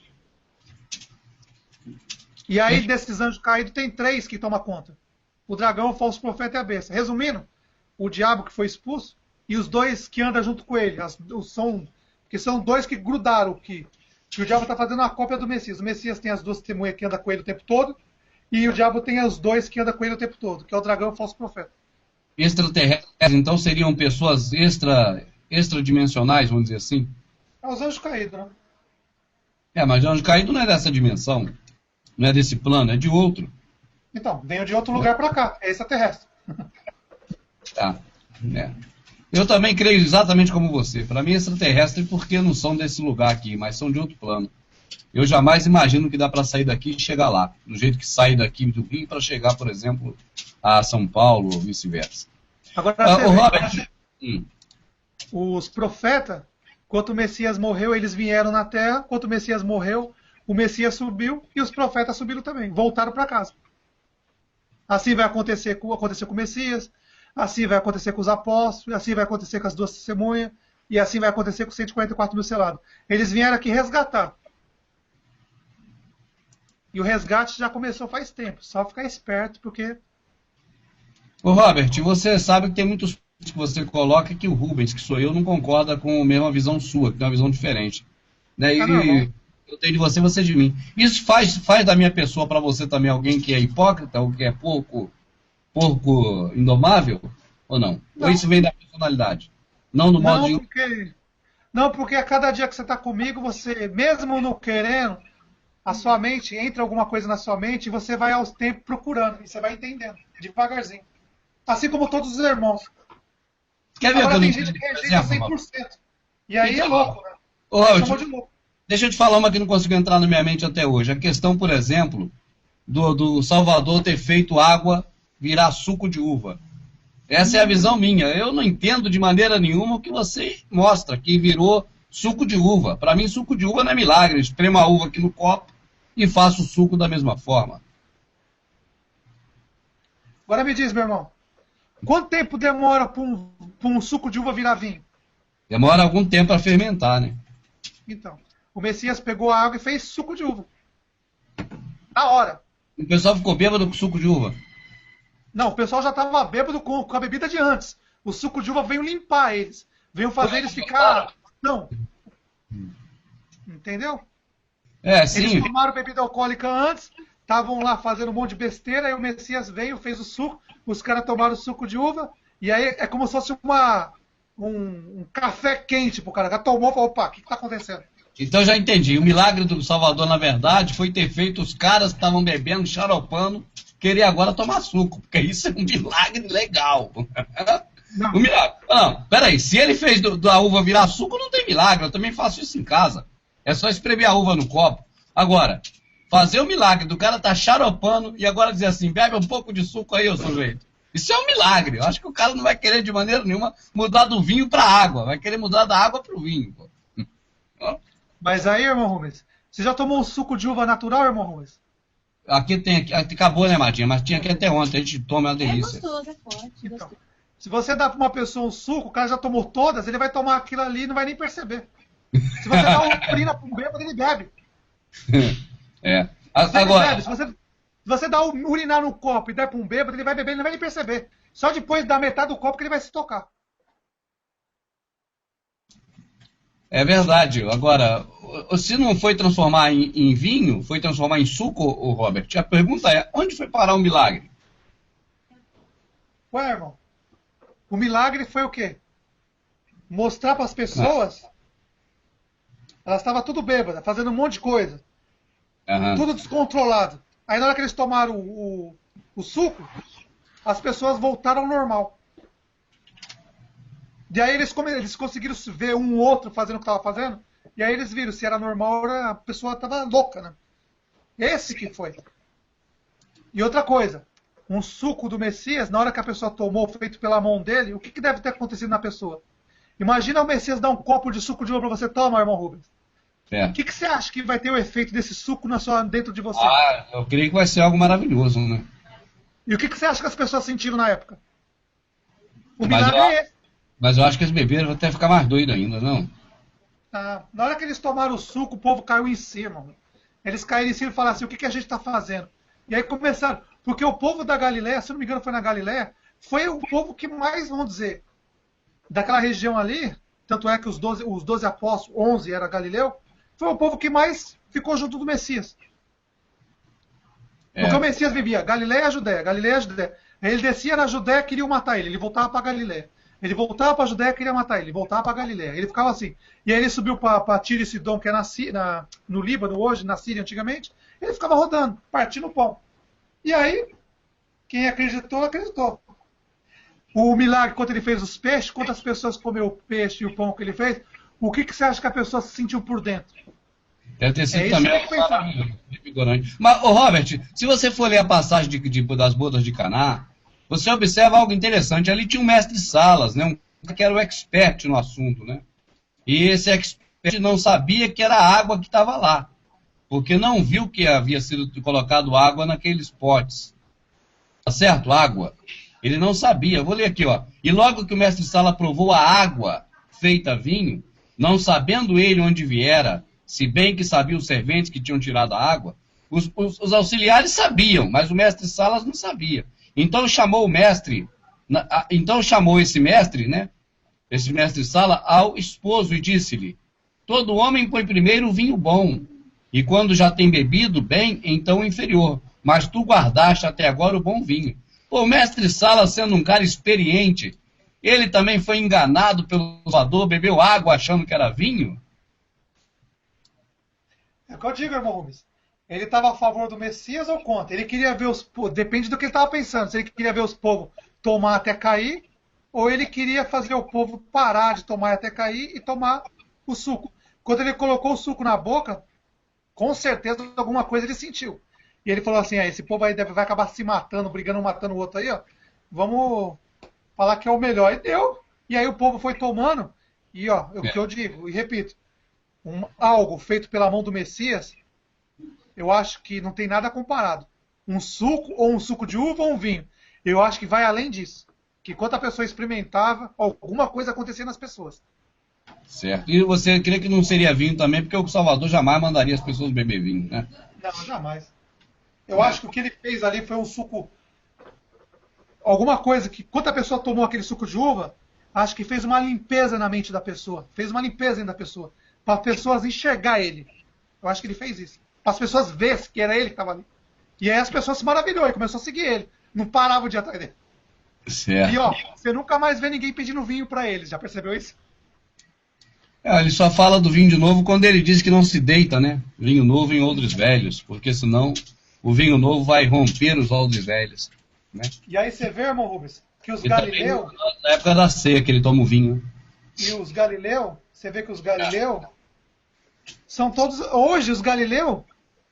E aí, desses anjos caídos, tem 3 que tomam conta. O dragão, o falso profeta e a besta. Resumindo, o diabo que foi expulso e os 2 que andam junto com ele. Porque são 2 que grudaram, que o diabo está fazendo uma cópia do Messias. O Messias tem as 2 testemunhas que andam com ele o tempo todo, e o diabo tem os 2 que andam com ele o tempo todo, que é o dragão e o falso profeta. Extraterrestres, então, seriam pessoas extradimensionais, vamos dizer assim? É os anjos caídos, né? Mas o anjo caído não é dessa dimensão, não é desse plano, é de outro. Então, veio de outro lugar para cá, é extraterrestre. Tá, Eu também creio exatamente como você. Para mim, extraterrestre porque não são desse lugar aqui, mas são de outro plano. Eu jamais imagino que dá para sair daqui e chegar lá, do jeito que sai daqui do Rio para chegar, por exemplo, a São Paulo ou vice-versa. Agora, O Robert, os profetas, quando o Messias morreu, eles vieram na terra. Quando o Messias morreu, o Messias subiu e os profetas subiram também, voltaram para casa. Assim vai acontecer com o Messias, assim vai acontecer com os apóstolos, assim vai acontecer com as 2 testemunhas, e assim vai acontecer com 144 mil selados. Eles vieram aqui resgatar. E o resgate já começou faz tempo. Só ficar esperto, porque... Ô Robert, você sabe que tem muitos que você coloca que o Rubens, que sou eu, não concorda com a mesma visão sua, que tem uma visão diferente. Né? E eu tenho de você, você de mim. Isso faz da minha pessoa para você também alguém que é hipócrita, ou que é porco indomável, ou não? Ou isso vem da personalidade? Não no modo de... Não, porque a cada dia que você está comigo, você, mesmo não querendo, a sua mente, entra alguma coisa na sua mente e você vai aos tempos procurando, e você vai entendendo, devagarzinho. Assim como todos os irmãos. Quer ver? Agora tem gente que rejeita 100%. E aí é louco, né? Chamou de louco. Deixa eu te falar uma que não conseguiu entrar na minha mente até hoje. A questão, por exemplo, do Salvador ter feito água virar suco de uva. Essa é a visão minha. Eu não entendo de maneira nenhuma o que você mostra, que virou suco de uva. Para mim, suco de uva não é milagre. Espremo a uva aqui no copo e faço o suco da mesma forma. Agora me diz, meu irmão. Quanto tempo demora para um suco de uva virar vinho? Demora algum tempo para fermentar, né? Então, o Messias pegou a água e fez suco de uva. Na hora. O pessoal ficou bêbado com suco de uva. Não, o pessoal já estava bêbado com a bebida de antes. O suco de uva veio limpar eles. Veio fazer eles ficar... Não. Entendeu? Sim. Eles tomaram bebida alcoólica antes, estavam lá fazendo um monte de besteira, aí o Messias veio, fez o suco, os caras tomaram o suco de uva, e aí é como se fosse um café quente pro cara. Já tomou e falou, opa, o que está acontecendo? Então já entendi. O milagre do Salvador, na verdade, foi ter feito os caras que estavam bebendo, xaropando, querer agora tomar suco, porque isso é um milagre legal. Não. Um milagre. Não, peraí, se ele fez da uva virar suco, não tem milagre, eu também faço isso em casa. É só espremer a uva no copo. Agora, fazer o milagre do cara tá xaropando e agora dizer assim, bebe um pouco de suco aí, ô sujeito. Isso é um milagre. Eu acho que o cara não vai querer de maneira nenhuma mudar do vinho para água, vai querer mudar da água para o vinho. Pô. Mas aí, irmão Rubens, você já tomou um suco de uva natural, irmão Rubens? Aqui acabou, né, Martinha? Mas tinha aqui até ontem, a gente toma uma delícia. É gostoso, é forte. Então, se você dá para uma pessoa um suco, o cara já tomou todas, ele vai tomar aquilo ali e não vai nem perceber. Se você dá urina para um bêbado, ele bebe. Agora... Bebe. Se você dá urinar no copo e der para um bêbado, ele vai beber, ele não vai nem perceber. Só depois da metade do copo que ele vai se tocar. É verdade. Agora, se não foi transformar em vinho, foi transformar em suco, o Robert, a pergunta é, onde foi parar o milagre? Ué, irmão, o milagre foi o quê? Mostrar para as pessoas, elas estavam tudo bêbadas, fazendo um monte de coisa. Tudo descontrolado. Aí na hora que eles tomaram o suco, as pessoas voltaram ao normal. E aí eles conseguiram ver um outro fazendo o que estava fazendo, e aí eles viram se era normal ou a pessoa estava louca, né? Esse que foi. E outra coisa, um suco do Messias, na hora que a pessoa tomou, feito pela mão dele, o que deve ter acontecido na pessoa? Imagina o Messias dar um copo de suco de uva para você tomar, irmão Rubens. O que você acha que vai ter o efeito desse suco dentro de você? Eu creio que vai ser algo maravilhoso, né? E o que você acha que as pessoas sentiram na época? O milagre é esse. Mas eu acho que as bebês vão até ficar mais doidas ainda, não? Na hora que eles tomaram o suco, o povo caiu em cima. Eles caíram em cima e falaram assim, o que a gente está fazendo? E aí começaram, porque o povo da Galileia, se não me engano foi na Galileia, foi o povo que mais, vamos dizer, daquela região ali, tanto é que os 12 apóstolos, 11 era Galileu, foi o povo que mais ficou junto do Messias. Porque o Messias vivia Galileia, Judéia, Galileia, Judéia. Aí ele descia na Judéia, queriam matar ele voltava para Galileia. Ele voltava para a Judéia, queria matar ele voltava para Galileia. Ele ficava assim. E aí ele subiu para Tiro e Sidom, que é no Líbano hoje, na Síria antigamente. Ele ficava rodando, partindo o pão. E aí, quem acreditou, acreditou. O milagre, quando ele fez os peixes, quantas pessoas comeu o peixe e o pão que ele fez, o que você acha que a pessoa se sentiu por dentro? Deve ter sido É isso também que eu fico pensando. revigorante. Mas, ô Robert, se você for ler a passagem das bodas de Caná, você observa algo interessante. Ali tinha um mestre-salas, né? Um cara que era o expert no assunto, né? E esse expert não sabia que era a água que estava lá, porque não viu que havia sido colocado água naqueles potes. Tá certo? Água. Ele não sabia. Eu vou ler aqui, ó. E logo que o mestre-sala provou a água feita vinho, não sabendo ele onde viera, se bem que sabiam os serventes que tinham tirado a água, os auxiliares sabiam, mas o mestre-salas não sabia. Então chamou esse mestre, né? Esse mestre-sala ao esposo e disse-lhe: todo homem põe primeiro o vinho bom, e quando já tem bebido bem, então o inferior. Mas tu guardaste até agora o bom vinho. O mestre-sala, sendo um cara experiente, ele também foi enganado pelo Salvador, bebeu água achando que era vinho? É o que eu digo, irmão Rubens. Ele estava a favor do Messias ou contra? Ele queria ver depende do que ele estava pensando. Se ele queria ver os povos tomar até cair, ou ele queria fazer o povo parar de tomar até cair e tomar o suco. Quando ele colocou o suco na boca, com certeza alguma coisa ele sentiu. E ele falou assim: esse povo aí vai acabar se matando, brigando, matando o outro aí, ó. Vamos falar que é o melhor. E deu. E aí o povo foi tomando. E ó, o que eu digo, e repito, algo feito pela mão do Messias, eu acho que não tem nada comparado. Um suco, ou um suco de uva ou um vinho. Eu acho que vai além disso. Que quando a pessoa experimentava, alguma coisa acontecia nas pessoas. Certo. E você crê que não seria vinho também, porque o Salvador jamais mandaria as pessoas beber vinho, né? Não, jamais. Eu acho que o que ele fez ali foi um suco... Alguma coisa que, quando a pessoa tomou aquele suco de uva, acho que fez uma limpeza na mente da pessoa. Fez uma limpeza dentro da pessoa. Para as pessoas enxergar ele. Eu acho que ele fez isso. Para as pessoas verem que era ele que estava ali. E aí as pessoas se maravilhou e começou a seguir ele. Não parava de ir atrás dele. Certo. E ó, você nunca mais vê ninguém pedindo vinho para ele. Já percebeu isso? Ele só fala do vinho de novo quando ele diz que não se deita, né? Vinho novo em odres velhos, porque senão o vinho novo vai romper os odres velhos, né? E aí você vê, irmão Rubens, que os Galileus... Na época da ceia que ele toma o vinho. E os Galileus, você vê que os Galileus são todos... Hoje, os Galileus...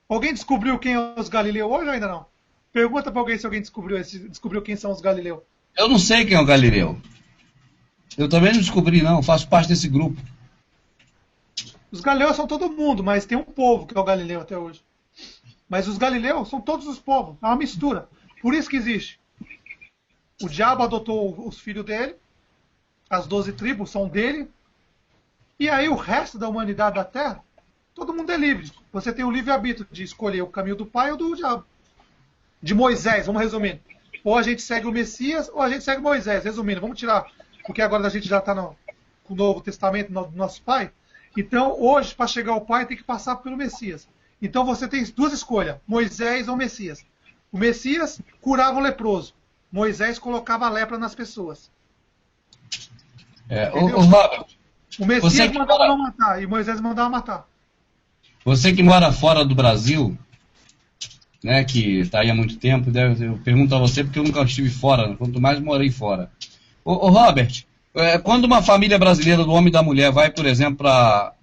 Alguém descobriu quem é os Galileus hoje ou ainda não? Pergunta para alguém se alguém descobriu quem são os Galileus. Eu não sei quem é o Galileu. Eu também não descobri, não. Faço parte desse grupo. Os Galileus são todo mundo, mas tem um povo que é o Galileu até hoje. Mas os Galileus são todos os povos. É uma mistura. Por isso que existe. O diabo adotou os filhos dele. As 12 tribos são dele. E aí o resto da humanidade da Terra, todo mundo é livre. Você tem o livre-arbítrio de escolher o caminho do pai ou do diabo. De Moisés, vamos resumindo. Ou a gente segue o Messias, ou a gente segue Moisés. Resumindo, vamos tirar, porque agora a gente já está com o Novo Testamento do nosso pai. Então, hoje, para chegar ao pai, tem que passar pelo Messias. Então você tem duas escolhas, Moisés ou Messias. O Messias curava o leproso. Moisés colocava a lepra nas pessoas. Robert, o Messias mandava não matar, e Moisés mandava matar. Você que mora fora do Brasil, né, que está aí há muito tempo, eu pergunto a você porque eu nunca estive fora, quanto mais morei fora. Robert, quando uma família brasileira, do homem e da mulher, vai, por exemplo,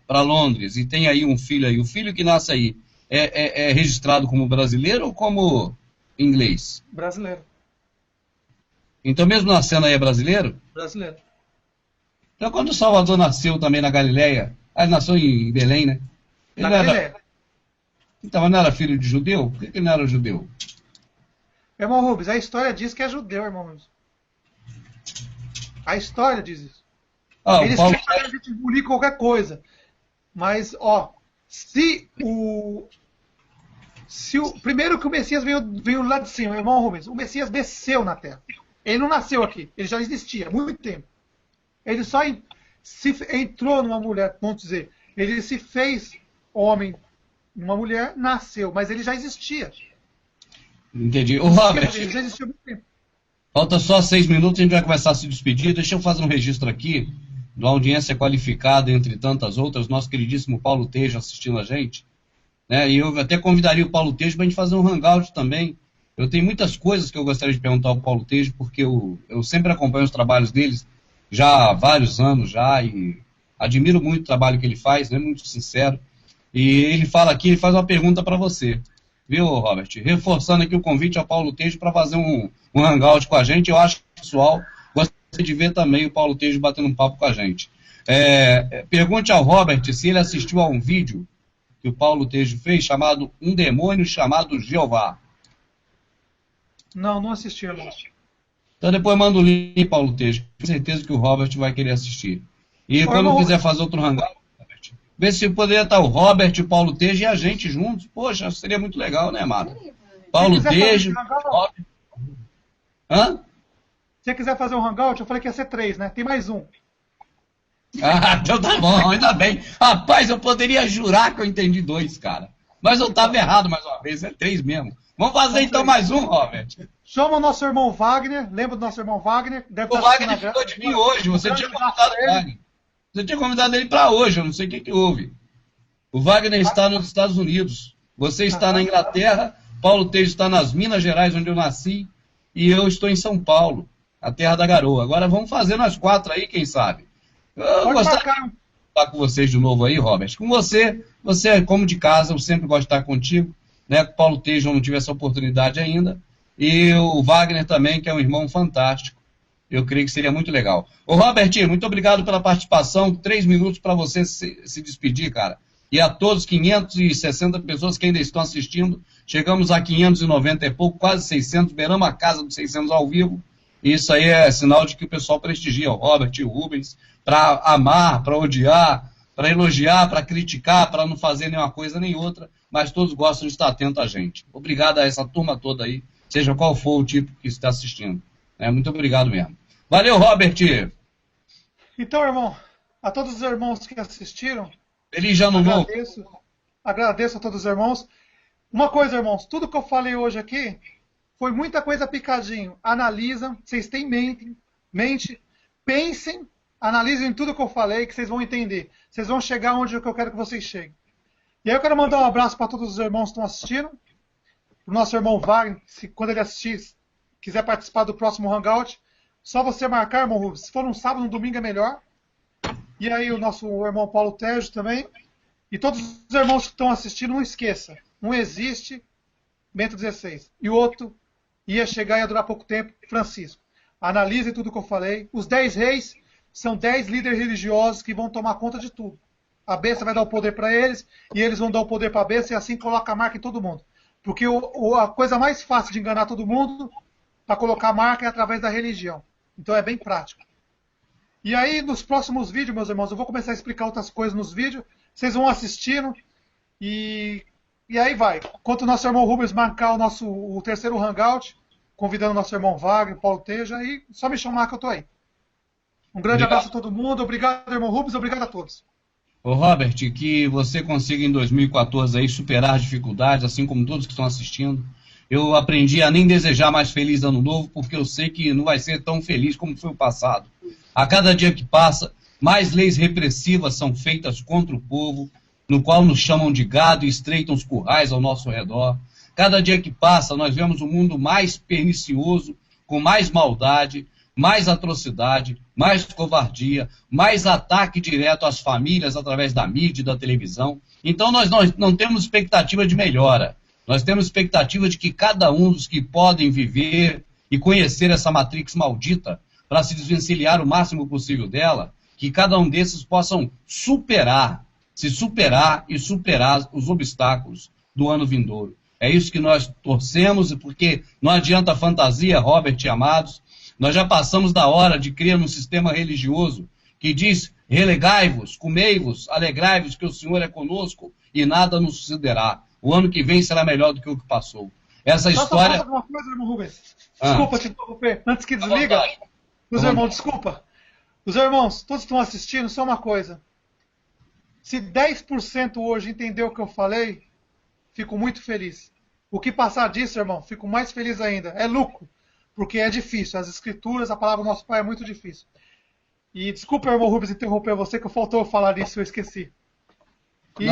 para Londres e tem aí um filho aí, o filho que nasce aí, é registrado como brasileiro ou como inglês? Brasileiro. Então mesmo nascendo aí é brasileiro? Brasileiro. Então quando o Salvador nasceu também na Galileia, ele nasceu em Belém, né? Ele na Galileia. Então, mas não era filho de judeu? Por que ele não era judeu? Irmão Rubens, a história diz que é judeu, irmão Rubens. A história diz isso. Eles querem fazer a gente engolir qualquer coisa. Mas, ó, primeiro que o Messias veio lá de cima, irmão Rubens, o Messias desceu na Terra. Ele não nasceu aqui, ele já existia há muito tempo. Ele só entrou numa mulher, vamos dizer, ele se fez homem numa mulher, nasceu, mas ele já existia. Entendi. Robert, ele já existia há muito tempo. Falta só 6 minutos, a gente vai começar a se despedir. Deixa eu fazer um registro aqui de uma audiência qualificada, entre tantas outras, nosso queridíssimo Paulo Tejo assistindo a gente. Né? E eu até convidaria o Paulo Tejo para a gente fazer um hangout também. Eu tenho muitas coisas que eu gostaria de perguntar ao Paulo Tejo, porque eu sempre acompanho os trabalhos deles já há vários anos já, e admiro muito o trabalho que ele faz, é muito sincero. E ele fala aqui, ele faz uma pergunta para você. Viu, Robert? Reforçando aqui o convite ao Paulo Tejo para fazer um hangout com a gente. Eu acho que o pessoal gostaria de ver também o Paulo Tejo batendo um papo com a gente. Pergunte ao Robert se ele assistiu a um vídeo que o Paulo Tejo fez chamado Um Demônio Chamado Jeová. Não assisti, irmão. Então depois manda o link, Paulo Tejo. Tenho certeza que o Robert vai querer assistir. E quando quiser fazer outro hangout, vê se poderia estar o Robert, o Paulo Tejo e a gente juntos. Poxa, seria muito legal, né, Amado? Paulo Tejo, Robert. Hã? Se você quiser fazer um hangout, eu falei que ia ser 3, né? Tem mais um. Ah, então tá bom, ainda bem. Rapaz, eu poderia jurar que eu entendi 2, cara. Mas eu estava errado mais uma vez, é 3 mesmo. Vamos fazer então mais um, Robert. Chama o nosso irmão Wagner, lembra do nosso irmão Wagner? O Wagner ficou de mim hoje, você tinha convidado o Wagner. Você tinha convidado ele para hoje, eu não sei o que houve. O Wagner está nos Estados Unidos, você está na Inglaterra, Paulo Tejo está nas Minas Gerais, onde eu nasci, e eu estou em São Paulo, a terra da garoa. Agora vamos fazer nós 4 aí, quem sabe? Eu gostaria de estar com vocês de novo aí, Robert. Com você é como de casa, eu sempre gosto de estar contigo. Né? Com o Paulo Tejo eu não tive essa oportunidade ainda. E o Wagner também, que é um irmão fantástico. Eu creio que seria muito legal. Ô, Robert, muito obrigado pela participação. 3 minutos para você se despedir, cara. E a todos, 560 pessoas que ainda estão assistindo. Chegamos a 590 e pouco, quase 600. Beiramos a casa dos 600 ao vivo. E isso aí é sinal de que o pessoal prestigia o Robert e o Rubens para amar, para odiar, para elogiar, para criticar, para não fazer nenhuma coisa nem outra. Mas todos gostam de estar atento a gente. Obrigado a essa turma toda aí, seja qual for o tipo que está assistindo. Muito obrigado mesmo. Valeu, Robert! Então, irmão, a todos os irmãos que assistiram, feliz ano novo. Agradeço a todos os irmãos. Uma coisa, irmãos, tudo que eu falei hoje aqui foi muita coisa picadinho. Analisam, vocês têm mente, pensem, analisem tudo que eu falei, que vocês vão entender. Vocês vão chegar onde eu quero que vocês cheguem. E aí eu quero mandar um abraço para todos os irmãos que estão assistindo. O nosso irmão Wagner, quando ele assistir, quiser participar do próximo Hangout, só você marcar, irmão Rubens. Se for um sábado, um domingo é melhor. E aí o nosso irmão Paulo Tejo também. E todos os irmãos que estão assistindo, não esqueça. Um existe, Bento XVI. E o outro ia chegar e ia durar pouco tempo, Francisco. Analise tudo que eu falei. Os 10 reis são 10 líderes religiosos que vão tomar conta de tudo. A besta vai dar o poder para eles, e eles vão dar o poder para a besta, e assim coloca a marca em todo mundo. Porque a coisa mais fácil de enganar todo mundo, para colocar a marca, é através da religião. Então é bem prático. E aí, nos próximos vídeos, meus irmãos, eu vou começar a explicar outras coisas nos vídeos, vocês vão assistindo, e aí vai. Enquanto o nosso irmão Rubens marcar o terceiro Hangout, convidando o nosso irmão Wagner, Paulo Teja, aí só me chamar que eu tô aí. Um grande abraço a todo mundo, obrigado, irmão Rubens, obrigado a todos. Ô Robert, que você consiga em 2014 aí superar as dificuldades, assim como todos que estão assistindo. Eu aprendi a nem desejar mais feliz ano novo, porque eu sei que não vai ser tão feliz como foi o passado. A cada dia que passa, mais leis repressivas são feitas contra o povo, no qual nos chamam de gado e estreitam os currais ao nosso redor. Cada dia que passa, nós vemos um mundo mais pernicioso, com mais maldade, mais atrocidade, mais covardia, mais ataque direto às famílias através da mídia e da televisão. Então nós não temos expectativa de melhora. Nós temos expectativa de que cada um dos que podem viver e conhecer essa matrix maldita, para se desvencilhar o máximo possível dela, que cada um desses possam se superar e superar os obstáculos do ano vindouro. É isso que nós torcemos, porque não adianta a fantasia, Robert e amados. Nós já passamos da hora de crer num sistema religioso que diz: relegai-vos, comei-vos, alegrai-vos que o Senhor é conosco e nada nos sucederá. O ano que vem será melhor do que o que passou. Essa história... Só uma coisa, irmão Rubens. Desculpa te interromper. Antes que desliga, os irmãos, desculpa. Os irmãos, todos estão assistindo, só uma coisa. Se 10% hoje entendeu o que eu falei, fico muito feliz. O que passar disso, irmão, fico mais feliz ainda. É lucro. Porque é difícil. As escrituras, a palavra do nosso Pai é muito difícil. E desculpa, irmão Rubens, interromper você, que faltou falar disso, eu esqueci. E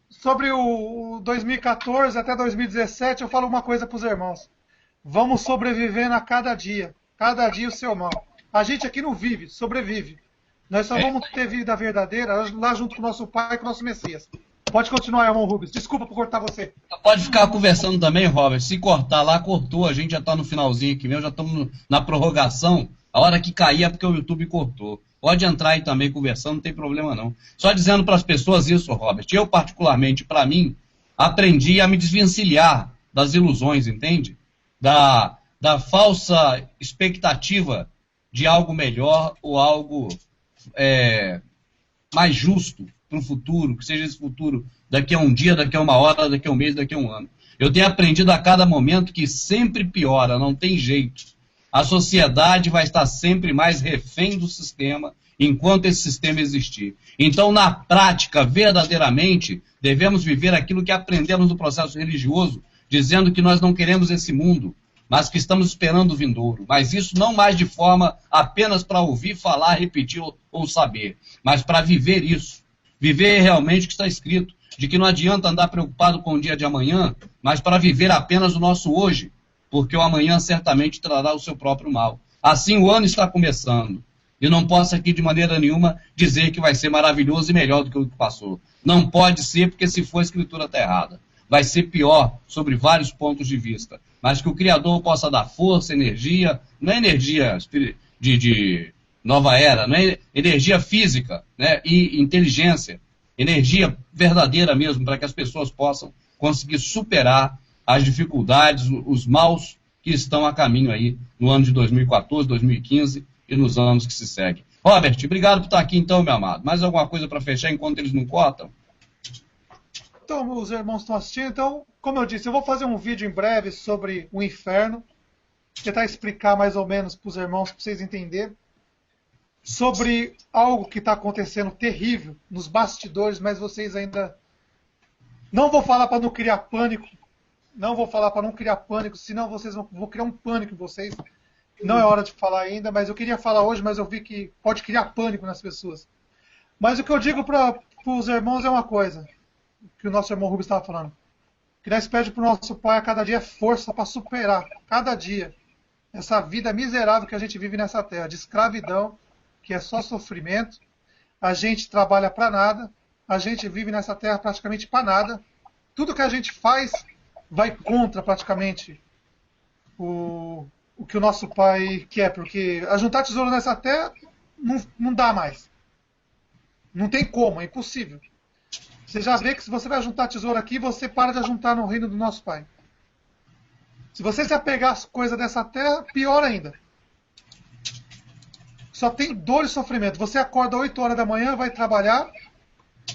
sobre o 2014 até 2017, eu falo uma coisa para os irmãos. Vamos sobrevivendo a cada dia. Cada dia o seu mal. A gente aqui não vive, sobrevive. Nós só vamos ter vida verdadeira lá junto com o nosso Pai e com o nosso Messias. Pode continuar, irmão Rubens. Desculpa por cortar você. Pode ficar conversando também, Robert. Se cortar lá, cortou. A gente já está no finalzinho aqui mesmo, já estamos na prorrogação. A hora que cair é porque o YouTube cortou. Pode entrar aí também conversando, não tem problema não. Só dizendo para as pessoas isso, Robert. Eu, particularmente, para mim, aprendi a me desvencilhar das ilusões, entende? Da falsa expectativa de algo melhor ou algo mais justo para o futuro, que seja esse futuro daqui a um dia, daqui a uma hora, daqui a um mês, daqui a um ano. Eu tenho aprendido a cada momento que sempre piora, não tem jeito. A sociedade vai estar sempre mais refém do sistema enquanto esse sistema existir. Então, na prática, verdadeiramente, devemos viver aquilo que aprendemos no processo religioso, dizendo que nós não queremos esse mundo, mas que estamos esperando o vindouro. Mas isso não mais de forma apenas para ouvir, falar, repetir ou saber, mas para viver isso. Viver realmente o que está escrito, de que não adianta andar preocupado com o dia de amanhã, mas para viver apenas o nosso hoje, porque o amanhã certamente trará o seu próprio mal. Assim o ano está começando, e não posso aqui de maneira nenhuma dizer que vai ser maravilhoso e melhor do que o que passou. Não pode ser, porque se for a escritura está errada. Vai ser pior sobre vários pontos de vista, mas que o Criador possa dar força, energia, não é energia de nova era, não é energia física, né, e inteligência, energia verdadeira mesmo, para que as pessoas possam conseguir superar as dificuldades, os maus que estão a caminho aí no ano de 2014, 2015 e nos anos que se seguem. Robert, obrigado por estar aqui então, meu amado. Mais alguma coisa para fechar enquanto eles não cortam? Então, os irmãos estão assistindo, então, como eu disse, eu vou fazer um vídeo em breve sobre o inferno, tentar explicar mais ou menos para os irmãos, para vocês entenderem, sobre algo que está acontecendo terrível nos bastidores, mas vocês ainda... Não vou falar para não criar pânico, senão vou criar um pânico em vocês. Não é hora de falar ainda, mas eu queria falar hoje, mas eu vi que pode criar pânico nas pessoas. Mas o que eu digo para os irmãos é uma coisa, que o nosso irmão Rubens estava falando, que nós pedimos para o nosso Pai a cada dia força para superar, cada dia, essa vida miserável que a gente vive nessa terra, de escravidão, que é só sofrimento, a gente trabalha para nada, a gente vive nessa terra praticamente para nada, tudo que a gente faz vai contra praticamente o que o nosso Pai quer, porque ajuntar tesouro nessa terra não dá mais. Não tem como, é impossível. Você já vê que se você vai juntar tesouro aqui, você para de ajuntar no reino do nosso Pai. Se você se apegar às coisas dessa terra, pior ainda. Só tem dor e sofrimento. Você acorda 8 horas da manhã, vai trabalhar,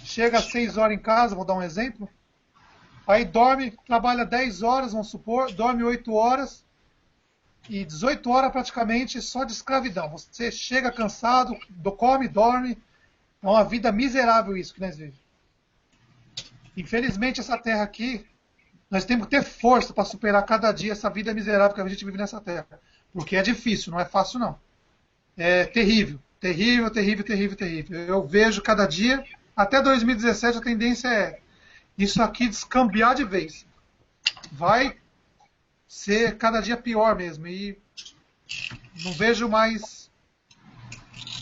chega às 6 horas em casa, vou dar um exemplo, aí dorme, trabalha 10 horas, vamos supor, dorme 8 horas, e 18 horas praticamente só de escravidão. Você chega cansado, come, dorme, é uma vida miserável isso que nós vivemos. Infelizmente essa terra aqui, nós temos que ter força para superar cada dia essa vida miserável que a gente vive nessa terra. Porque é difícil, não é fácil não. É terrível, terrível, terrível, terrível, terrível. Eu vejo cada dia, até 2017 a tendência é isso aqui descambiar de vez. Vai ser cada dia pior mesmo. E não vejo mais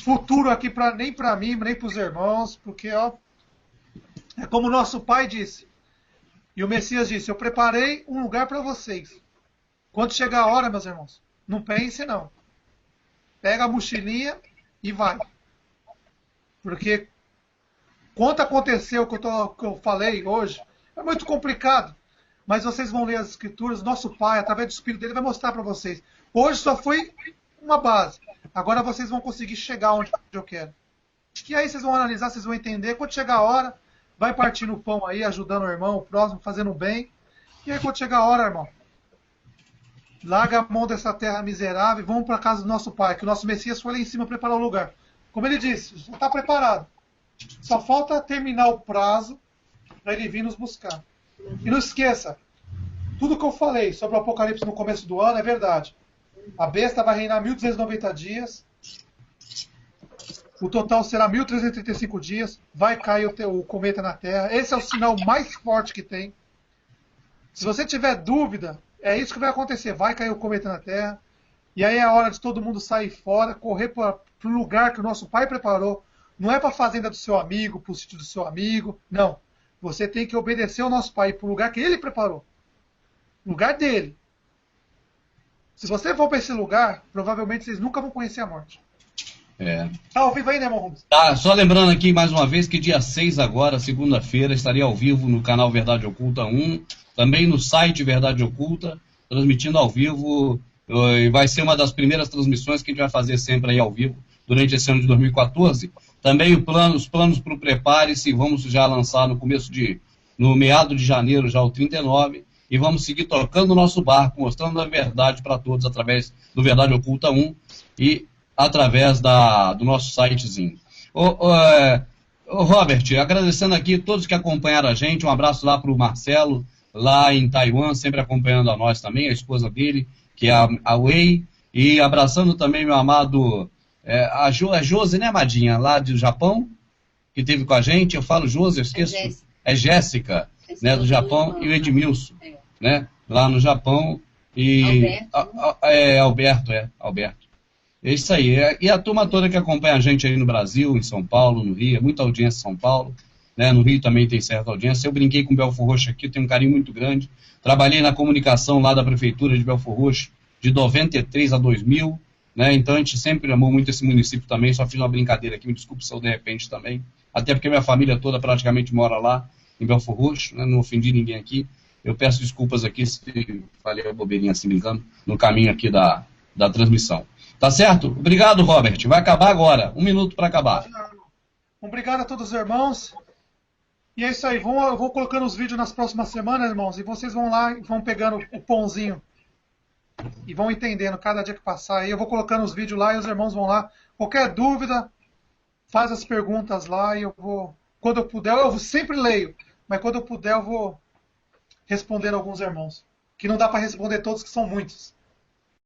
futuro aqui nem para mim, nem para os irmãos, porque ó, é como o nosso Pai disse, e o Messias disse, eu preparei um lugar para vocês. Quando chegar a hora, meus irmãos, não pense não. Pega a mochilinha e vai. Porque quanto aconteceu que eu falei hoje, é muito complicado. Mas vocês vão ler as escrituras, nosso Pai, através do Espírito dele, vai mostrar para vocês. Hoje só foi uma base. Agora vocês vão conseguir chegar onde eu quero. E aí vocês vão analisar, vocês vão entender. Quando chegar a hora, vai partir no pão aí, ajudando o irmão, o próximo, fazendo bem. E aí quando chegar a hora, irmão, larga a mão dessa terra miserável e vamos para a casa do nosso Pai, que o nosso Messias foi lá em cima preparar o lugar. Como ele disse, já está preparado. Só falta terminar o prazo para ele vir nos buscar. E não esqueça, tudo que eu falei sobre o Apocalipse no começo do ano é verdade. A besta vai reinar 1290 dias. O total será 1335 dias. Vai cair o cometa na Terra. Esse é o sinal mais forte que tem. Se você tiver dúvida, é isso que vai acontecer. Vai cair o cometa na Terra. E aí é a hora de todo mundo sair fora, correr para o lugar que o nosso Pai preparou. Não é para a fazenda do seu amigo, para o sítio do seu amigo. Não. Você tem que obedecer ao nosso Pai para o lugar que Ele preparou. O lugar dele. Se você for para esse lugar, provavelmente vocês nunca vão conhecer a morte. Tá ao vivo aí, né, irmão Rubens? Tá, só lembrando aqui mais uma vez que dia 6 agora, segunda-feira, estarei ao vivo no canal Verdade Oculta 1, também no site Verdade Oculta, transmitindo ao vivo, e vai ser uma das primeiras transmissões que a gente vai fazer sempre aí ao vivo, durante esse ano de 2014. Também os planos para o Prepare-se, vamos já lançar no meado de janeiro, já o 39, e vamos seguir tocando o nosso barco, mostrando a verdade para todos através do Verdade Oculta 1 e através do nosso sitezinho. Robert, agradecendo aqui a todos que acompanharam a gente, um abraço lá para o Marcelo, lá em Taiwan, sempre acompanhando a nós também, a esposa dele, que é a Wei, e abraçando também meu amado, a Josi, né, amadinha, lá do Japão, que esteve com a gente, eu falo Josi, eu esqueço, é Jéssica, né, do Japão, e o Edmilson, né, lá no Japão, e Alberto. É isso aí. E a turma toda que acompanha a gente aí no Brasil, em São Paulo, no Rio, muita audiência em São Paulo, né? No Rio também tem certa audiência. Eu brinquei com o Belfor Roxo aqui, tenho um carinho muito grande. Trabalhei na comunicação lá da Prefeitura de Belfor Roxo, de 93 a 2000, né? Então a gente sempre amou muito esse município também, só fiz uma brincadeira aqui, me desculpe se eu de repente também, até porque minha família toda praticamente mora lá, em Belfor Roxo, né? Não ofendi ninguém aqui. Eu peço desculpas aqui se falei a bobeirinha assim, brincando, no caminho aqui da transmissão. Tá certo? Obrigado, Robert. Vai acabar agora. 1 minuto para acabar. Obrigado a todos os irmãos. E é isso aí. Eu vou colocando os vídeos nas próximas semanas, irmãos. E vocês vão lá e vão pegando o pãozinho. E vão entendendo cada dia que passar. E eu vou colocando os vídeos lá e os irmãos vão lá. Qualquer dúvida, faz as perguntas lá. E eu vou... Quando eu puder, eu sempre leio. Mas quando eu puder, eu vou responder alguns irmãos. Que não dá para responder todos, que são muitos.